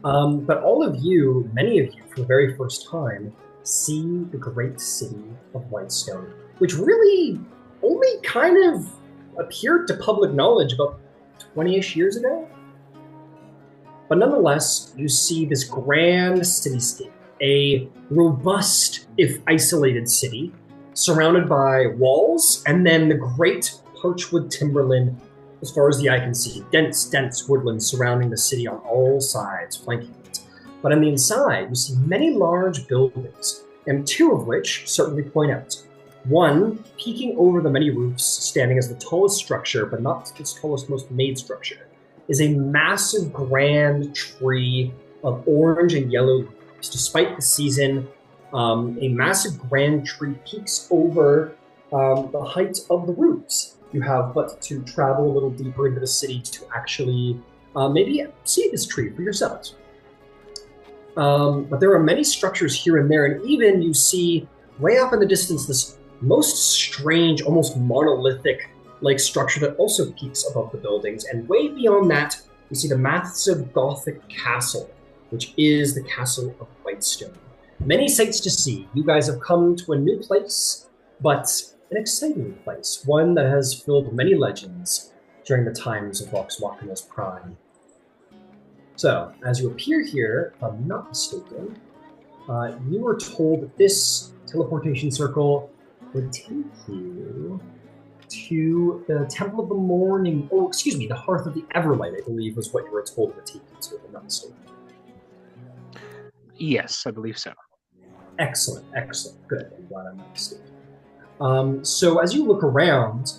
But all of you, many of you, for the very first time, see the great city of Whitestone, which really only kind of appeared to public knowledge about 20-ish years ago. But nonetheless, you see this grand cityscape, a robust, if isolated city, surrounded by walls, and then the great parchwood timberland as far as the eye can see. Dense woodland surrounding the city on all sides, flanking it. But on the inside, you see many large buildings, and two of which certainly point out. One, peeking over the many roofs, standing as the tallest structure, but not the tallest, most made structure, is a massive, grand tree of orange and yellow leaves. Despite the season, a massive grand tree peeks over the height of the roofs. You have but to travel a little deeper into the city to actually maybe see this tree for yourselves. But there are many structures here and there, and even you see way up in the distance this most strange, almost monolithic-like structure that also peaks above the buildings. And way beyond that, you see the massive Gothic castle, which is the castle of Whitestone. Many sights to see. You guys have come to a new place, but an exciting place, one that has filled many legends during the times of Vox Machina's prime. So, as you appear here, if I'm not mistaken, you were told that this teleportation circle would take you to the Temple of the Morning, the Hearth of the Everlight, I believe was what you were told it would take you to, if I'm not mistaken.
Yes, I believe so.
Excellent. Good. I'm glad I'm not mistaken. So as you look around,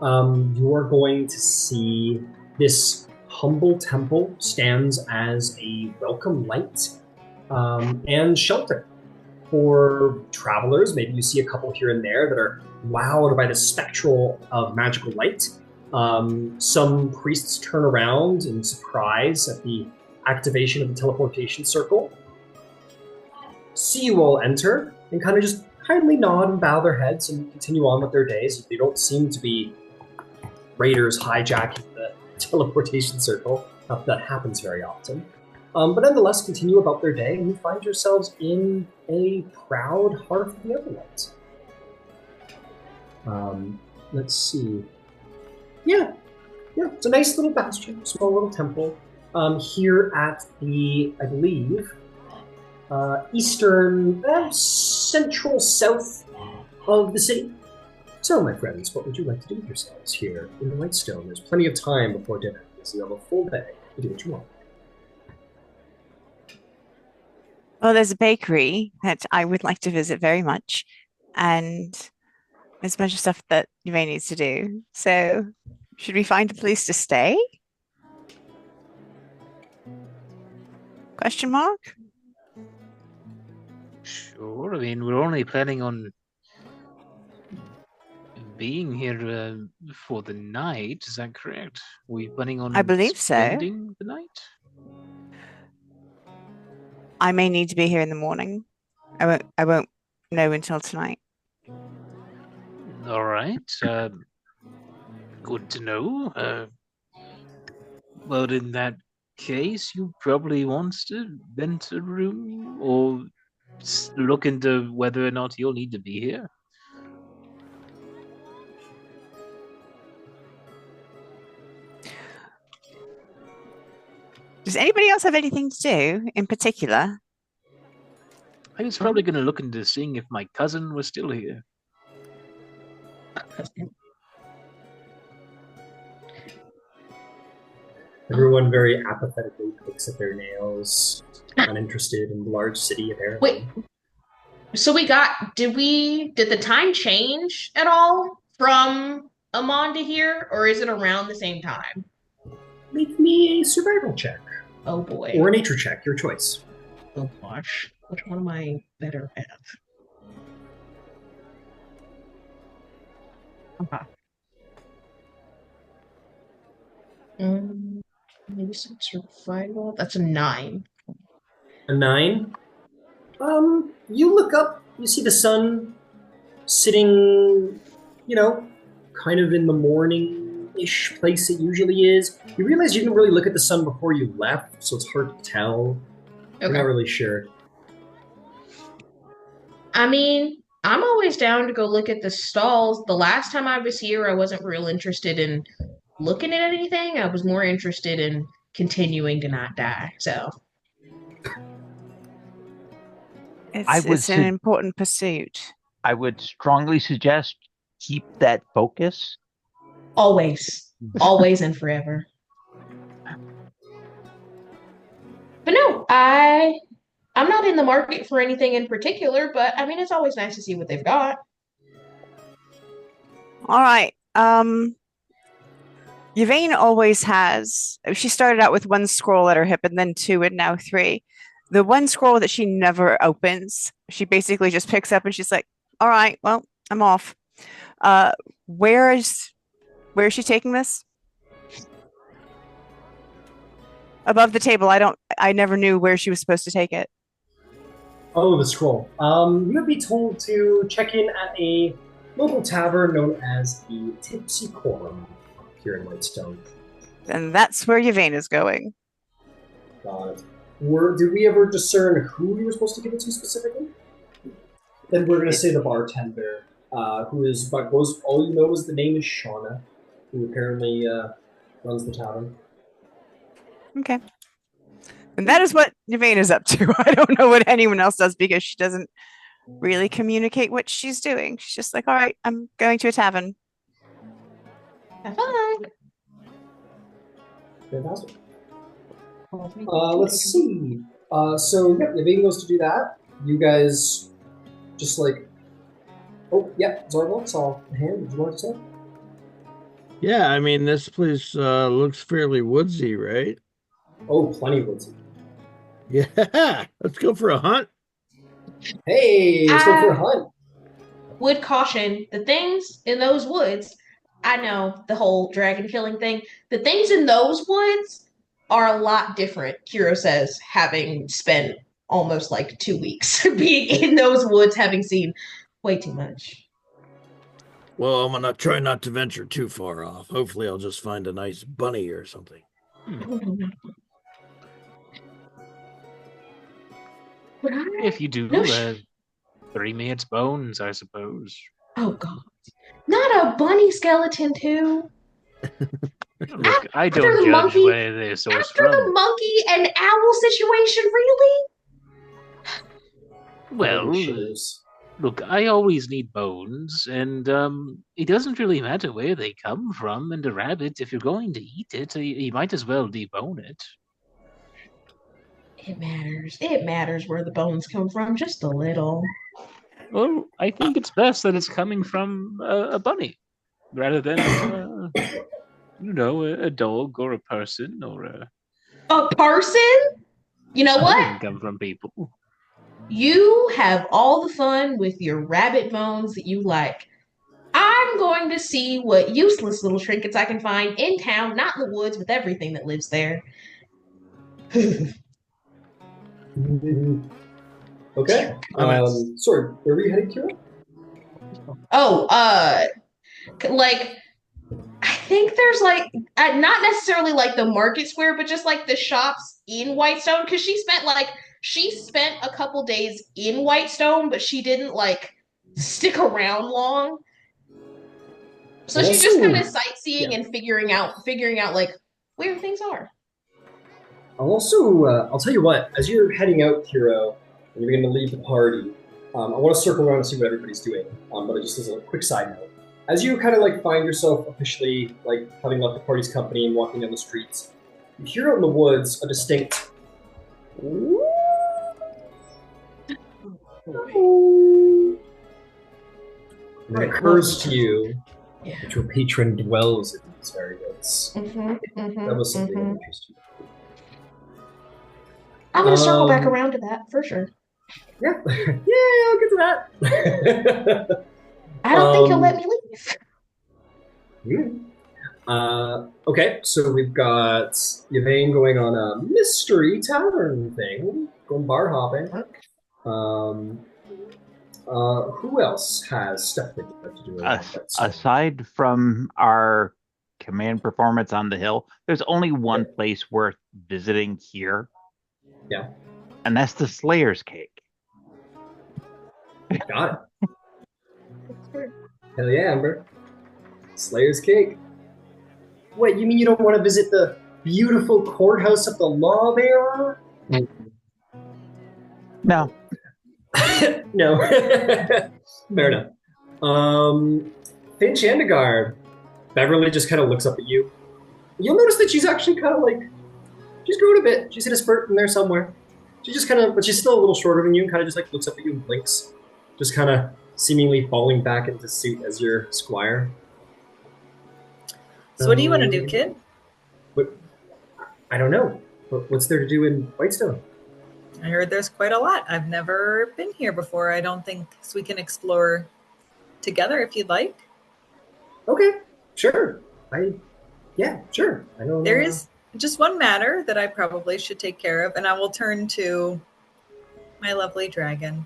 you are going to see this humble temple stands as a welcome light and shelter for travelers. Maybe you see a couple here and there that are wowed by the spectral of magical light. Some priests turn around in surprise at the activation of the teleportation circle, see you all enter, and kind of just kindly nod and bow their heads and continue on with their days. They don't seem to be raiders hijacking the teleportation circle. Not that happens very often. But nonetheless, continue about their day, and you find yourselves in a proud Hearth of the Everlight. Let's see. Yeah, it's a nice little bastion, small little temple. Here at the, I believe, eastern, central south of the city. So, my friends, what would you like to do with yourselves here in Whitestone? There's plenty of time before dinner, so you have a full day to do what you want.
Well, there's a bakery that I would like to visit very much, and there's a bunch of stuff that Yvaine needs to do. So, should we find a place to stay? Question mark?
Sure. I mean, we're only planning on being here for the night. Is that correct? We're planning on
I believe so.
spending the night?
I may need to be here in the morning. I won't know until tonight.
All right. Good to know. Well, in that case, you probably want to rent a room or look into whether or not you'll need to be here.
Does anybody else have anything to do in particular?
I was probably going to look into seeing if my cousin was still here.
Everyone very apathetically picks at their nails, uninterested in the large city, apparently.
Wait, so did the time change at all from Amon to here, or is it around the same time?
Make me a survival check.
Oh boy.
Or a nature check, your choice.
Oh gosh. Which one am I better at? Maybe some survival. That's a 9.
A 9. You look up. You see the sun sitting, kind of in the morning-ish place it usually is. You realize you didn't really look at the sun before you left, so it's hard to tell. You're not really sure.
I mean, I'm always down to go look at the stalls. The last time I was here, I wasn't real interested in looking at anything. I was more interested in continuing to not die. So
it's an important pursuit.
I would strongly suggest keep that focus.
Always and forever. But no, I'm not in the market for anything in particular, but I mean, it's always nice to see what they've got.
All right. Yvaine always has. She started out with 1 scroll at her hip and then 2 and now 3. The 1 scroll that she never opens, she basically just picks up and she's like, all right, well, I'm off. Where is she taking this? Above the table. I never knew where she was supposed to take it.
Oh, the scroll. You would be told to check in at a local tavern known as the Tipsy Quorum here in Whitestone.
And that's where Yvaine is going.
Got it. Did we ever discern who we were supposed to give it to specifically? Then we're going to say the bartender, who is, but all you know is the name is Shauna, who apparently runs the tavern.
Okay. And that is what Yvaine is up to. I don't know what anyone else does because she doesn't really communicate what she's doing. She's just like, all right, I'm going to a tavern.
Have fun.
Fantastic. Let's see. So, Yvaine goes to do that. You guys just like... Oh, yeah, Zarvolg saw a hand. Did you want to say?
Yeah, I mean, this place looks fairly woodsy, right?
Oh, plenty woodsy.
Yeah, let's go for a hunt.
Hey, let's go for a hunt.
Would caution, the things in those woods, I know the whole dragon killing thing, the things in those woods are a lot different, Qiro says, having spent almost like 2 weeks being in those woods, having seen way too much.
Well, I'm gonna try not to venture too far off. Hopefully I'll just find a nice bunny or something.
If you do, 3 minutes bones, I suppose.
Oh, God. Not a bunny skeleton, too.
Look, I don't judge where they're sourced
after
from.
the monkey and owl situation, really?
Well, look, I always need bones, and it doesn't really matter where they come from. And a rabbit, if you're going to eat it, you might as well debone it.
It matters. It matters where the bones come from, just a little.
Well, I think it's best that it's coming from a bunny, rather than, a dog or a person or a...
A person? You know what?
Doesn't come from people.
You have all the fun with your rabbit bones that you like. I'm going to see what useless little trinkets I can find in town, not in the woods, with everything that lives there.
Okay. Sorry, where were you heading, Qiro?
Oh, I think there's not necessarily like the market square, but just like the shops in Whitestone, because she spent a couple days in Whitestone, but she didn't stick around long. So she's just kind of sightseeing and figuring out where things are.
I'll tell you what, as you're heading out, Qiro, and you're going to leave the party, I want to circle around and see what everybody's doing, but just as a quick side note. As you kind of find yourself officially having left the party's company and walking down the streets, you hear out in the woods a distinct and it occurs to you that your patron dwells in these very woods. That was something of interest to you.
I'm going to circle back around to that, for sure.
Yeah, I'll get to that.
I don't think he'll let me leave.
Okay, so we've got Yvaine going on a mystery tavern thing, going bar hopping. Who else has stuff they'd like to do around Whitestone?
Aside from our command performance on the hill, there's only one place worth visiting here.
Yeah.
And that's the Slayer's Cake.
Got it. Hell yeah, Ember. Slayer's Cake. Wait, you mean you don't want to visit the beautiful courthouse of the law bearer?
No.
No. Fair enough. Finch and Beverly just kind of looks up at you. You'll notice that she's actually kind of like, she's grown a bit. She's hit a spurt in there somewhere. She just kind of, but she's still a little shorter than you and kind of just like looks up at you and blinks. Just kind of seemingly falling back into suit as your squire.
So what do you want to do, kid?
What, I don't know. What's there to do in Whitestone?
I heard there's quite a lot. I've never been here before. I don't think so. We can explore together if you'd like.
Okay, sure. Yeah, sure. I don't.
There is just one matter that I probably should take care of, and I will turn to my lovely dragon.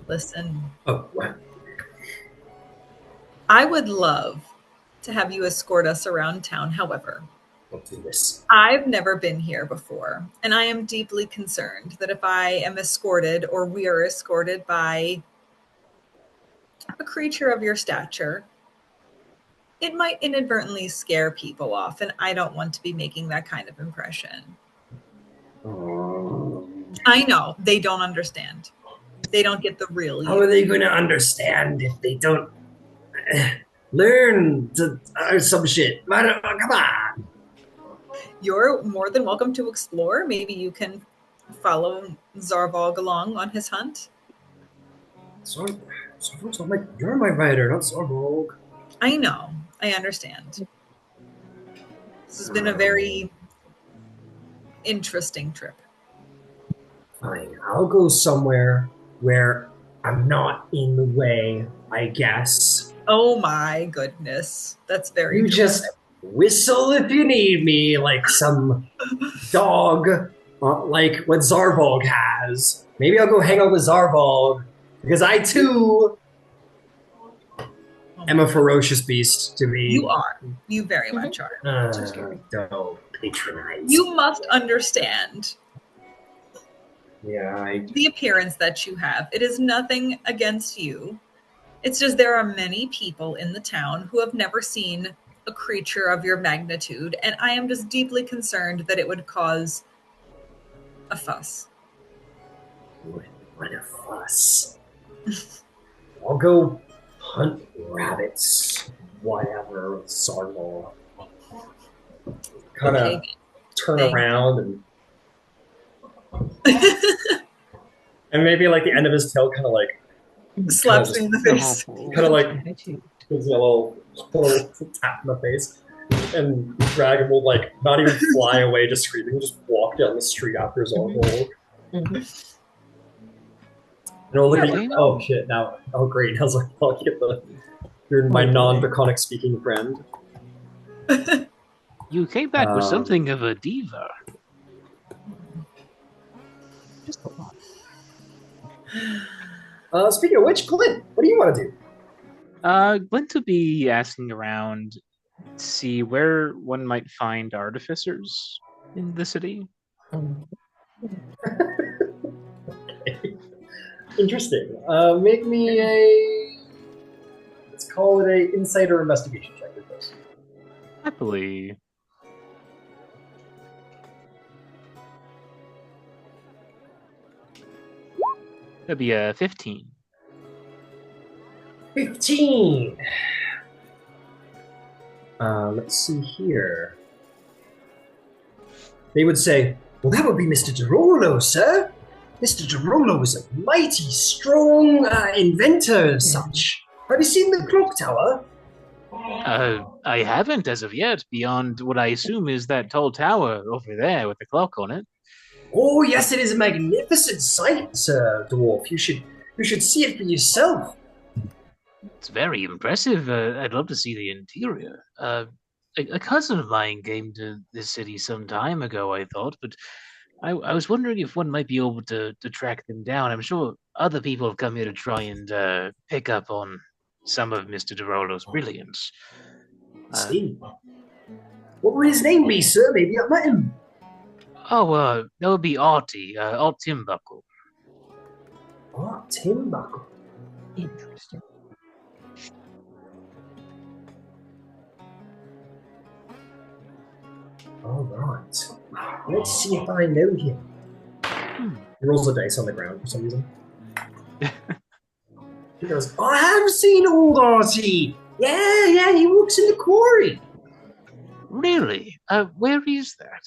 Listen.
Oh, wow.
I would love to have you escort us around town. However,
I'll do this.
I've never been here before, and I am deeply concerned that if I am escorted or we are escorted by a creature of your stature, it might inadvertently scare people off, and I don't want to be making that kind of impression. I know, they don't understand. They don't get the real.
How are they going to understand if they don't learn to some shit? Come on.
You're more than welcome to explore. Maybe you can follow Zarvolg along on his hunt.
Zarvolg's not you're my rider, not Zarvolg.
I know. I understand. This has been a very interesting trip.
Fine. I'll go somewhere where I'm not in the way, I guess.
Oh my goodness. That's very
You
dramatic.
just whistle if you need me, like some dog, like what Zarvolg has. Maybe I'll go hang out with Zarvolg, because I too am a ferocious beast to me.
You are. You very much are.
Don't patronize.
You must understand
Yeah,
the appearance that you have. It is nothing against you. It's just there are many people in the town who have never seen a creature of your magnitude, and I am just deeply concerned that it would cause a fuss.
What a fuss. I'll go hunt rabbits, whatever, Zarvolg. Kind of turn around and and maybe like the end of his tail kind of like
slaps me in the face.
Kind of like gives me a little tap in the face. And the dragon will like not even fly away just screaming, just walk down the street after Zarvolg. And it'll look at you, oh shit, now, oh great, now Zarvolg, you're my non-draconic speaking friend.
You came back with something of a diva.
Speaking of which, Clint, what do you want to do?
Glint will be asking around to see where one might find artificers in the city.
Okay. Interesting. Make me a, let's call it a insider investigation check with this.
Happily. That'd be a 15.
15. Let's see here. They would say, well, that would be Mr. Rolos, sir. Mr. Rolos is a mighty, strong inventor of such. Have you seen the clock tower?
I haven't as of yet, beyond what I assume is that tall tower over there with the clock on it.
Oh, yes, it is a magnificent sight, Sir Dwarf. You should see it for yourself.
It's very impressive. I'd love to see the interior. A cousin of mine came to this city some time ago, I thought, but I was wondering if one might be able to track them down. I'm sure other people have come here to try and pick up on some of Mr. Rolos' brilliance.
See? What would his name be, sir? Maybe I met him.
Oh, that would be Artie, Art Timbuckle.
Oh, Timbuckle.
Interesting.
All right. Let's see if I know him. He rolls a dice on the ground for some reason. He goes, I have seen old Artie. Yeah, he works in the quarry.
Really? Where is that?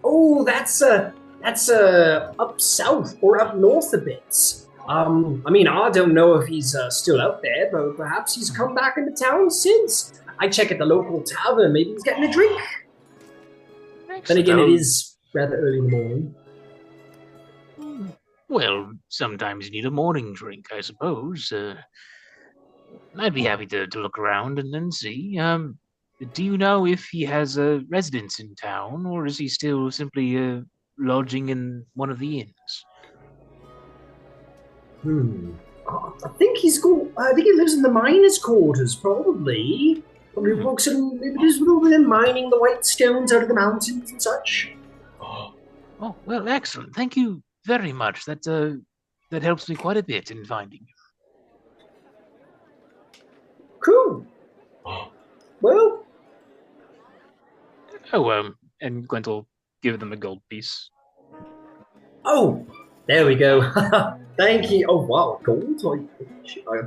Oh, that's up south or up north a bit. I mean, I don't know if he's still out there, but perhaps he's come back into town since. I check at the local tavern. Maybe he's getting a drink. Then again, it is rather early in the morning.
Well, sometimes you need a morning drink, I suppose. I'd be happy to look around and then see. Do you know if he has a residence in town, or is he still simply lodging in one of the inns?
I think he lives in the miners' quarters, probably. Probably works in maybe just over there mining the Whitestones out of the mountains and such.
Oh, well, excellent. Thank you very much. That helps me quite a bit in finding you.
Cool. Well.
Oh, and Gwent will give them a gold piece.
Oh, there we go. Thank you. Oh, wow, gold?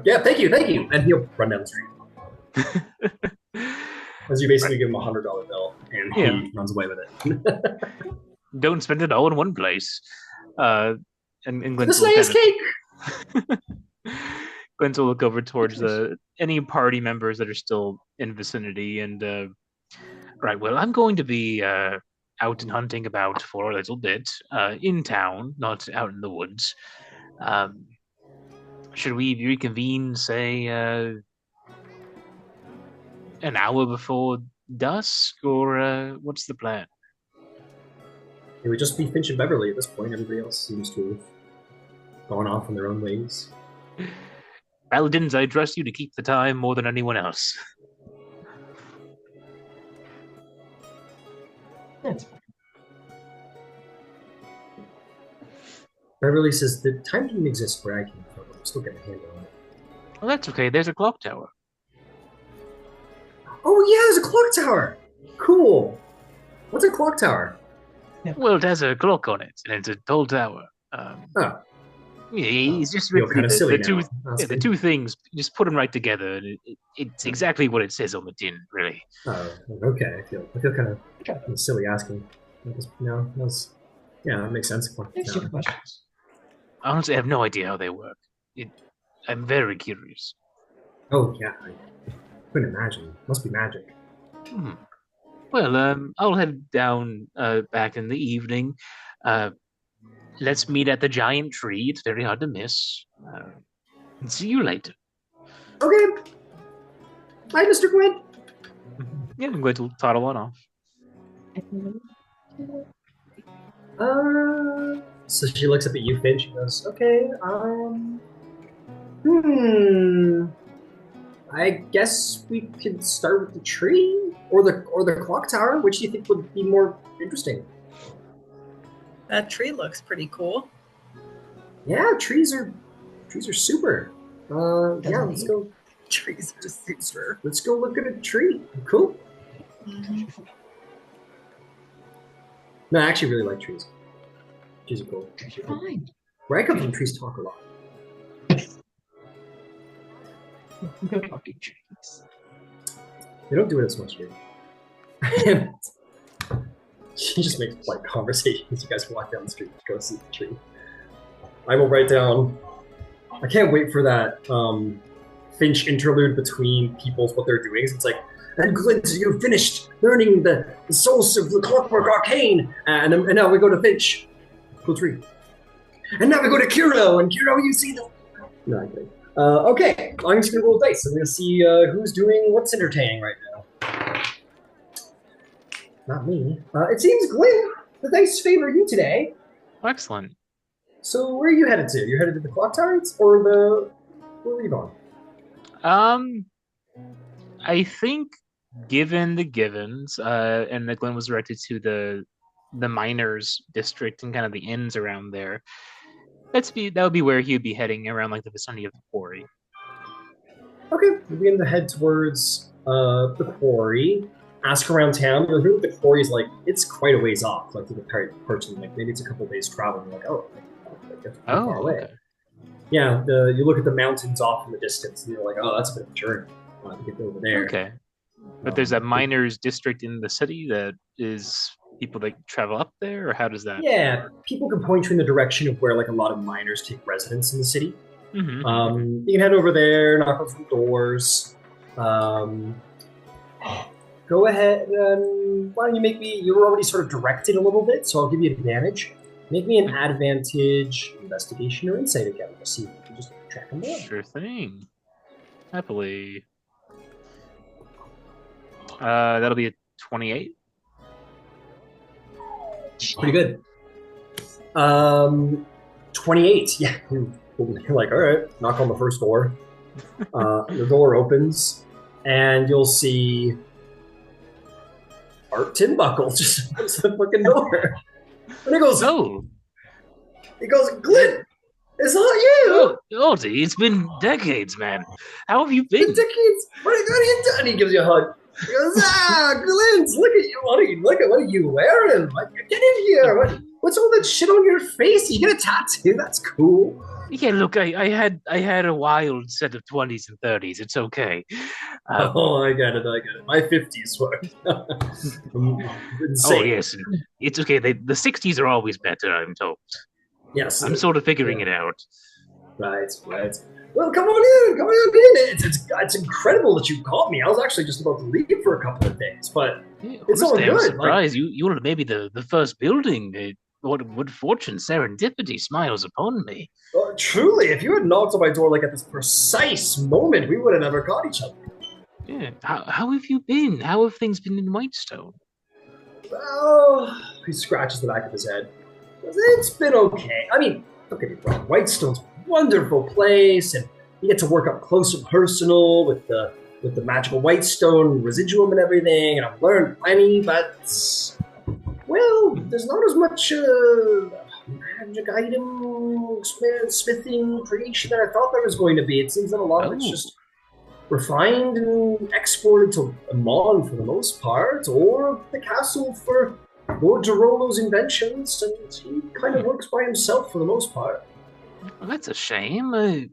Yeah, thank you. And he'll run down the street. As you basically give him $100 bill, and he runs away with it.
Don't spend it all in one place. And Gwent
the Slayer's cake!
Gwent will look over towards any party members that are still in the vicinity, and right, well, I'm going to be out and hunting about for a little bit, in town, not out in the woods. Should we reconvene, say, an hour before dusk, or what's the plan?
It would just be Finch and Beverly at this point. Everybody else seems to have gone off in their own ways.
Paladins, I trust you to keep the time more than anyone else.
That's fine.
Beverly says the time didn't exist where I came from, but I'm still getting a handle on it.
Well, that's okay. There's a clock tower.
Oh yeah, there's a clock tower! Cool. What's a clock tower?
Well, it has a clock on it, and it's a tall tower. Yeah, he's just
feel kind of silly
the two things. Just put them right together, and it's exactly what it says on the tin, really.
Oh, okay. I feel kind of silly asking. No, that makes sense.
Thanks for the questions.
I honestly have no idea how they work. I'm very curious.
Oh yeah, I couldn't imagine. Must be magic.
Well, I'll head down back in the evening. Let's meet at the giant tree. It's very hard to miss. And see you later.
Okay. Bye, Mr. Gwent.
Yeah, I'm going to toddle on off.
So she looks up at you, Finch. She goes, "Okay. I guess we could start with the tree or the clock tower. Which do you think would be more interesting?"
That tree looks pretty cool.
Yeah, trees are super. Yeah, let's go.
Trees are super.
Let's go look at a tree. Cool.
Mm-hmm.
No, I actually really like trees. Trees are cool.
Trees are fine.
Where I come from, trees talk a lot.
We go talking trees.
They don't do it as much here. She just makes polite conversations. You guys walk down the street to go see the tree. I will write down. I can't wait for that Finch interlude between people's what they're doing. It's like, and Glint, you've finished learning the source of the clockwork arcane, and now we go to Finch. Cool tree. And now we go to Qiro, and Qiro, you see the. No, I Okay, I'm just gonna roll dice. I'm gonna see who's doing what's entertaining right now. Not me. It seems, Glenn, the dice favor you today.
Excellent.
So where are you headed to? You're headed to the clock towers or the... Where are you going?
I think given the givens, and that Glenn was directed to the miners district and kind of the inns around there. That would be where he'd be heading, around like the vicinity of the quarry.
Okay, we begin to head towards the quarry. Ask around town. You'll hear what the quarry's like. It's quite a ways off, like to the person. Like maybe it's a couple days travel. You're like, oh, that's far away.
Okay.
Yeah, you look at the mountains off in the distance, and you're like, oh, that's a bit of a journey to get over there.
Okay. But there's a miners district in the city that is people that travel up there, or how does that?
Yeah, people can point you in the direction of where like a lot of miners take residence in the city.
Mm-hmm.
You can head over there, knock on some doors. Go ahead. Why don't you make me? You were already sort of directed a little bit, so I'll give you advantage. Make me an advantage investigation or insight again. Let's see if you can just track them down.
Sure thing. Happily. That'll be a 28.
Pretty good. 28. Yeah. You're like, all right, knock on the first door. The door opens, and you'll see Art Tinbuckle just opens the fucking door. And he goes,
Oh,
Glyn, it's not you!
Aldi, it's been decades, man. How have you been?
Decades? What are you doing? And he gives you a hug. He goes, Glyn, look at you. What are you wearing? Get in here. What's all that shit on your face? You get a tattoo? That's cool.
Yeah, look, I had a wild set of 20s and 30s. It's okay.
I get it. My 50s were insane.
Oh yes, it's okay. The 60s are always better, I'm told.
Yes,
I'm sort of figuring it out.
Right. Well, come on in. It's incredible that you caught me. I was actually just about to leave for a couple of days, but it's all
Honestly, I'm
good.
surprised you were maybe the first building. What fortune, serendipity smiles upon me.
Truly, if you had knocked on my door like at this precise moment, we would have never caught each other.
Yeah. How have you been? How have things been in Whitestone?
Well, he scratches the back of his head. It's been okay. I mean, don't get me wrong. Whitestone's a wonderful place, and you get to work up close and personal with the magical Whitestone residuum and everything, and I've learned plenty, but well, there's not as much magic item smithing creation that I thought there was going to be. It seems that a lot of it's just refined and exported to Amon for the most part, or the castle for Lord Rolos' inventions, and he kind of works by himself for the most part.
Well, that's a shame.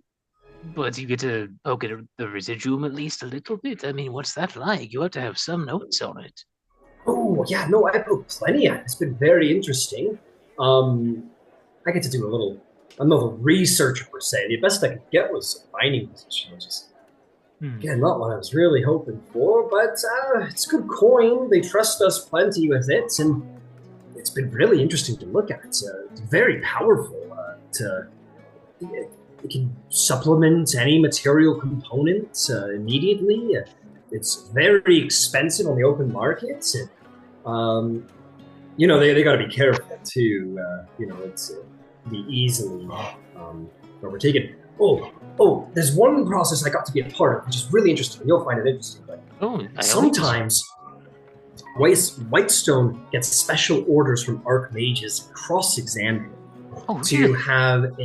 But you get to poke at the residuum at least a little bit. I mean, what's that like? You have to have some notes on it.
Oh, yeah, no, I put plenty on it. It's been very interesting. I get to do a little... I'm not a researcher, per se. The best I could get was a mining position, which is, again, not what I was really hoping for, but it's good coin. They trust us plenty with it, and it's been really interesting to look at. It's very powerful. It can supplement any material component immediately. It's very expensive on the open market. And, they got to be careful too. It's be easily overtaken. Oh, there's one process I got to be a part of, which is really interesting. You'll find it interesting. But sometimes Whitestone gets special orders from archmages cross-examining to have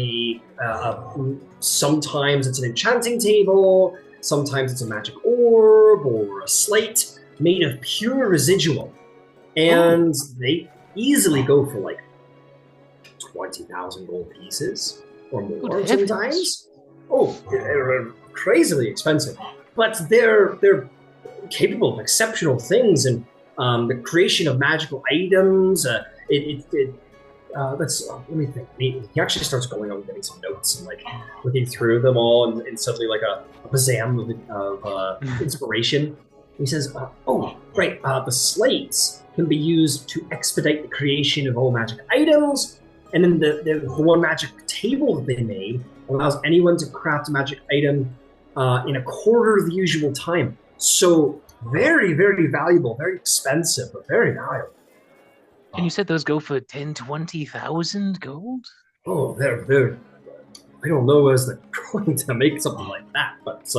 sometimes it's an enchanting table, sometimes it's a magic orb or a slate made of pure residual. And they easily go for like 20,000 gold pieces or more sometimes. Oh, they're crazily expensive. But they're capable of exceptional things, and the creation of magical items, let me think. He actually starts going out and getting some notes and like looking through them all, and suddenly like a bazam of inspiration. He says, the slates can be used to expedite the creation of all magic items, and then the one magic table that they made allows anyone to craft a magic item in a quarter of the usual time. So very, very valuable, very expensive, but very valuable.
And you said those go for 10, 20,000 gold?
Oh, they're I don't know as they're going to make something like that, but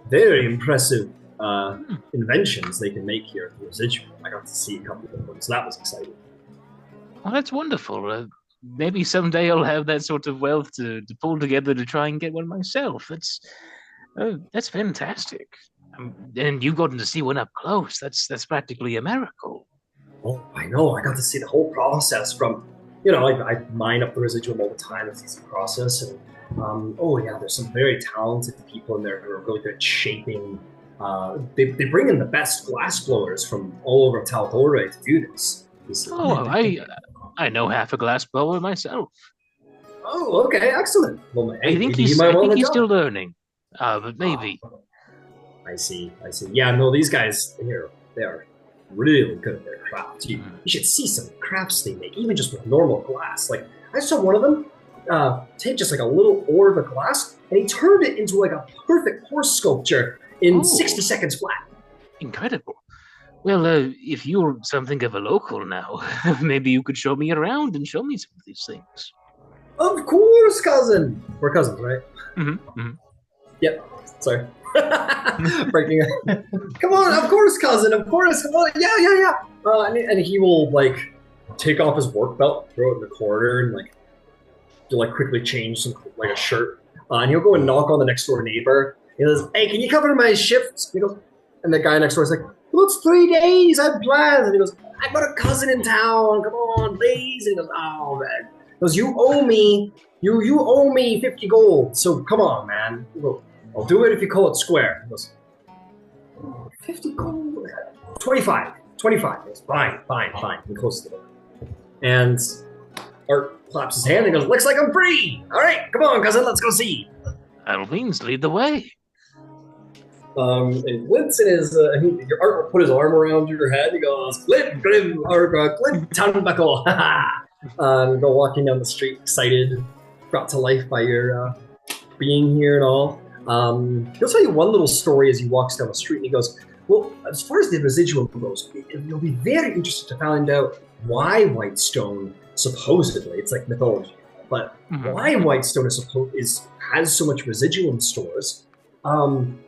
very impressive inventions they can make here at the Residuum. I got to see a couple of them, so that was exciting.
Well, that's wonderful. Maybe someday I'll have that sort of wealth to pull together to try and get one myself. That's fantastic. And you've gotten to see one up close. That's practically a miracle.
Oh, I know. I got to see the whole process from, I mine up the Residuum all the time. It's an easy process. And, there's some very talented people in there who are really good at shaping. They bring in the best glass blowers from all over Tal'Dorei to do this.
I know half a glass blower myself.
Oh, okay, excellent. Well,
I think he's still learning, but maybe.
I see. Yeah, no, these guys here, they are really good at their craft. You should see some crafts they make, even just with normal glass. Like, I saw one of them take just like a little orb of glass, and he turned it into like a perfect horse sculpture in 60 seconds flat.
Incredible. Well, if you're something of a local now, maybe you could show me around and show me some of these things.
Of course, cousin. We're cousins, right?
Mm-hmm.
Yep. Sorry. Breaking it. Come on, of course, cousin. Of course. Come on. Yeah. And he will like take off his work belt, throw it in the corner, and quickly change some like a shirt. And he'll go and knock on the next door neighbor. He goes, "Hey, can you cover my shift?" He goes, and the guy next door is like, "Well, it's 3 days. I have plans." And he goes, "I've got a cousin in town. Come on, please." And he goes, "Oh man." He goes, "You owe me. You owe me 50 gold. So come on, man." He goes, "I'll do it if you call it square." He goes, 50 gold? 25. 25. He goes, fine. He closes the door. And Art claps his hand and goes, "Looks like I'm free. All right, come on, cousin, let's go see."
Elvines, lead the way.
And Winston is, your Art will put his arm around your head. He goes, Glib, Tonbuckle. And go walking down the street, excited, brought to life by your being here and all. He'll tell you one little story as he walks down the street, and he goes, "Well, as far as the Residuum goes, you'll be very interested to find out why Whitestone, supposedly, it's like mythology, but why Whitestone has so much Residuum stores.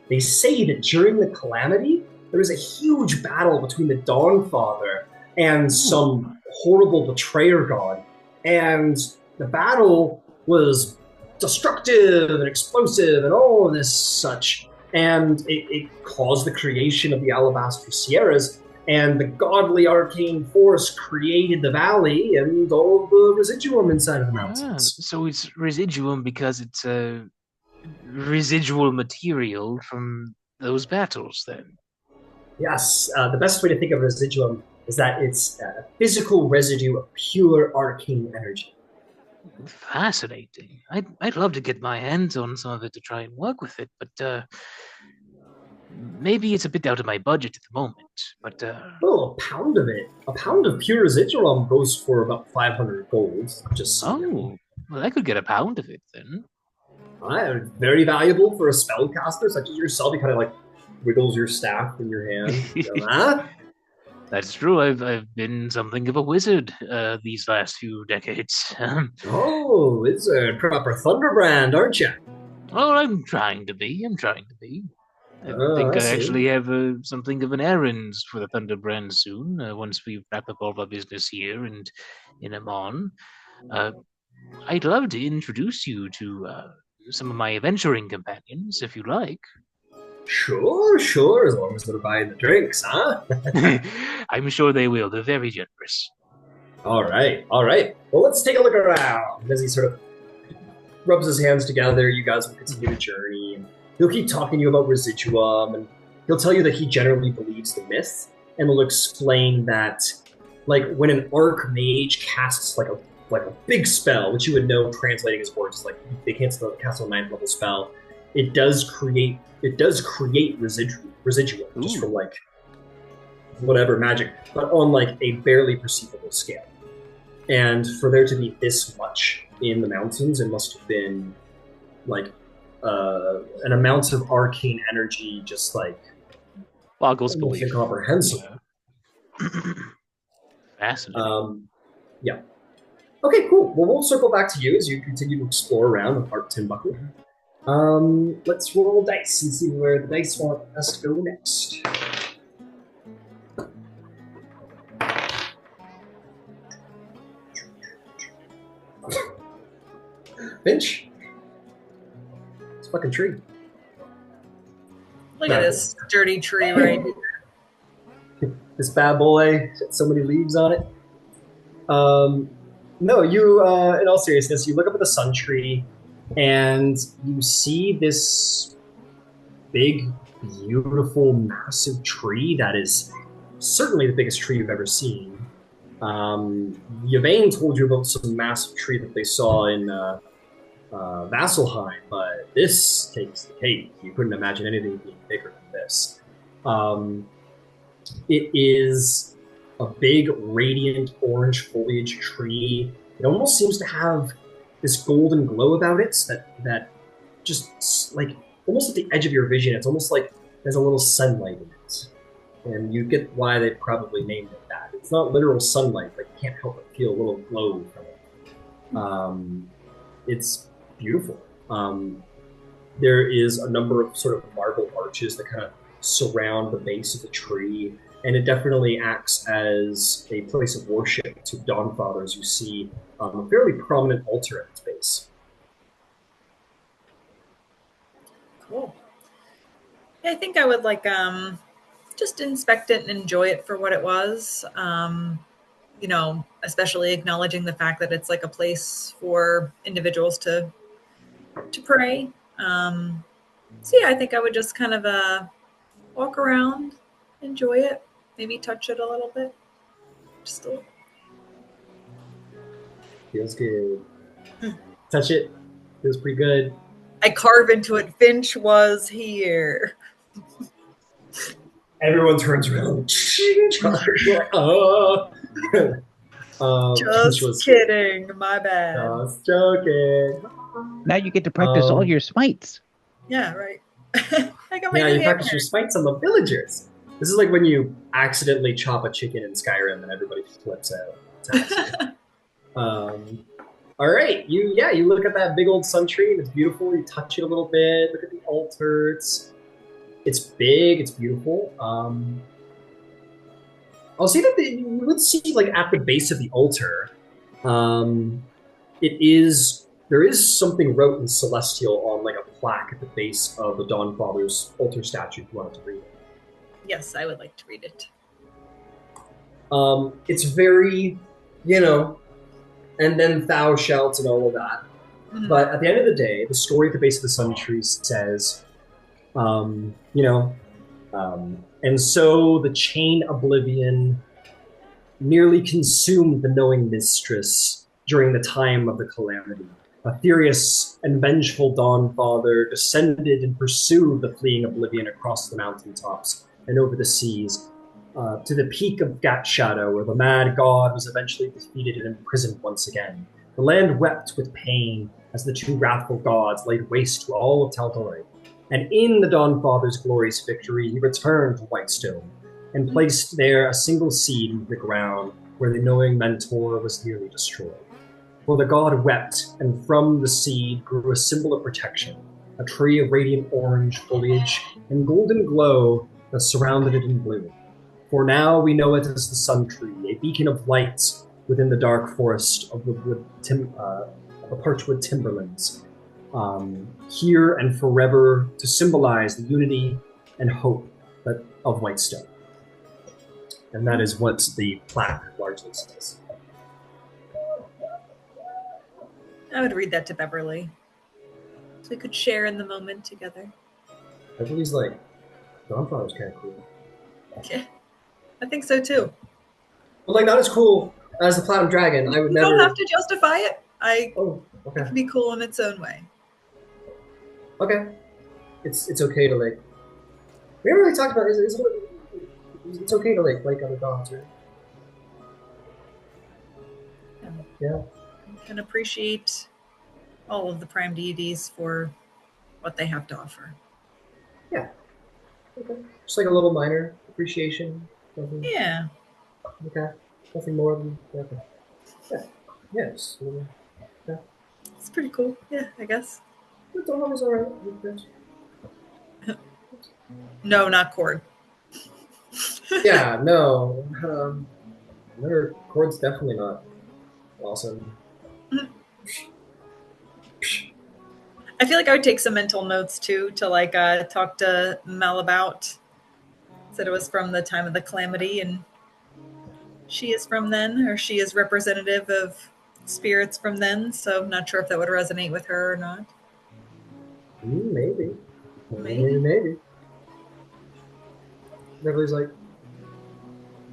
They say that during the Calamity, there was a huge battle between the Dawnfather and some horrible betrayer god, and the battle was destructive and explosive and all of this such, and it caused the creation of the Alabaster Sierras, and the godly arcane force created the valley and all of the Residuum inside of the mountains."
So it's Residuum because it's a residual material from those battles, then?
Yes, the best way to think of Residuum is that it's a physical residue of pure arcane energy.
Fascinating. I'd love to get my hands on some of it to try and work with it, but maybe it's a bit out of my budget at the moment. But
a pound of it. A pound of pure Residuum goes for about 500 gold. Just
well, I could get a pound of it then.
Very valuable for a spellcaster such as yourself. You kind of like wiggles your staff in your hand.
That's true. I've been something of a wizard these last few decades.
Oh, wizard, proper Thunderbrand, aren't you?
Oh, I'm trying to be. I think I actually have something of an errands for the Thunderbrand soon. Once we wrap up all of our business here and in Amon, I'd love to introduce you to some of my adventuring companions, if you like.
Sure, as long as they're buying the drinks, huh?
I'm sure they will. They're very generous.
All right. Well, let's take a look around. As he sort of rubs his hands together, you guys will continue the journey. And he'll keep talking to you about Residuum, and he'll tell you that he generally believes the myth, and will explain that, like, when an archmage casts like a big spell, which you would know translating his words, like they cast a 9th level spell, it does create residuum just from like whatever magic, but on like a barely perceivable scale. And for there to be this much in the mountains. It must have been like an amount of arcane energy, just like
Boggles
almost
belief.
incomprehensible.
Fascinating.
Yeah. Okay, cool. Well, we'll circle back to you as you continue to explore around with Art Timbuckle. Let's roll dice and see where the dice want us to go next. Finch? It's a fucking tree.
Look at this sturdy tree right here.
This bad boy, so many leaves on it. No, you, in all seriousness, you look up at the sun tree and you see this big, beautiful, massive tree that is certainly the biggest tree you've ever seen. Yvaine told you about some massive tree that they saw in Vasselheim, but this takes the cake. You couldn't imagine anything being bigger than this. It is a big, radiant orange foliage tree. It almost seems to have this golden glow about it that just like almost at the edge of your vision. It's almost like there's a little sunlight in it, and you get why they probably named it that. It's not literal sunlight, but you can't help but feel a little glow from it. It's beautiful. There is a number of sort of marble arches that kind of surround the base of the tree, and it definitely acts as a place of worship to Dawnfathers. You see a fairly prominent altar at its base.
Cool. Yeah, I think I would like just inspect it and enjoy it for what it was. You know, especially acknowledging the fact that it's like a place for individuals to pray. So yeah, I think I would just kind of walk around, enjoy it, maybe touch it a little bit. Just a little.
Feels good. Touch it. Feels pretty good.
I carve into it. Finch was here.
Everyone turns around. Oh.
Just kidding. My bad.
Just joking.
Now you get to practice all your smites.
Yeah, right. I got my
Yeah,
new
you practice
hammer.
your smites on the villagers. This is like when you accidentally chop a chicken in Skyrim and everybody flips out. All right, you look at that big old sun tree and it's beautiful. You touch it a little bit. Look at the altar. It's big. It's beautiful. I'll say that you would see like at the base of the altar, there is something wrote in Celestial on like a plaque at the base of the Dawnfather's altar statue. If you wanted to read it.
Yes, I would like to read it.
It's very, and then thou shalt and all of that.
Mhm.
But at the end of the day, the story at the base of the sun tree says, and so the chain oblivion nearly consumed the knowing mistress during the time of the calamity. A furious and vengeful Dawnfather descended and pursued the fleeing oblivion across the mountaintops and over the seas, to the peak of Gatshadow, where the mad god was eventually defeated and imprisoned once again. The land wept with pain as the two wrathful gods laid waste to all of Tal'Dorei. And in the Dawnfather's glorious victory, he returned to Whitestone and placed there a single seed in the ground where the knowing mentor was nearly destroyed. For the god wept, and from the seed grew a symbol of protection, a tree of radiant orange foliage and golden glow that surrounded it in bloom. For now we know it as the Sun Tree, a beacon of light within the dark forest of the Parchwood Timberlands, here and forever to symbolize the unity and hope of Whitestone. And that is what the plaque largely says.
I would read that to Beverly, so we could share in the moment together.
Beverly's like, Dawnfather's kind of cool.
Yeah, I think so too.
But like, not as cool as the Platinum Dragon. I would
You
never.
don't have to justify it.
Oh,
It
okay.
can be cool in its own way.
Okay. It's okay to like. We haven't really talked about it's okay to like other dogs, right? Yeah.
can appreciate all of the prime deities for what they have to offer.
Yeah. Okay. Just like a little minor appreciation. Nothing,
Yeah.
okay. Nothing more than okay. Yeah. Yes. Yeah.
It's pretty cool. Yeah, I guess.
It's always alright.
No, not cord.
Yeah, no. Another chord's definitely not awesome.
I feel like I would take some mental notes too to like talk to Mel about. Said it was from the time of the calamity, and she is from then, or she is representative of spirits from then. So I'm not sure if that would resonate with her or not.
Maybe.
Maybe.
Maybe. Beverly's like,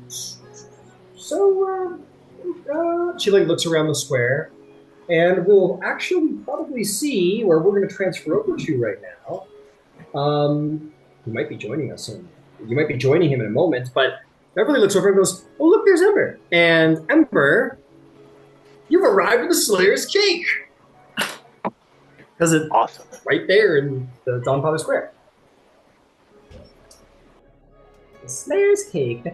so, she like looks around the square, and we'll actually probably see where we're going to transfer over to right now. He might be joining us soon. You might be joining him in a moment, but Beverly looks over and goes, oh, look, there's Ember. And Ember, you've arrived at the Slayer's Cake. Because it's
Awesome.
right there in the Don Father Square. The Slayer's Cake.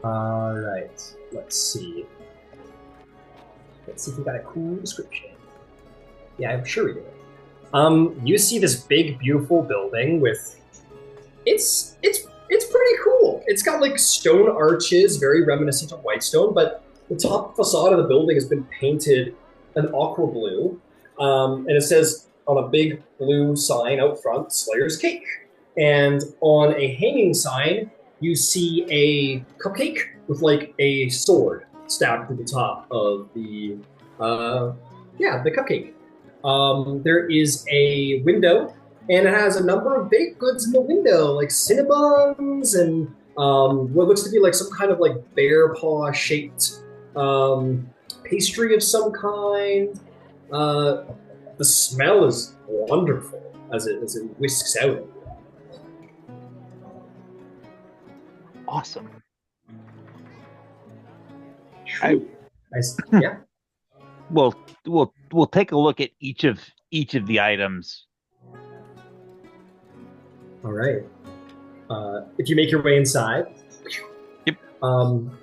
All right. Let's see. Let's see if we got a cool description. Yeah, I'm sure we do. You see this big, beautiful building with. It's pretty cool. It's got like stone arches, very reminiscent of Whitestone, but the top facade of the building has been painted an aqua blue, and it says on a big blue sign out front, Slayer's Cake. And on a hanging sign, you see a cupcake with like a sword stabbed to the top of the cupcake. There is a window, and it has a number of baked goods in the window, like Cinnabons and what looks to be like some kind of like bear paw shaped pastry of some kind. The smell is wonderful as it whisks out.
Awesome.
Yeah.
We'll take a look at each of the items.
All right. If you make your way inside.
Yep.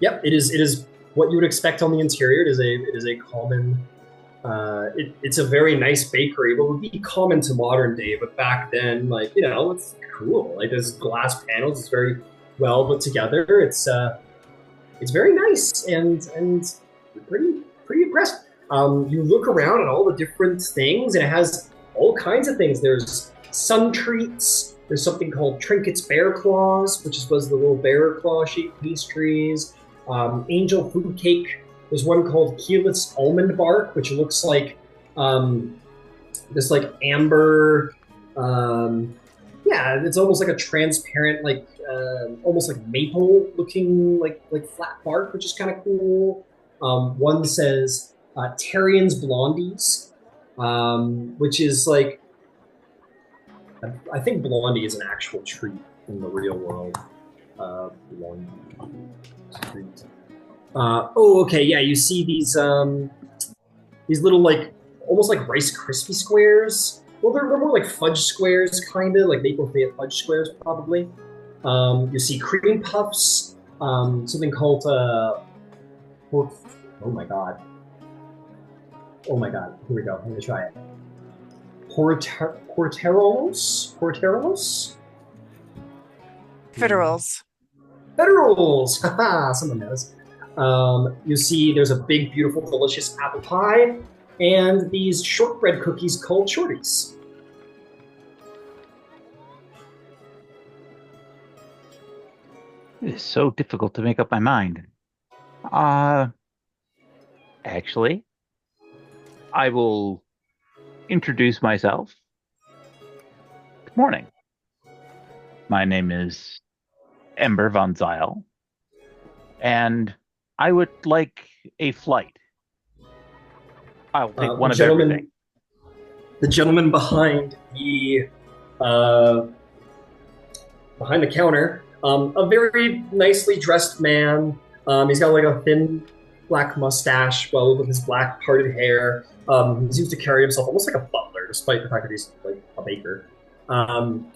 Yep. It is what you would expect on the interior. It is a common. It's a very nice bakery, but would be common to modern day. But back then, like it's cool. Like there's glass panels. It's very well put together. It's very nice and pretty impressed. You look around at all the different things, and it has all kinds of things. There's sun treats. There's something called Trinkets Bear Claws, which was the little bear claw shaped pastries. Angel food cake. There's one called Keyless Almond Bark, which looks like this like amber. It's almost like a transparent, like almost like maple looking like flat bark, which is kind of cool. One says Terrian's Blondies, which is like I think Blondie is an actual treat in the real world. Blondie treat. Okay, yeah. You see these little like almost like Rice Krispie squares. Well, they're more like fudge squares, kind of like maple fudge squares, probably. You see cream puffs. Something called oh my god. Here we go. I'm gonna try it. Porterolos?
Federals.
Federals! Haha, someone knows. You see there's a big, beautiful, delicious apple pie, and these shortbread cookies called shorties.
It is so difficult to make up my mind. Actually, I will introduce myself. Good morning. My name is Ember von Zyl, and I would like a flight. I'll take one of everything.
The gentleman behind the counter, a very nicely dressed man. He's got like a thin black mustache, well with his black parted hair. He seems to carry himself almost like a butler, despite the fact that he's like a baker.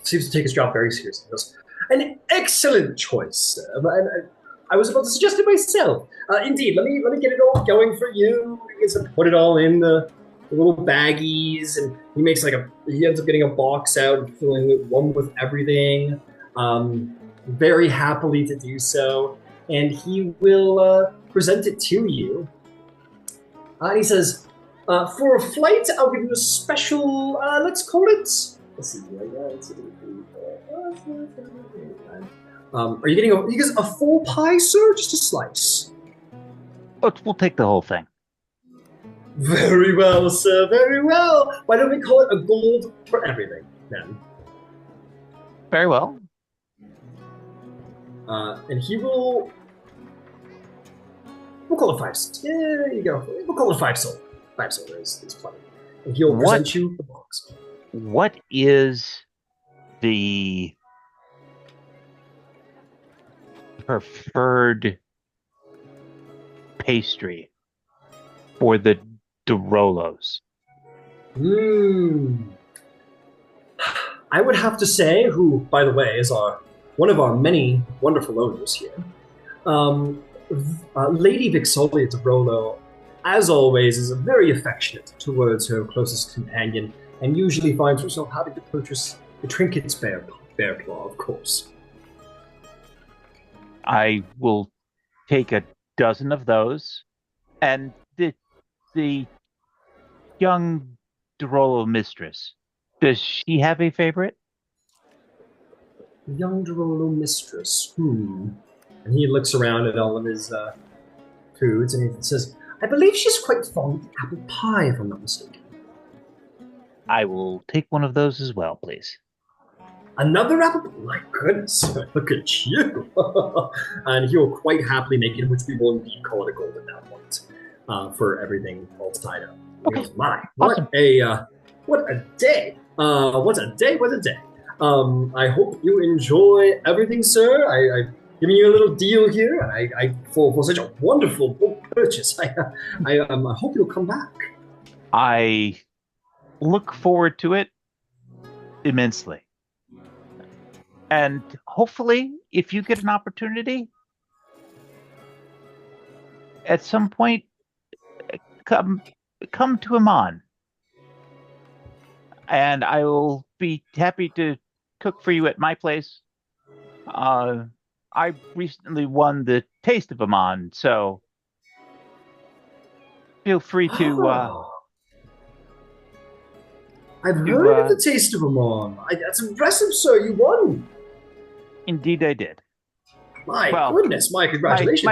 Seems to take his job very seriously. He goes, an excellent choice, sir. And I was about to suggest it myself. Indeed, let me get it all going for you. He gets to put it all in the little baggies, and he ends up getting a box out and filling it one with everything. Very happily to do so, and he will present it to you. And he says, for a flight, I'll give you a special, let's call it, let's see, are you getting he gets a full pie, sir, or just a slice?
We'll take the whole thing.
Very well, sir, very well. Why don't we call it a gold for everything, then?
Very well.
And he will... We'll call it 5. Yeah, there you go. We'll call it 5 silver. 5 silver is plenty. And he'll present you the box.
What is the preferred pastry for the Rolos?
I would have to say, who, by the way, is one of our many wonderful owners here, Lady Vixolia de Rolo, as always, is very affectionate towards her closest companion, and usually finds herself having to purchase the trinkets bear claw, of course.
I will take a dozen of those, and the young Derolo mistress, does she have a favorite?
Young Derolo mistress, And he looks around at all of his foods, and he says, I believe she's quite fond of apple pie, if I'm not mistaken.
I will take one of those as well, please.
Another apple pie? My goodness, look at you. And he will quite happily make it, which we will indeed call it a gold at that point, for everything all tied up.
Okay.
Goes, my,
Awesome.
what a day. What a day. I hope you enjoy everything, sir. I've given you a little deal here, and I for such a wonderful bulk purchase. I hope you'll come back.
I look forward to it immensely. And hopefully, if you get an opportunity, at some point, come to Amman. And I will be happy to cook for you at my place. I recently won the Taste of Amman, so feel free to...
I've heard of the Taste of Amman. That's impressive, sir. You won.
Indeed, I did.
My goodness! My congratulations.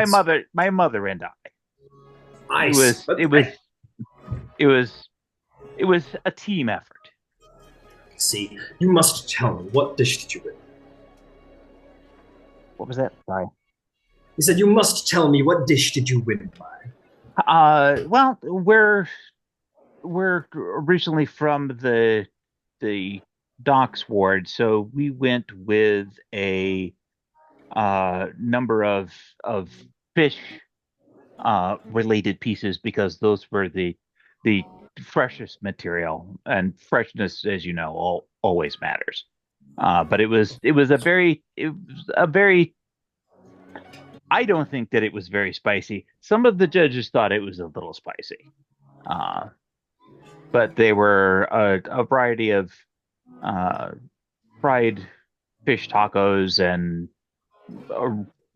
My mother and I.
Nice.
It was a team effort.
See, you must tell me, what dish did you win?
What was that? Sorry.
He said, you must tell me, what dish did you win by?
Well, we're originally from the docks ward, so we went with a number of fish related pieces because those were the freshest material, and freshness, as you know, always matters. But it was a very I don't think that it was very spicy. Some of the judges thought it was a little spicy. But they were a variety of fried fish tacos and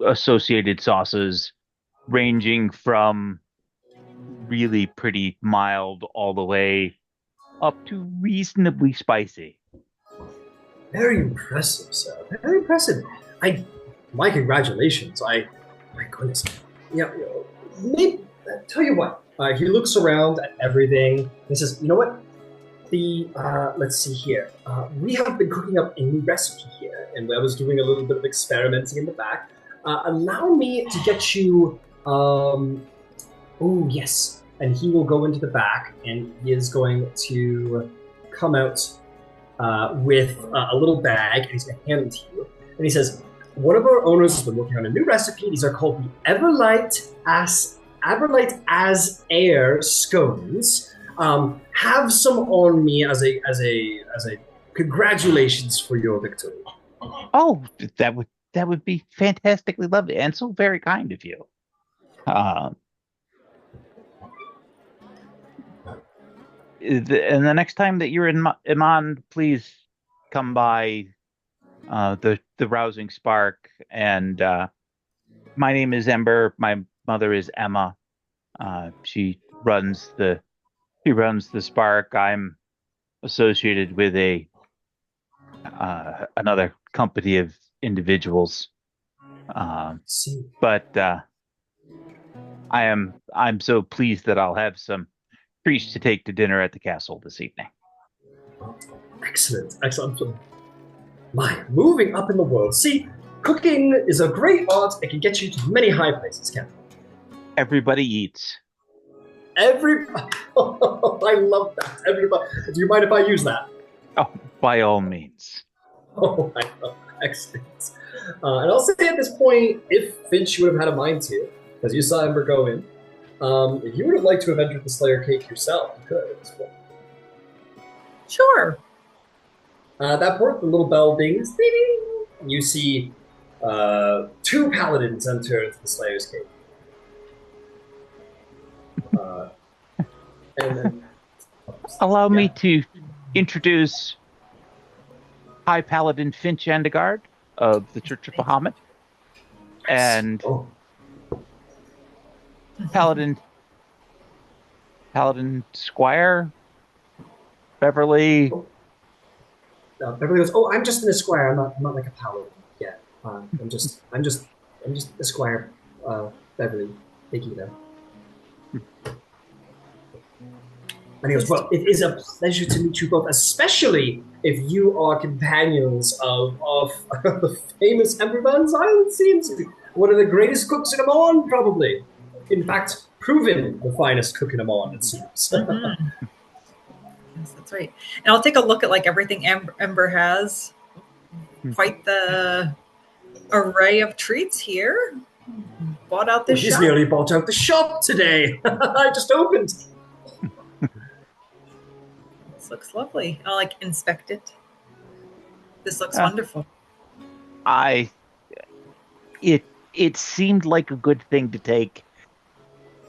associated sauces, ranging from really pretty mild all the way up to reasonably spicy.
Very impressive, sir. Very impressive. My congratulations. My goodness. Yeah, maybe, tell you what. He looks around at everything. And he says, you know what? Let's see here. We have been cooking up a new recipe here, and I was doing a little bit of experimenting in the back. Allow me to get you, oh, yes. And he will go into the back, and he is going to come out with a little bag, and he's going to hand them to you. And he says, one of our owners has been working on a new recipe. These are called the Everlight Aberlite as air scones. Have some on me as a congratulations for your victory.
Oh, that would be fantastically lovely and so very kind of you. And the next time that you're in Iman, please come by the Rousing Spark. And my name is Ember. My mother is Emma. She runs the Spark. I'm associated with another company of individuals. But I'm so pleased that I'll have some treats to take to dinner at the castle this evening.
Excellent. Moving up in the world. See, cooking is a great art. It can get you to many high places, can't it?
Everybody eats.
I love that. Everybody. Do you mind if I use that?
Oh, by all means.
Oh, I love that. Excellent. And I'll say at this point, if Finch would have had a mind to, because you saw Ember go in, if you would have liked to have entered the Slayer cake yourself, you could at this point.
Sure.
At that point, the little bell dings. Ding, ding, and you see 2 paladins enter into the Slayer's cake. And then,
allow me to introduce High Paladin Finch Andegard of the Church of Bahamut, and Paladin Squire Beverly.
Beverly goes, "Oh, I'm just an esquire. I'm not like a paladin yet. I'm just esquire. Beverly, thank you though." And he goes, "Well, it is a pleasure to meet you both, especially if you are companions of the famous Ember Van Zyl. It seems one of the greatest cooks in Amon, probably. In fact, proven the finest cook in Amon, it seems."
Mm-hmm. Yes, that's right. And I'll take a look at like everything Ember has. Quite the array of treats here. Bought out this shop.
She's nearly bought out the shop today. I just opened.
This looks lovely. I'll like inspect it. This looks wonderful.
It seemed like a good thing to take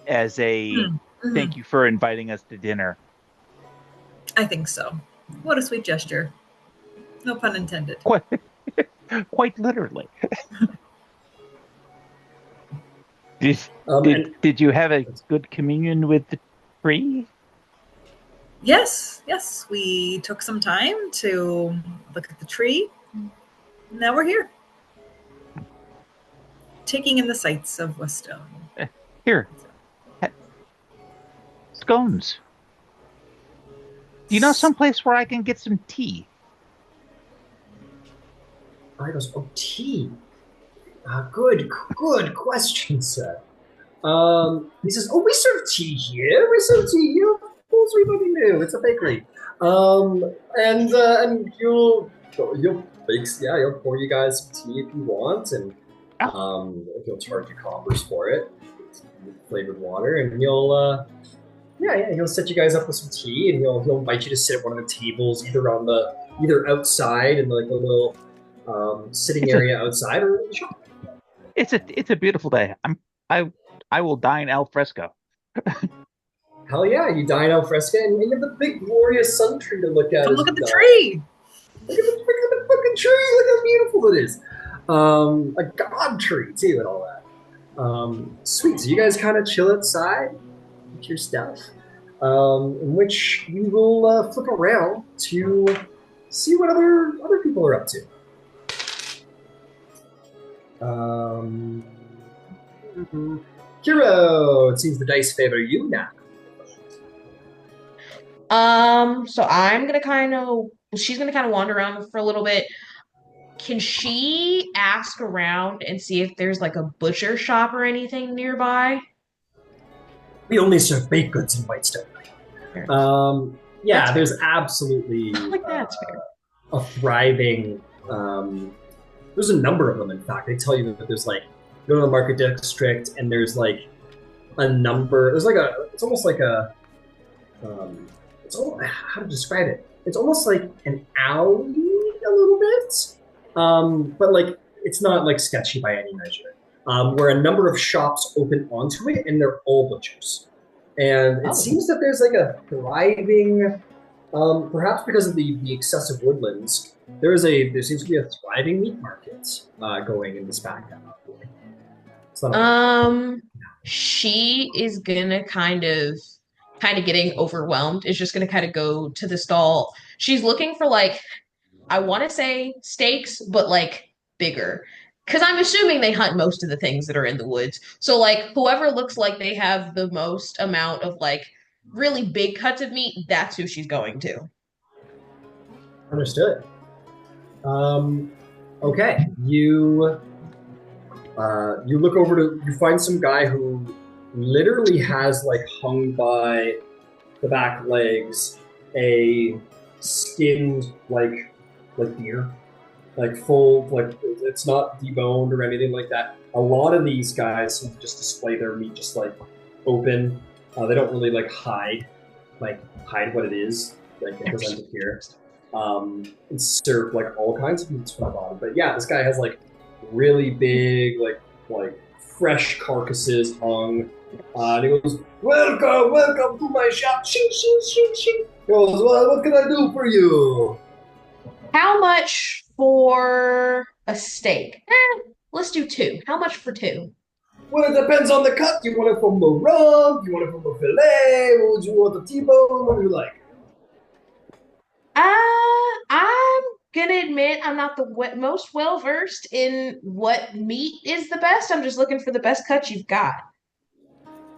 as a thank you for inviting us to dinner.
I think so. What a sweet gesture. No pun intended.
Quite literally. Did you have a good communion with the tree?
Yes. We took some time to look at the tree. Now we're here. Taking in the sights of Whitestone.
Here. Scones. Do you know someplace where I can get some tea?
I goes, "Oh, tea. Good question, sir." He says, "Oh, we serve tea here. We serve tea here. Of course, everybody knew. It's a bakery. And he'll pour you guys some tea if you want, and he'll charge you coppers for it. It's flavored water, and he'll set you guys up with some tea, and he'll invite you to sit at one of the tables, either outside in like a little sitting area outside, or in the shop."
It's a beautiful day. I will dine al fresco.
Hell yeah, you dine al fresco, and you have the big glorious sun tree to look at.
Come look at the tree.
Look at the fucking tree. Look how beautiful it is. A god tree too, and all that. Sweet. So you guys kind of chill outside, get your stuff. In which we will flip around to see what other people are up to. Qiro, it seems the dice favor you now.
So she's gonna kind of wander around for a little bit. Can she ask around and see if there's like a butcher shop or anything nearby?
We only serve baked goods in Whitestone. Yeah, there's absolutely
That's fair.
a thriving. There's a number of them. In fact, they tell you that there's like, go to the market district, and there's like a number. There's like it's almost like a, it's almost, how to describe it? It's almost like an alley a little bit, but like it's not like sketchy by any measure. Where a number of shops open onto it, and they're all butchers. And it seems that there's like a thriving, perhaps because of the excessive woodlands, there seems to be a thriving meat market going in this back alley.
She is gonna kind of getting overwhelmed, is just gonna kind of go to the stall. She's looking for like, I want to say steaks, but like bigger. Because I'm assuming they hunt most of the things that are in the woods. So like whoever looks like they have the most amount of like really big cuts of meat, that's who she's going to.
Understood. Okay, you look over to, you find some guy who literally has like hung by the back legs a skinned like deer, like full, like it's not deboned or anything like that. A lot of these guys just display their meat just like open. They don't really like hide what it is, like presented here. And serve like all kinds of meats from the bottom. But yeah, this guy has like really big, like fresh carcasses hung. And he goes, welcome to my shop. Shing, shing, shing, shing. He goes, well, what can I do for you?
How much for a steak? Let's do 2. How much for 2?
Well, it depends on the cut. Do you want it from the rump? Do you want it from the fillet? What would you want, the T-bone? What do you like?
I'm gonna admit I'm not the most well versed in what meat is the best. I'm just looking for the best cut you've got.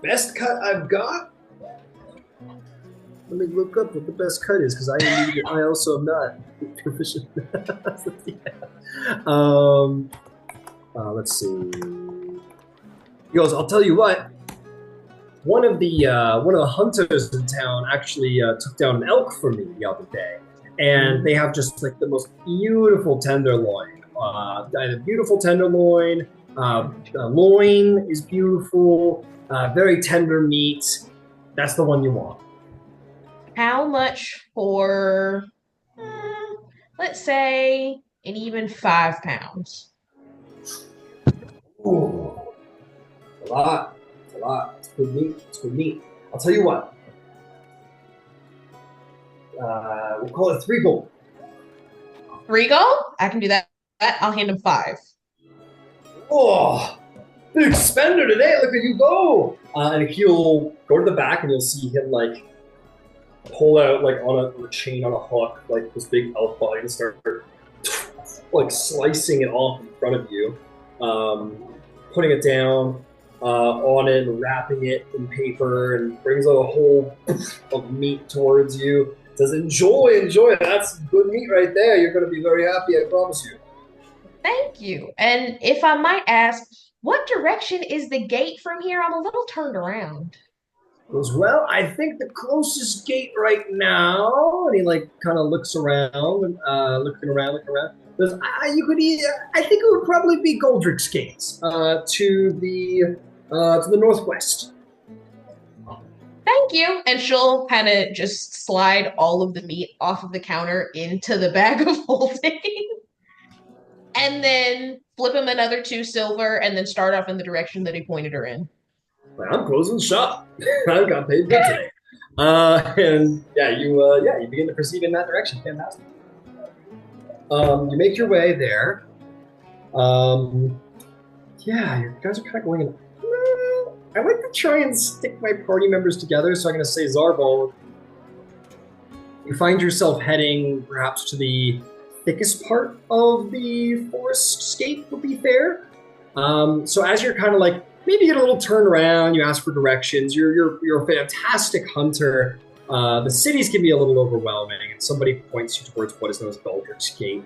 Best cut I've got? Let me look up what the best cut is, because I also am not proficient. Let's see. He goes, I'll tell you what. One of the hunters in town actually took down an elk for me the other day, and they have just like the most beautiful tenderloin. Beautiful tenderloin. Loin is beautiful. Very tender meat. That's the one you want.
How much for, let's say, an even 5 pounds?
Ooh, a lot. It's a lot. It's good meat. It's good meat. I'll tell you what. We'll call it 3 gold.
3 gold? I can do that. I'll hand him 5.
Oh, big spender today. Look at you go. And he'll go to the back, and you'll see him like pull out like on a chain on a hook, like this big elk body, and start like slicing it off in front of you, putting it down on it, and wrapping it in paper, and brings out a whole of meat towards you. Says, enjoy. That's good meat right there. You're going to be very happy, I promise you.
Thank you. And if I might ask, what direction is the gate from here? I'm a little turned around.
Goes, well, I think the closest gate right now, and he like kind of looks around, looking around. Goes, you could I think it would probably be Goldrick's gates to the northwest.
Thank you. And she'll kind of just slide all of the meat off of the counter into the bag of holding, and then flip him another 2 silver, and then start off in the direction that he pointed her in.
I'm closing shop. I've got paid good today. And you begin to proceed in that direction. Fantastic. You make your way there. You guys are kind of going in. I like to try and stick my party members together, so I'm going to say Zarvolg. You find yourself heading perhaps to the thickest part of the forest scape, would be fair. So as you're kind of like, maybe get a little turn around, you ask for directions, you're a fantastic hunter. The cities can be a little overwhelming, and somebody points you towards what is known as Goldrick's Gate.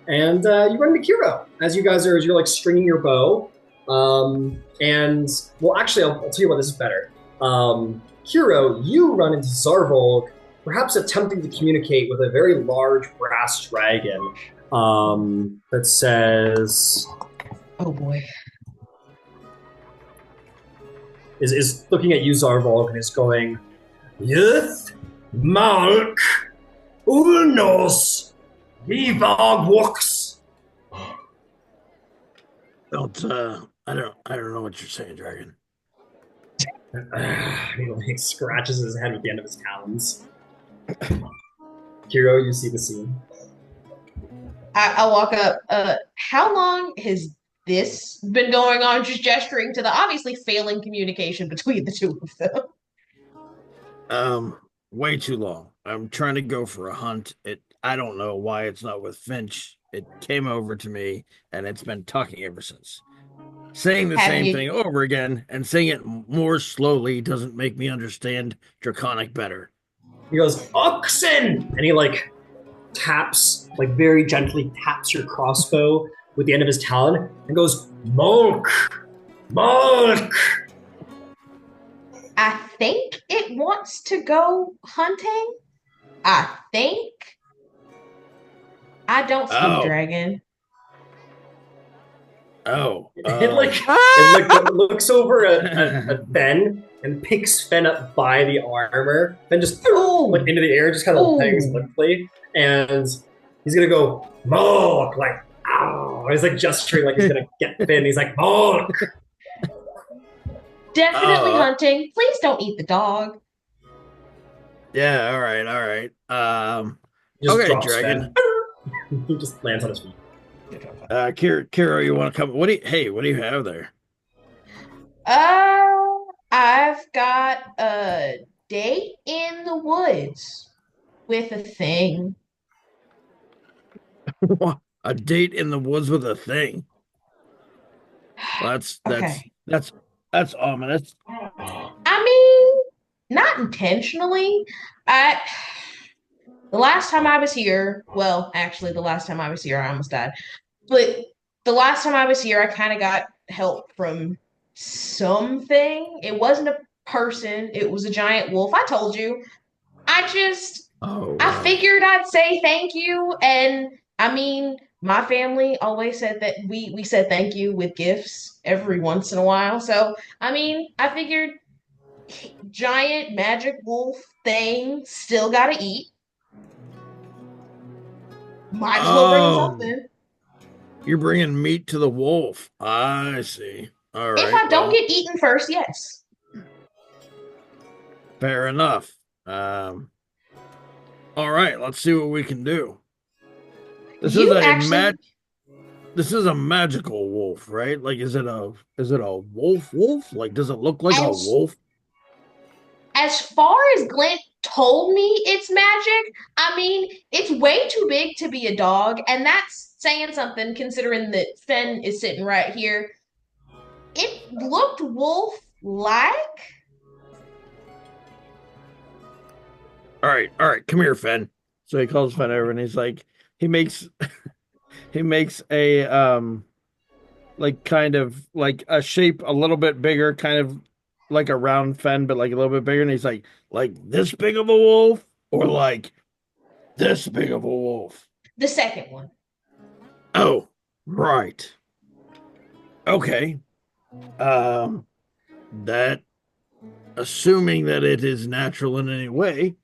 And you run into Qiro as you're like stringing your bow. And well, actually, I'll tell you what, this is better. Qiro, you run into Zarvolg, perhaps attempting to communicate with a very large brass dragon that says,
"Oh boy."
is looking at you, Zarvolg, and is going, Yuth, Malk, Ulnos, Vivagwux.
I don't know what you're saying, Dragon.
He like scratches his head with the end of his talons. Qiro, you see the scene.
I walk up. How long has this been going on? Just gesturing to the obviously failing communication between the two of them.
Way too long. I'm trying to go for a hunt. I don't know why it's not with Finch. It came over to me, and it's been talking ever since. Saying the same thing over again and saying it more slowly doesn't make me understand Draconic better.
He goes, Oxen! And he like taps, like very gently taps your crossbow with the end of his talon and goes, Mulk! Mulk!
I think it wants to go hunting. I think. I don't speak dragon.
It looks over at Fen and picks Fen up by the armor. Fen just like into the air, just kind of hangs limply, and he's gonna go Mulk, like ow. He's like gesturing like he's gonna get Fen. He's like Mulk.
Definitely hunting. Please don't eat the dog.
Yeah, all right.
Okay,
Dragon.
He just lands on his feet.
Qiro, you want to come? What do you have there?
I've got a date in the woods with a thing.
A date in the woods with a thing? Well, that's ominous.
I mean, not intentionally. The last time I was here, well, actually, the last time I was here, I almost died. But the last time I was here, I kind of got help from something. It wasn't a person, it was a giant wolf. I told you. I figured I'd say thank you. And I mean, my family always said that we said thank you with gifts every once in a while. So, I mean, I figured giant magic wolf thing still got to eat. Might as well bring something.
You're bringing meat to the wolf. I see. All right.
If I don't get eaten first, yes.
Fair enough. All right. Let's see what we can do. This is a magical wolf, right? Like, is it a wolf? Like, does it look like a wolf?
As far as Glint told me it's magic, I mean, it's way too big to be a dog, and that's saying something considering that Fen is sitting right here. It looked wolf-like.
All right, come here, Fen. So he calls Fen over and he's like, he makes a like kind of like a shape a little bit bigger, kind of like a round Fen, but like a little bit bigger. And he's like this big of a wolf or like this big of a wolf?
The second one.
Oh, right. Okay. That, assuming that it is natural in any way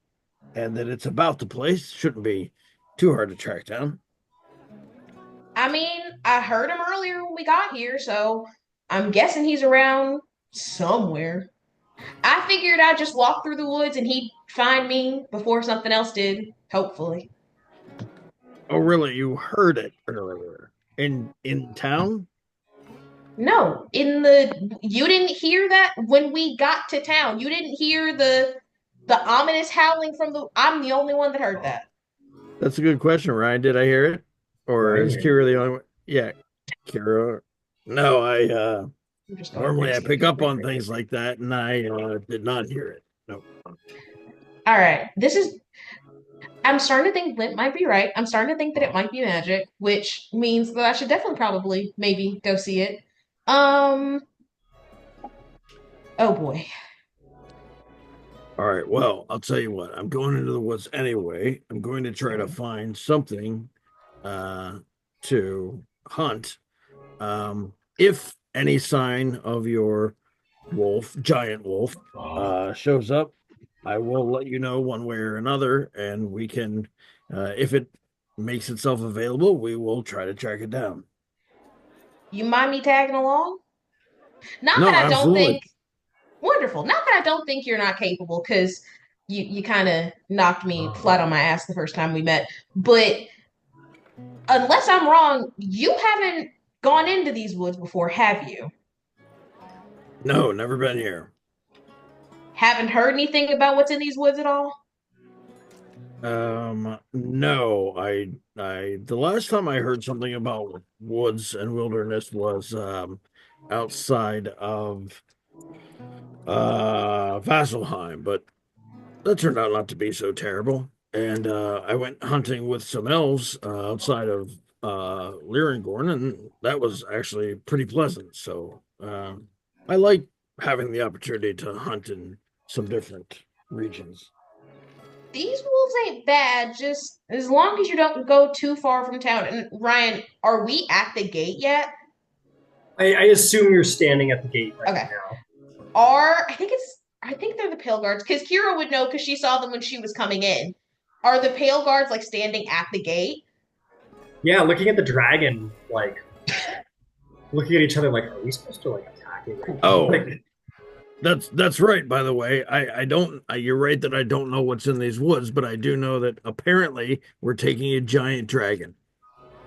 and that it's about the place, shouldn't be too hard to track down.
I mean, I heard him earlier when we got here, so I'm guessing he's around somewhere. I figured I'd just walk through the woods and he'd find me before something else did, hopefully.
Oh, really? You heard it earlier? In town?
No, you didn't hear that when we got to town. You didn't hear the ominous howling I'm the only one that heard that.
That's a good question, Ryan. Did I hear it? Or is Qiro the only one? Yeah, Qiro. No, normally I pick up on things like that, and I did not hear it. No.
All right, I'm starting to think Lint might be right. I'm starting to think that it might be magic, which means that I should definitely probably maybe go see it. Oh boy.
All right, well, I'll tell you what. I'm going into the woods anyway. I'm going to try to find something to hunt. If any sign of your giant wolf, shows up, I will let you know one way or another, and we can, if it makes itself available, we will try to track it down.
You mind me tagging along? Not
No,
that I don't
absolutely.
think wonderful. Not that I don't think you're not capable, because you kind of knocked me flat on my ass the first time we met. But unless I'm wrong, you haven't gone into these woods before, have you?
No, never been here.
Haven't heard anything about what's in these woods at all?
No, the last time I heard something about woods and wilderness was outside of Vasselheim, but that turned out not to be so terrible. And I went hunting with some elves outside of Lyrangorn, and that was actually pretty pleasant. So I like having the opportunity to hunt in some different regions.
These wolves ain't bad, just as long as you don't go too far from town. And Ryan, are we at the gate yet?
I assume you're standing at the gate right
Okay.
now.
I think they're the Pale Guards, because Qiro would know because she saw them when she was coming in. Are the Pale Guards like standing at the gate?
Yeah, looking at the dragon, like looking at each other, like, are we supposed to like attack it right now?
Oh,
Like,
that's right. By the way, I don't. You're right that I don't know what's in these woods, but I do know that apparently we're taking a giant dragon.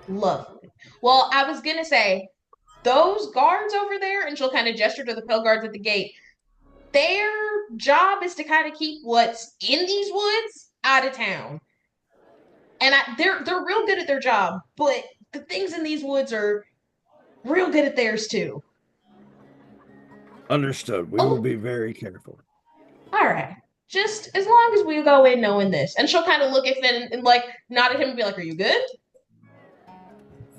Lovely. Well, I was gonna say those guards over there, and she'll kind of gesture to the Pale Guards at the gate. Their job is to kind of keep what's in these woods out of town. And they're real good at their job, but the things in these woods are real good at theirs too.
Understood. We will be very careful.
All right. Just as long as we go in knowing this. And she'll kind of look at Finn and like nod at him and be like, "Are you good?"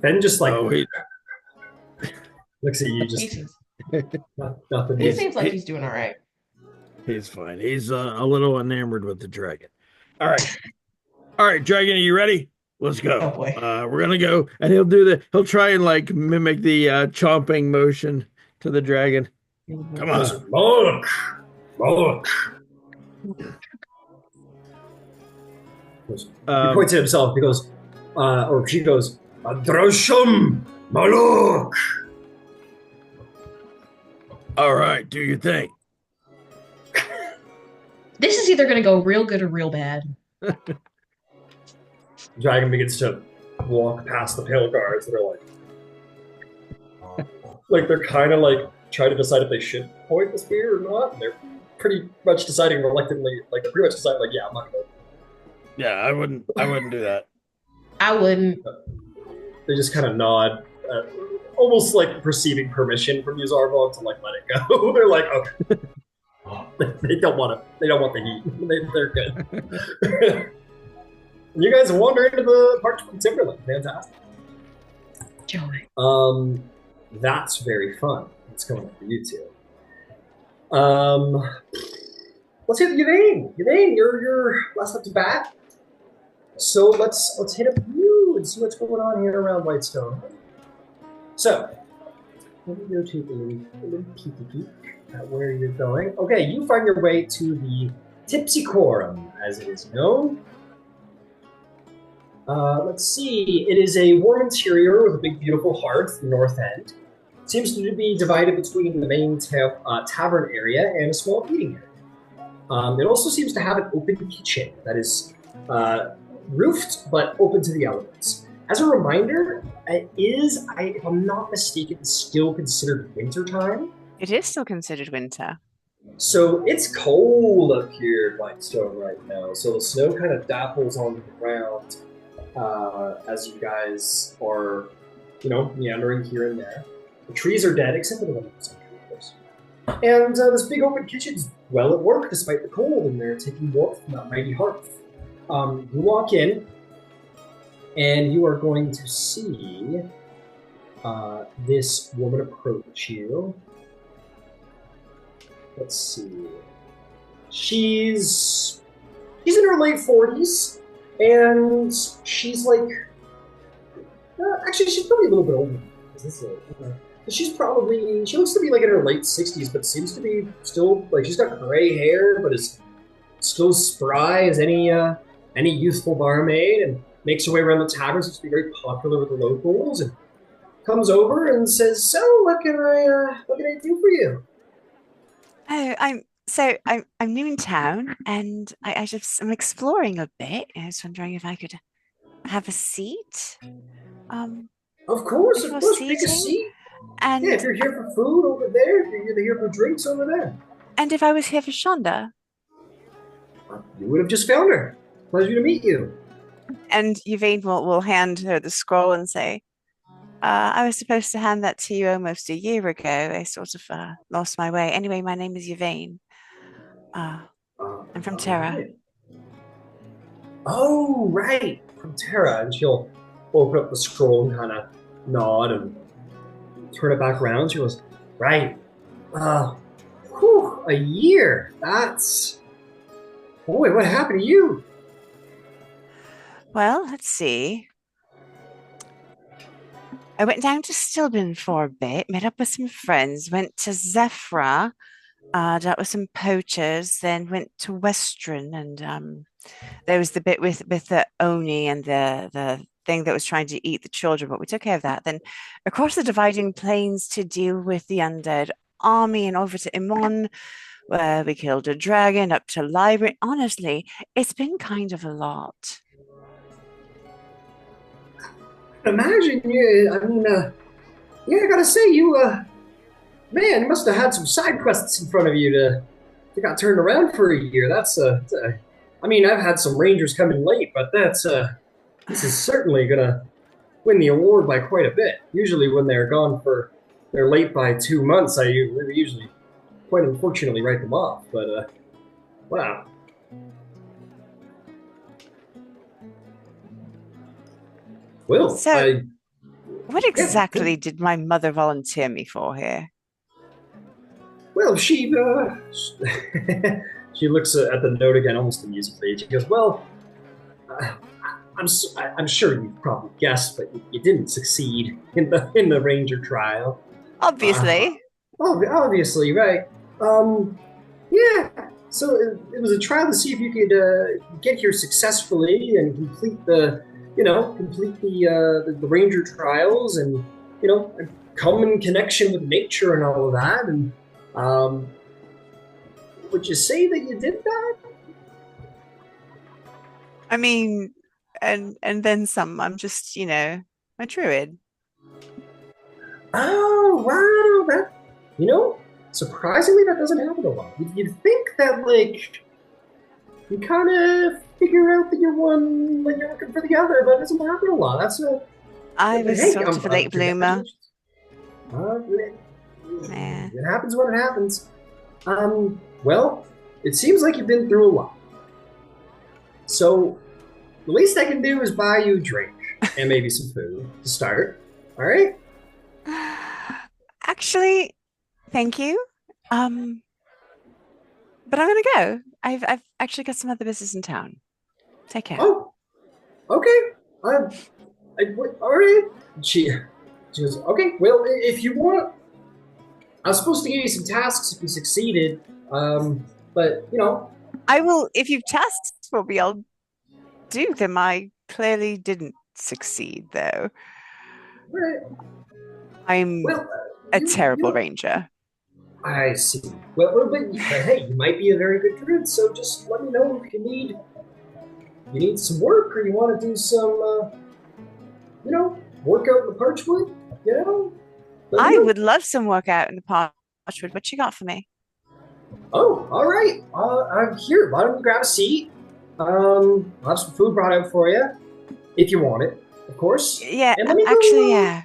Ben just like
he
looks at you,
He
just
seems,
nothing.
he seems like he's doing all right.
He's fine. He's a little enamored with the dragon. All right, dragon, are you ready? Let's go.
Oh boy.
We're gonna go, and he'll try and like mimic the chomping motion to the dragon. Come on.
Look. He points at himself. He goes, or she goes, Adroshum Maluk.
All right, do your thing.
This is either going to go real good or real bad.
Dragon begins to walk past the Pale Guards. They're like they're kind of like trying to decide if they should point the spear or not. And they're pretty much deciding reluctantly. Like they're pretty much deciding, like, yeah, I'm not gonna.
Yeah, I wouldn't do that.
I wouldn't.
They just kind of nod, almost like receiving permission from Zarvolg to like let it go. They're like, okay. They don't want it. They don't want the heat. They're good. You guys wander into the Parchment Timberland. Fantastic.
Joy.
That's very fun. What's going on for you two? Let's hit Yvaine. Yvaine, you're last up to bat. So let's hit up you and see what's going on here around Whitestone. So let me go to a little peek at where you're going. Okay, you find your way to the Tipsy Quorum, as it is known. Let's see. It is a warm interior with a big, beautiful hearth at the north end. It seems to be divided between the main tavern area and a small eating area. It also seems to have an open kitchen that is roofed but open to the elements. As a reminder, it is, if I'm not mistaken, still considered wintertime.
It is still considered winter.
So it's cold up here at Whitestone right now. So the snow kind of dapples on the ground as you guys are, meandering here and there. The trees are dead, except for the one in the center, of course. And this big open kitchen's well at work despite the cold, and they're taking warmth from that mighty hearth. You walk in, and you are going to see this woman approach you. Let's see. She's in her late 40s, and she's like, actually, she's probably a little bit older. Is this she looks to be like in her late 60s, but seems to be still like she's got gray hair, but is still spry as any youthful barmaid, and makes her way around the tavern. Seems to be very popular with the locals, and comes over and says, "So, what can I do for you?"
Oh, I'm new in town, and I'm exploring a bit. I was wondering if I could have a seat.
Of course,
Before
pick a
seating,
seat.
and
Yeah, if you're here for food over there, if you're here for drinks over there.
and if I was here for Shonda,
You would have just found her. Pleasure to meet you.
and Yvaine will hand her the scroll and say, I was supposed to hand that to you almost a year ago. I sort of lost my way. Anyway, my name is Yvaine. I'm from Terra.
Right. Oh, right. From Terra. And she'll open up the scroll and kind of nod and turn it back around. She goes, right. A year. That's... Boy, what happened to you?
Well, let's see. I went down to Stilben for a bit, met up with some friends, went to Zephra, dealt with some poachers, then went to Western, and there was the bit with the Oni and the thing that was trying to eat the children, but we took care of that. Then across the dividing plains to deal with the undead army, and over to Imon, where we killed a dragon, up to Library. Honestly, it's been kind of a lot.
Imagine you, I gotta say, man, you must have had some side quests in front of you to got turned around for a year. I've had some rangers come in late, but this is certainly gonna win the award by quite a bit. Usually when they're late by 2 months, I usually, quite unfortunately, write them off, but, wow. Well,
So, what exactly did my mother volunteer me for here?
Well, she looks at the note again, almost amusedly. She goes, "Well, I'm sure you probably guessed, but you didn't succeed in the ranger trial.
Obviously.
Obviously, right? Yeah. So it was a trial to see if you could get here successfully and complete the ranger trials, and come in connection with nature and all of that. And would you say that you did that?"
I mean, and then some. I'm just, a druid.
Oh, wow. Surprisingly, that doesn't happen a lot. You'd think that, you kind of figure out that you're one when you're looking for the other, but it doesn't happen a lot.
I was sort of a late bloomer.
It happens when it happens. Well, it seems like you've been through a lot. So, the least I can do is buy you a drink and maybe some food to start. All right?
Actually, thank you. But I'm gonna go. I've actually got some other business in town. Take care.
Oh, okay. All right. She goes, okay. Well, if you want, I was supposed to give you some tasks if you succeeded. But
I will. If you've tasks for me, I'll do them. I clearly didn't succeed, though.
Right.
I'm a terrible ranger.
I see. Well, but hey, you might be a very good druid, so just let me know if you need some work, or you want to do some, work out in the parchwood,
I would love some work out in the parchwood. What you got for me?
Oh, all right. I'm here. Why don't you grab a seat? I'll have some food brought out for you, if you want it, of course.
Yeah,
and let me
yeah.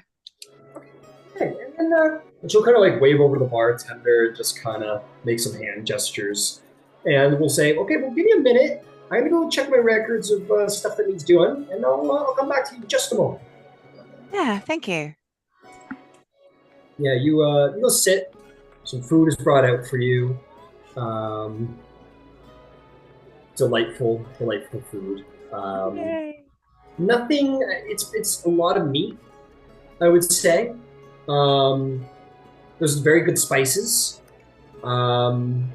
Okay, and she'll kind of wave over to the bartender and just kind of make some hand gestures. And we'll say, okay, well, give me a minute. I'm going to go check my records of stuff that needs doing, and I'll come back to you in just a moment.
Yeah, thank you.
Yeah, you go sit. Some food is brought out for you. Delightful food.
Yay.
Nothing. It's a lot of meat, I would say. There's very good spices. Um,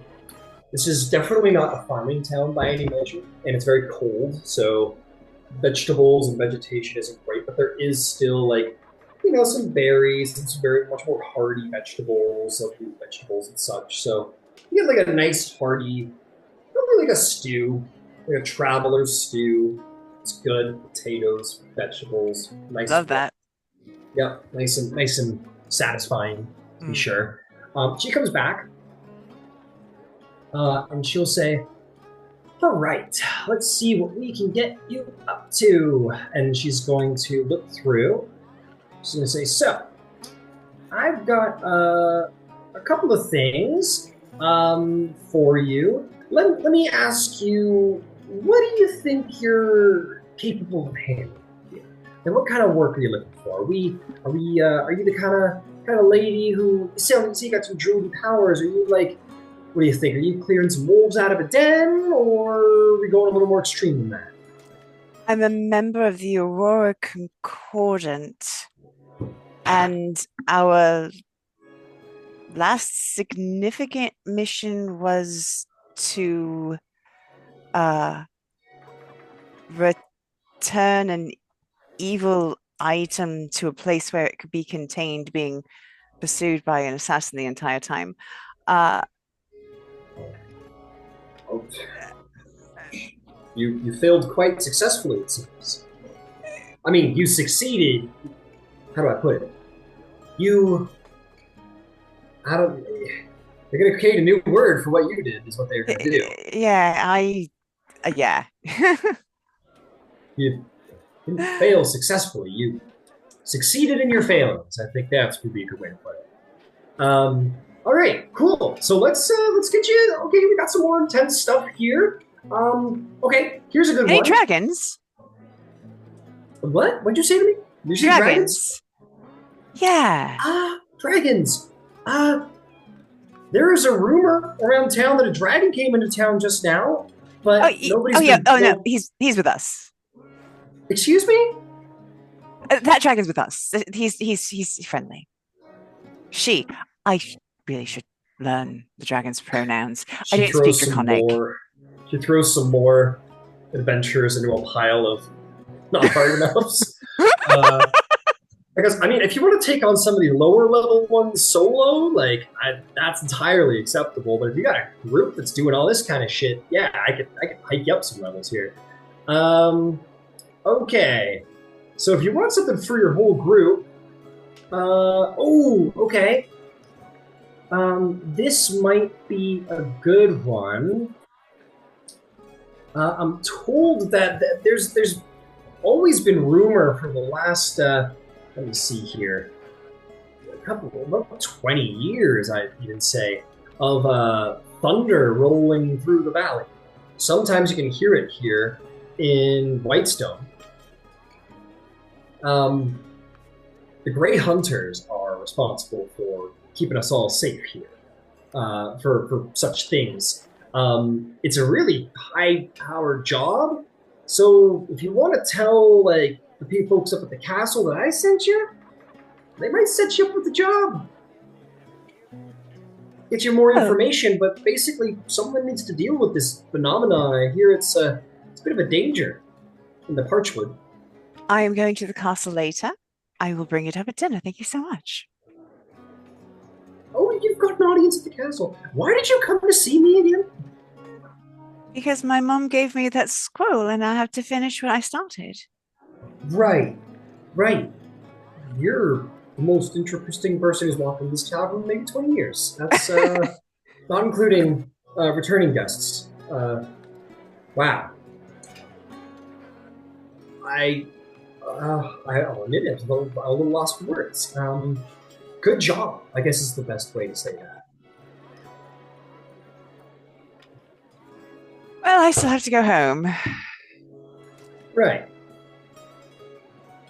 this is definitely not a farming town by any measure, and it's very cold, so vegetables and vegetation isn't great, but there is still like some berries and some very much more hardy vegetables, so root vegetables and such. So you get like a nice hearty, probably like a stew, like a traveler's stew. It's good. Potatoes, vegetables, nice.
Love that.
Yeah, nice and satisfying to be
Mm.
sure. She comes back, and she'll say, "All right, let's see what we can get you up to." And she's going to look through. She's going to say, "So, I've got a couple of things for you. Let me ask you, what do you think you're capable of handling here? And what kind of work are you looking for? Are you the kind of lady who say you got some druid powers? Are you like, what do you think? Are you clearing some wolves out of a den, or are we going a little more extreme than that?"
I'm a member of the Aurora Concordant, and our last significant mission was to return an evil item to a place where it could be contained, being pursued by an assassin the entire time.
You failed quite successfully, it seems. I mean, you succeeded. How do I put it? I don't. They're going to create a new word for what you did. Is what they're going to do.
Yeah.
You didn't fail successfully. You succeeded in your failings. I think that's would be a good way to put it. All right, cool. So let's get you. Okay, we got some more intense stuff here. Okay, here's a good
Any
one.
dragons?
What? What'd you say to me? You see dragons?
Yeah.
Dragons. There is a rumor around town that a dragon came into town just now, but nobody's.
No, he's with us.
Excuse me?
That dragon's with us. He's friendly. I really should learn the dragon's pronouns. I don't speak Draconic.
She throws some more adventurers into a pile of not hard enoughs. Because I mean, if you want to take on some of the lower level ones solo, like that's entirely acceptable. But if you got a group that's doing all this kind of shit, yeah, I could hike you up some levels here. Okay. So if you want something for your whole group, okay. This might be a good one. I'm told that there's always been rumor for the last, let me see here, about 20 years, I'd even say, of thunder rolling through the valley. Sometimes you can hear it here in Whitestone. The Grey Hunters are responsible for keeping us all safe here for such things. It's a really high-powered job, so if you want to tell like the folks up at the castle that I sent you, they might set you up with the job. Get you more information, but basically someone needs to deal with this phenomenon. I hear it's a bit of a danger in the Parchwood.
I am going to the castle later. I will bring it up at dinner. Thank you so much.
Oh, you've got an audience at the castle. Why did you come to see me again?
Because my mom gave me that scroll and I have to finish what I started.
Right. You're the most interesting person who's walked in this tavern in maybe 20 years. That's not including returning guests. Wow. I'll admit it, I'm a little lost for words. Good job, I guess is the best way to say that.
Well, I still have to go home.
Right.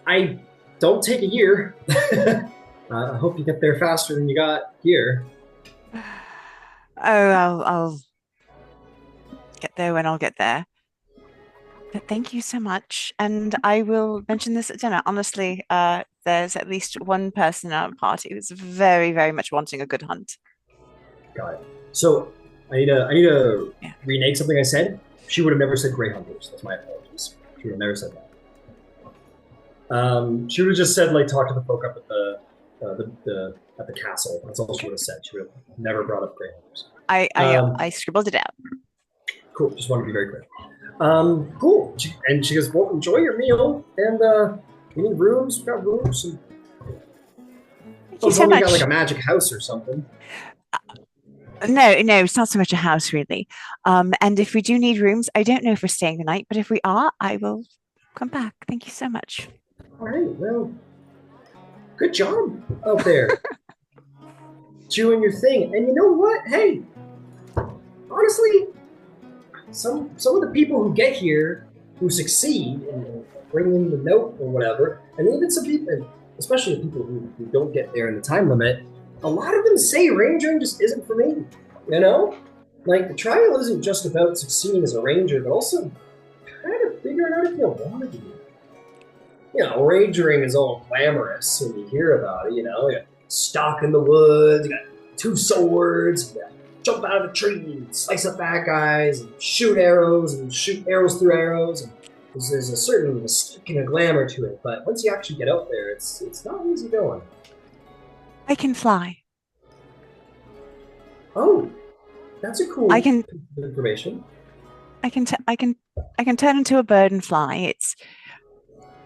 I don't take a year. I hope you get there faster than you got here.
I'll get there when I'll get there. But thank you so much, and I will mention this at dinner. Honestly, there's at least one person in our party who's very, very much wanting a good hunt.
Got it. So I need to
Yeah.
renege something I said. She would have never said Grey Hunters. That's my apologies. She would have never said that. She would have just said like talk to the folk up at the at the castle. That's all she would have said. She would have never brought up Grey Hunters.
I scribbled it out.
Cool. Just want to be very clear. Cool. And she goes, well, enjoy your meal. And you need rooms? We've got rooms. And
Thank you so
you
much.
got like a magic house or something.
No, it's not so much a house really. And if we do need rooms, I don't know if we're staying the night, but if we are, I will come back. Thank you so much.
All right. Well, good job out there. Doing your thing. And you know what? Hey, honestly, some of the people who get here who succeed in bringing the note or whatever, and even some people, especially the people who don't get there in the time limit, a lot of them say rangering just isn't for me. You know? Like, the trial isn't just about succeeding as a ranger, but also kind of figuring out if you want to do it. You know, rangering is all glamorous when you hear about it, you know? You got stalk in the woods, you got 2 swords, you got jump out of a tree and slice up bad guys and shoot arrows through arrows. And there's a certain mystique and a glamour to it, but once you actually get out there, it's not easy going.
I can fly.
Oh, that's a cool piece of information.
I can turn into a bird and fly.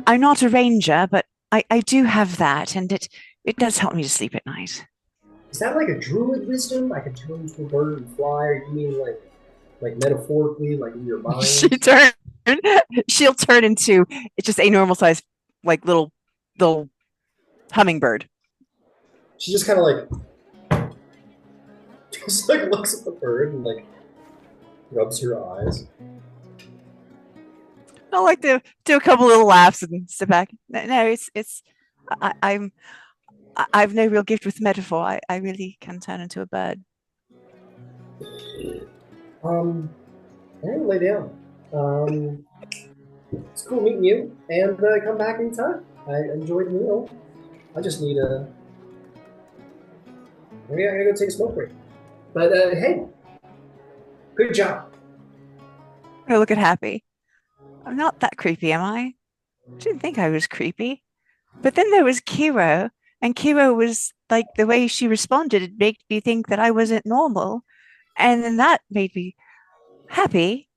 I'm not a ranger, but I do have that, and it does help me to sleep at night.
Is that like a druid wisdom? I can turn into a bird and fly, or you mean like metaphorically, like in your mind?
She'll turn into just a normal size, like little hummingbird.
She just kind of like looks at the bird and like rubs her eyes.
I like to do a couple little laughs and sit back. No, I've no real gift with metaphor. I really can turn into a bird.
I'm gonna lay down. It's cool meeting you, and come back anytime. I enjoyed the meal. I just need maybe I gotta go take a smoke break. But hey, good job.
I'm gonna look at Happy. I'm not that creepy, am I? I didn't think I was creepy. But then there was Qiro, and Qiro was like the way she responded, it made me think that I wasn't normal. And then that made me happy.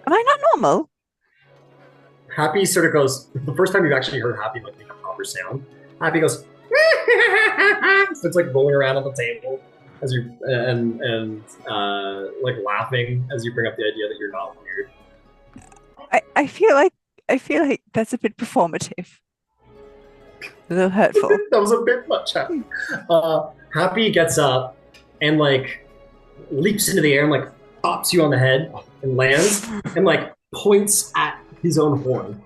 Am I not normal?
Happy sort of goes, the first time you've actually heard Happy like make a proper sound, Happy goes, so it's like rolling around on the table as you and like laughing as you bring up the idea that you're not weird.
I feel like that's a bit performative. A little hurtful.
That was a bit much, Happy. Happy gets up and like leaps into the air and like pops you on the head and lands and like points at his own horn.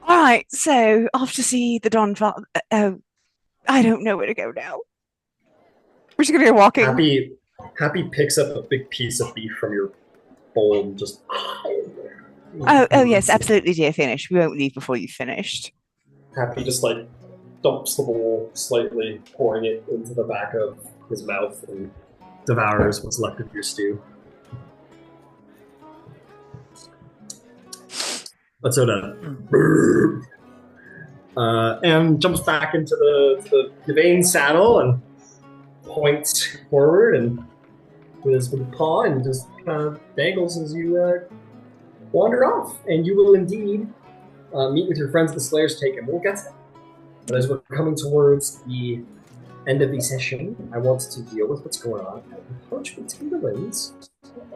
All right, so off to see the Don. I don't know where to go now. We're just gonna go walking.
Happy picks up a big piece of beef from your bowl and just.
Oh yes, absolutely, dear. Finish. We won't leave before you've finished.
Happy just like dumps the bowl slightly, pouring it into the back of his mouth and devours what's left of your stew. Let's go down. And jumps back into the Yvaine saddle and points forward and with his paw and just kind of dangles as you wander off. And you will indeed meet with your friends at the Slayer's Take, and we'll get to that. But as we're coming towards the end of the session, I want to deal with what's going on at the Parchment Timberlands,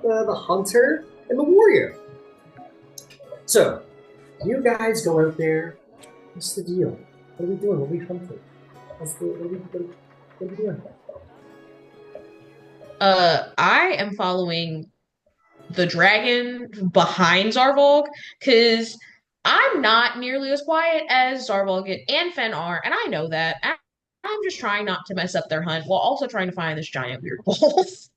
the Hunter and the Warrior. So, you guys go out there. What's the deal? What are we doing? What are we hunting? What are we doing?
I am following the dragon behind Zarvolg because I'm not nearly as quiet as Zarvolg and Fen are, and I know that. I'm just trying not to mess up their hunt while also trying to find this giant weird wolf.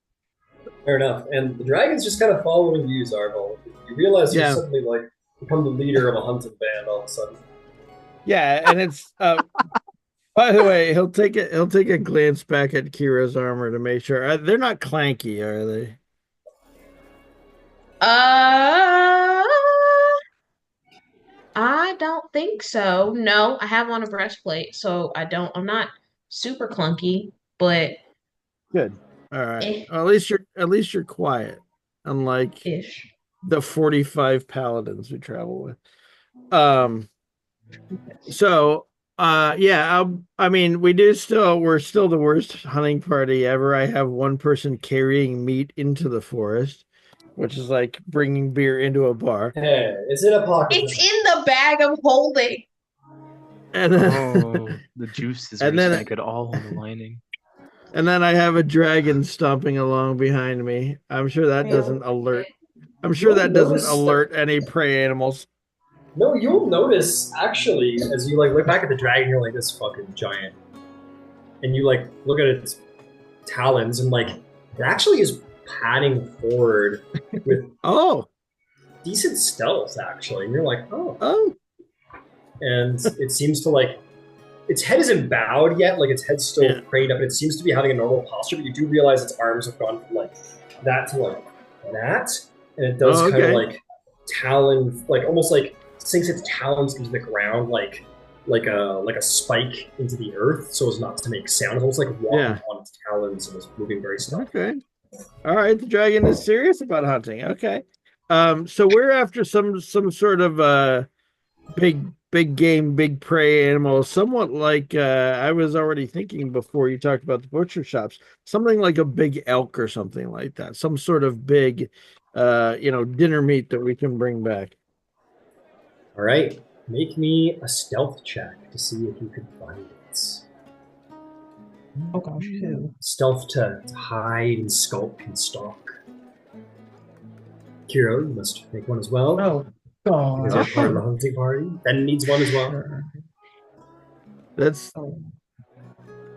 Fair enough. And the dragon's just kind of following you, Zarvolg. You realize you're suddenly like become the leader of a hunting band all of a sudden.
Yeah, and it's by the way, he'll take a glance back at Kira's armor to make sure they're not clanky, are they?
I don't think so. No, I have on a breastplate, so I'm not super clunky, but
Good. All right.
eh,
Well, at least you're quiet, unlike
ish.
the 45 paladins we travel with. So yeah, I mean, we're still the worst hunting party ever. I have one person carrying meat into the forest, which is like bringing beer into a bar.
Hey, it's in a pocket.
It's in the bag I'm holding.
And then,
Oh, the juice is
And then-
recycled all in the lining.
and then I have a dragon stomping along behind me. I'm sure that doesn't alert any prey animals.
No, you'll notice actually as you like look back at the dragon, you're like, this fucking giant, and you like look at its talons and like it actually is padding forward with
Oh,
decent stealth actually, and you're like,
oh,
and it seems to like its head isn't bowed yet, like its head's still craned up, and it seems to be having a normal posture, but you do realize its arms have gone from like that to like that, and it does kind of like talon, like almost like sinks its talons into the ground like a spike into the earth so as not to make sound. It's almost like walking on its talons and is moving very slow.
Okay. All right, the dragon is serious about hunting. Okay. So we're after some sort of big game, big prey animal, somewhat like I was already thinking before you talked about the butcher shops, something like a big elk or something like that, some sort of big dinner meat that we can bring back.
All right, make me a stealth check to see if you can find it.
Oh gosh, who?
Stealth to hide and skulk and stalk. Qiro, you must make one as well.
Oh
Because you're
gosh.
part of the hunting party. Ben needs one as well.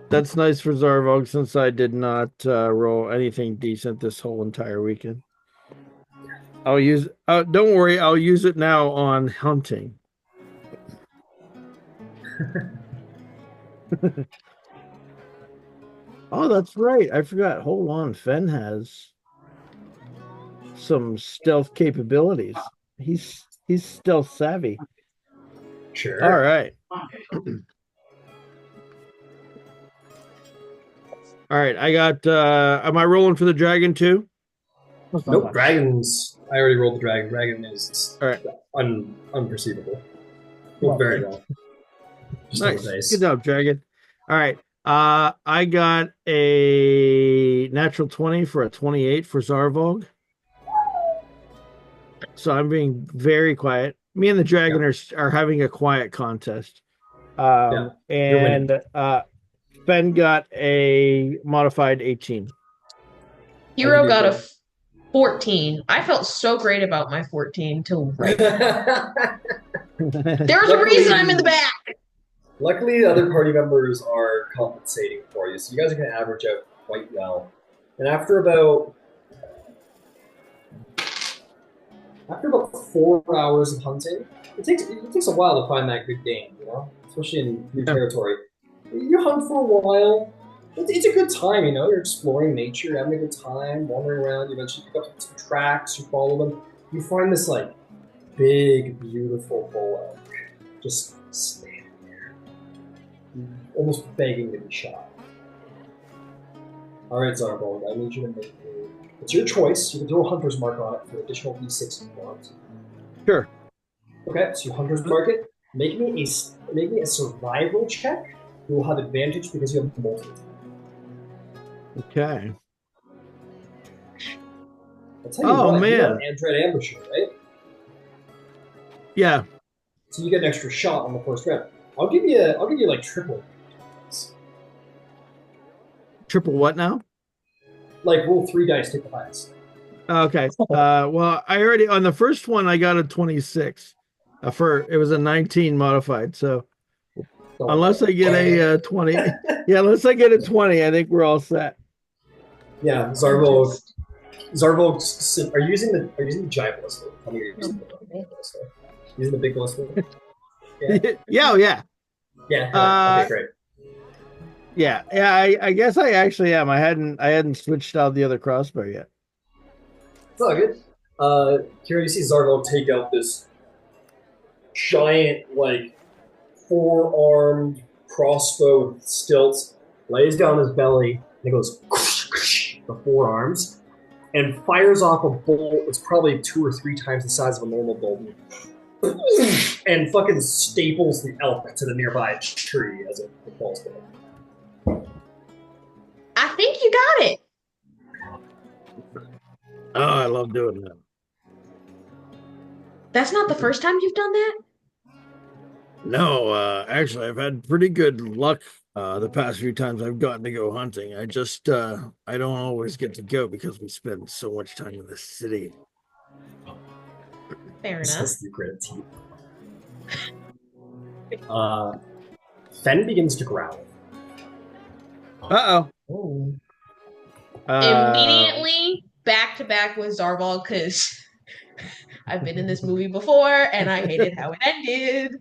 That's nice for Zarvolg, since I did not roll anything decent this whole entire weekend. I'll use. Don't worry, I'll use it now on hunting. Oh, that's right. I forgot. Hold on. Fen has some stealth capabilities. He's stealth savvy.
Sure.
All right. All right. I got. Am I rolling for the dragon too?
Nope. Dragons. I already rolled the dragon. Dragon is
All right.
Unperceivable. Rolled very well. Just
Nice. Good job, dragon. All right. I got a natural 20 for a 28 for Zarvolg. So I'm being very quiet. Me and the dragon are having a quiet contest. And Ben got a modified 18.
Hero got a 14. I felt so great about my 14 till right now. There's a reason I'm in the back.
Luckily, the other party members are compensating for you, so you guys are going to average out quite well. And after about 4 hours of hunting, it takes a while to find that good game, you know, especially in new territory. You hunt for a while. It's a good time, you know. You're exploring nature, you're having a good time, wandering around. You eventually pick up some tracks, you follow them. You find this like big, beautiful bull elk just standing there, almost begging to be shot. All right, Zarvolg, I need you to make it's your choice. You can throw a hunter's mark on it for an additional d6 if you want.
Sure.
Okay, so your hunter's mark it. Make me a survival check. You will have advantage because you have multiple.
Okay.
I'll tell you what,
man.
you got an dread ambusher, right?
Yeah.
So you get an extra shot on the first round. I'll give you like triple.
Triple what now?
Like roll 3 dice, take the highest.
Okay. Well, I already on the first one I got a 26. It was a 19 modified. So unless I get a 20, unless I get a 20, I think we're all set.
Yeah, Zarvolg. Are you using the giant ballista? Tell me you're using the giant ballista. Using the big plus one.
Yeah, oh, yeah.
Yeah. Okay, great.
Yeah. I guess I actually am. I hadn't switched out the other crossbow yet.
It's all good. Here you see Zarvolg take out this giant, like, four-armed crossbow with stilts, lays down his belly, and it goes the forearms, and fires off a bolt that's probably 2 or 3 times the size of a normal bolt, and fucking staples the elk to the nearby tree as it falls down.
I think you got it.
Oh, I love doing that.
That's not the first time you've done that?
No, actually, I've had pretty good luck the past few times I've gotten to go hunting. I just I don't always get to go because we spend so much time in the city.
Fair
This
enough.
is the great team. Fen begins to growl.
Uh-oh.
Oh. Immediately back to back with Zarvolg because I've been in this movie before and I hated how it ended.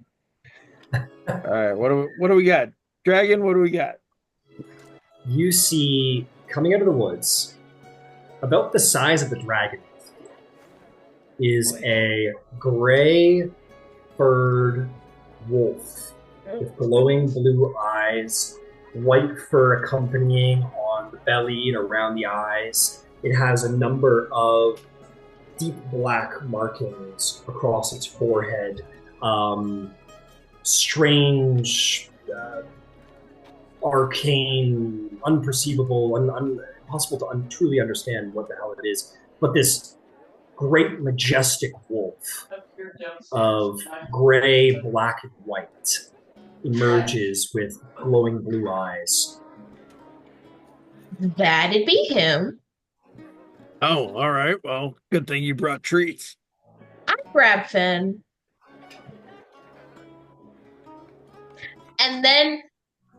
All right, what do we got? Dragon, what do we got?
You see, coming out of the woods, about the size of the dragon, is a gray furred wolf with glowing blue eyes, white fur accompanying on the belly and around the eyes. It has a number of deep black markings across its forehead. Strange, arcane, unperceivable, impossible to truly understand what the hell it is. But this great, majestic wolf of gray, black, and white emerges with glowing blue eyes.
That'd be him.
Oh, all right. Well, good thing you brought treats.
I grab Fen. And then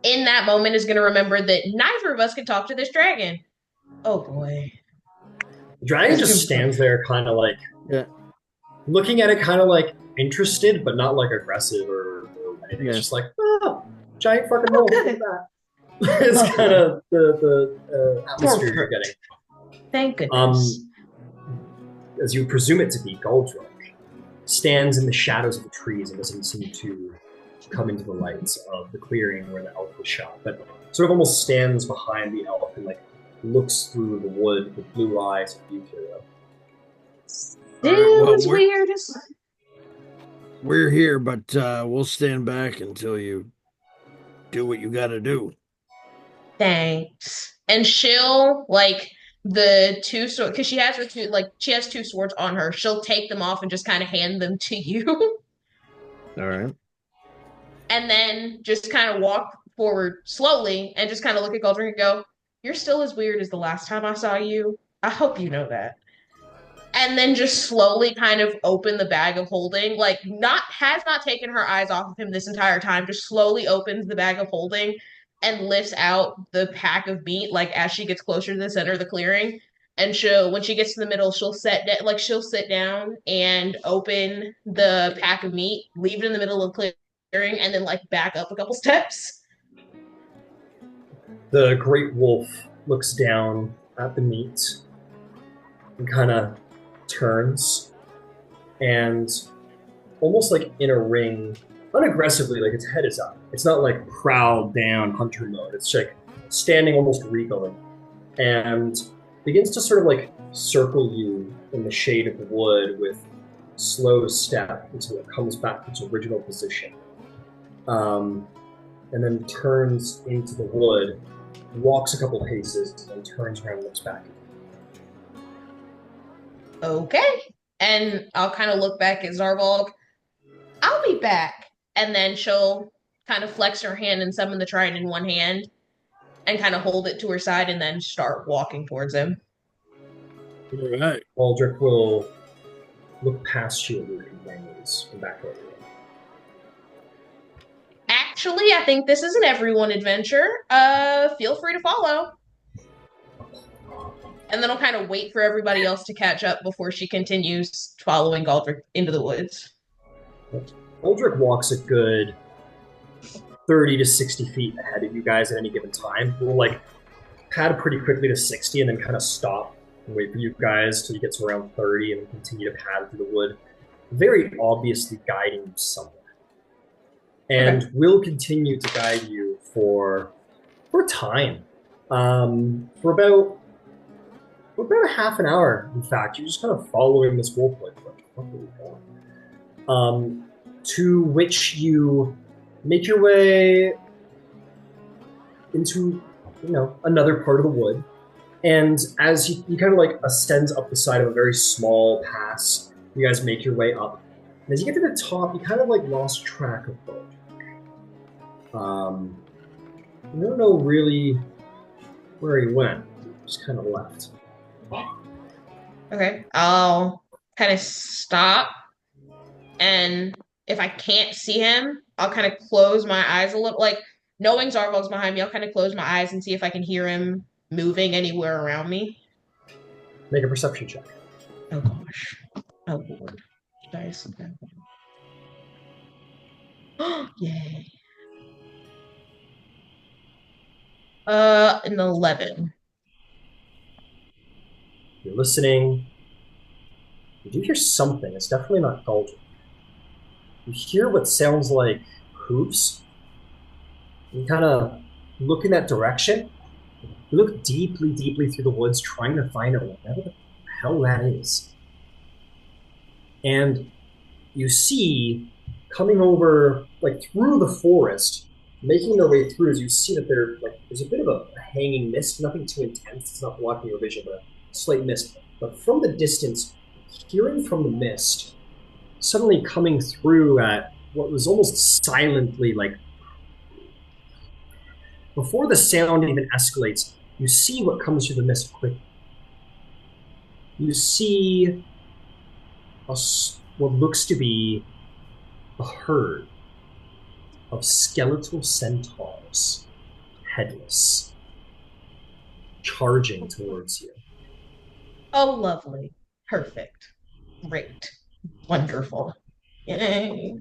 in that moment is going to remember that neither of us can talk to this dragon. Oh boy.
The dragon just stands there kind of like, looking at it kind of like interested, but not like aggressive or anything. It's just like, oh, giant fucking wolf. Look at that. It's kind of the atmosphere you're getting.
Thank goodness.
As you presume it to be, Galdrick stands in the shadows of the trees and doesn't seem to come into the lights of the clearing where the elk was shot, but sort of almost stands behind the elk and like looks through the wood with blue eyes at you, Qiro.
It's weird.
We're here, but we'll stand back until you do what you got to do.
Thanks. And she'll like the two swords because she has two swords on her. She'll take them off and just kind of hand them to you.
All right.
And then just kind of walk forward slowly and just kind of look at Galdrick and go, "You're still as weird as the last time I saw you. I hope you know that." And then just slowly kind of open the bag of holding, like has not taken her eyes off of him this entire time, just slowly opens the bag of holding and lifts out the pack of meat, like as she gets closer to the center of the clearing. And when she gets to the middle, she'll sit down and open the pack of meat, leave it in the middle of the clearing, and then like back up a couple steps.
The great wolf looks down at the meat and kind of turns and almost like in a ring, unaggressively, like its head is up. It's not like proud down hunter mode. It's like standing almost regally and begins to sort of like circle you in the shade of the wood with slow step until it comes back to its original position. And then turns into the wood, walks a couple paces, and turns around and looks back.
Okay. And I'll kind of look back at Zarvolg. I'll be back. And then she'll kind of flex her hand and summon the trident in one hand and kind of hold it to her side and then start walking towards him.
All right.
Aldrich will look past you and your companions and back over you.
Actually, I think this is an everyone adventure. Feel free to follow. And then I'll kind of wait for everybody else to catch up before she continues following Galdrick into the woods.
Uldric walks a good 30 to 60 feet ahead of you guys at any given time. We'll like pad pretty quickly to 60 and then kind of stop and wait for you guys till you get to around 30 and then continue to pad through the wood, very obviously guiding you somewhere. And we'll continue to guide you for time. For about a half an hour, in fact. You're just kind of following this wolf like, what are we going? To which you make your way into, another part of the wood. And as you kind of like ascend up the side of a very small pass, you guys make your way up. And as you get to the top, you kind of like lost track of both. You don't know really where he went. He just kind of left.
Okay, I'll kind of stop, and if I can't see him, I'll kind of close my eyes a little. Like, knowing Zarvolg's behind me, I'll kind of close my eyes and see if I can hear him moving anywhere around me.
Make a perception check.
Oh gosh. Oh lord. Dice. Yay. An 11.
You're listening. You do hear something. It's definitely not Tal'Dorei. You hear what sounds like hooves. You kind of look in that direction. You look deeply, deeply through the woods, trying to find out whatever the hell that is. And you see, coming over, like through the forest, making their way through, as you see that there's a bit of a hanging mist, nothing too intense. It's not blocking your vision, but a slight mist. But from the distance, hearing from the mist, suddenly coming through at what was almost silently, like, before the sound even escalates, you see what comes through the mist quickly. You see what looks to be a herd of skeletal centaurs, headless, charging towards you.
Oh, lovely. Perfect. Great. Wonderful. Yay.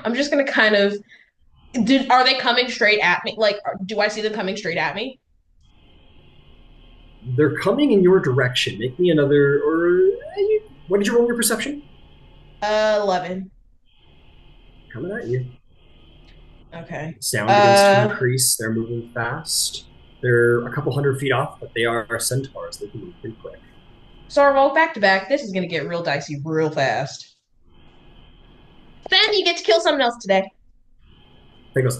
I'm just gonna kind of... are they coming straight at me? Like, do I see them coming straight at me?
They're coming in your direction. Make me another... What did you roll your perception?
11.
Coming at you.
Okay.
Sound begins to increase. They're moving fast. They're a couple 100 feet off, but they are centaurs. They can move pretty quick.
Zarvolg, back to back. This is going to get real dicey real fast. Then you get to kill someone else today.
It goes,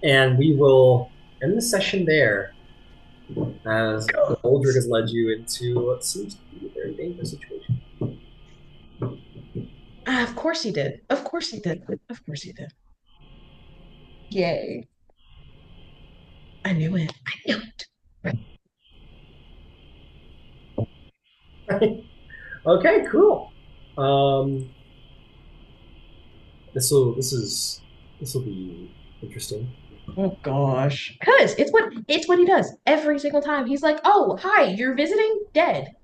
and we will end the session there, as Uldric has led you into what seems to be a very dangerous situation.
Of course he did. Of course he did. Of course he did. Yay. I knew it. I knew it.
Okay, cool. This will be interesting.
Oh gosh. Cause it's what he does every single time. He's like, "Oh, hi, you're visiting? Dead.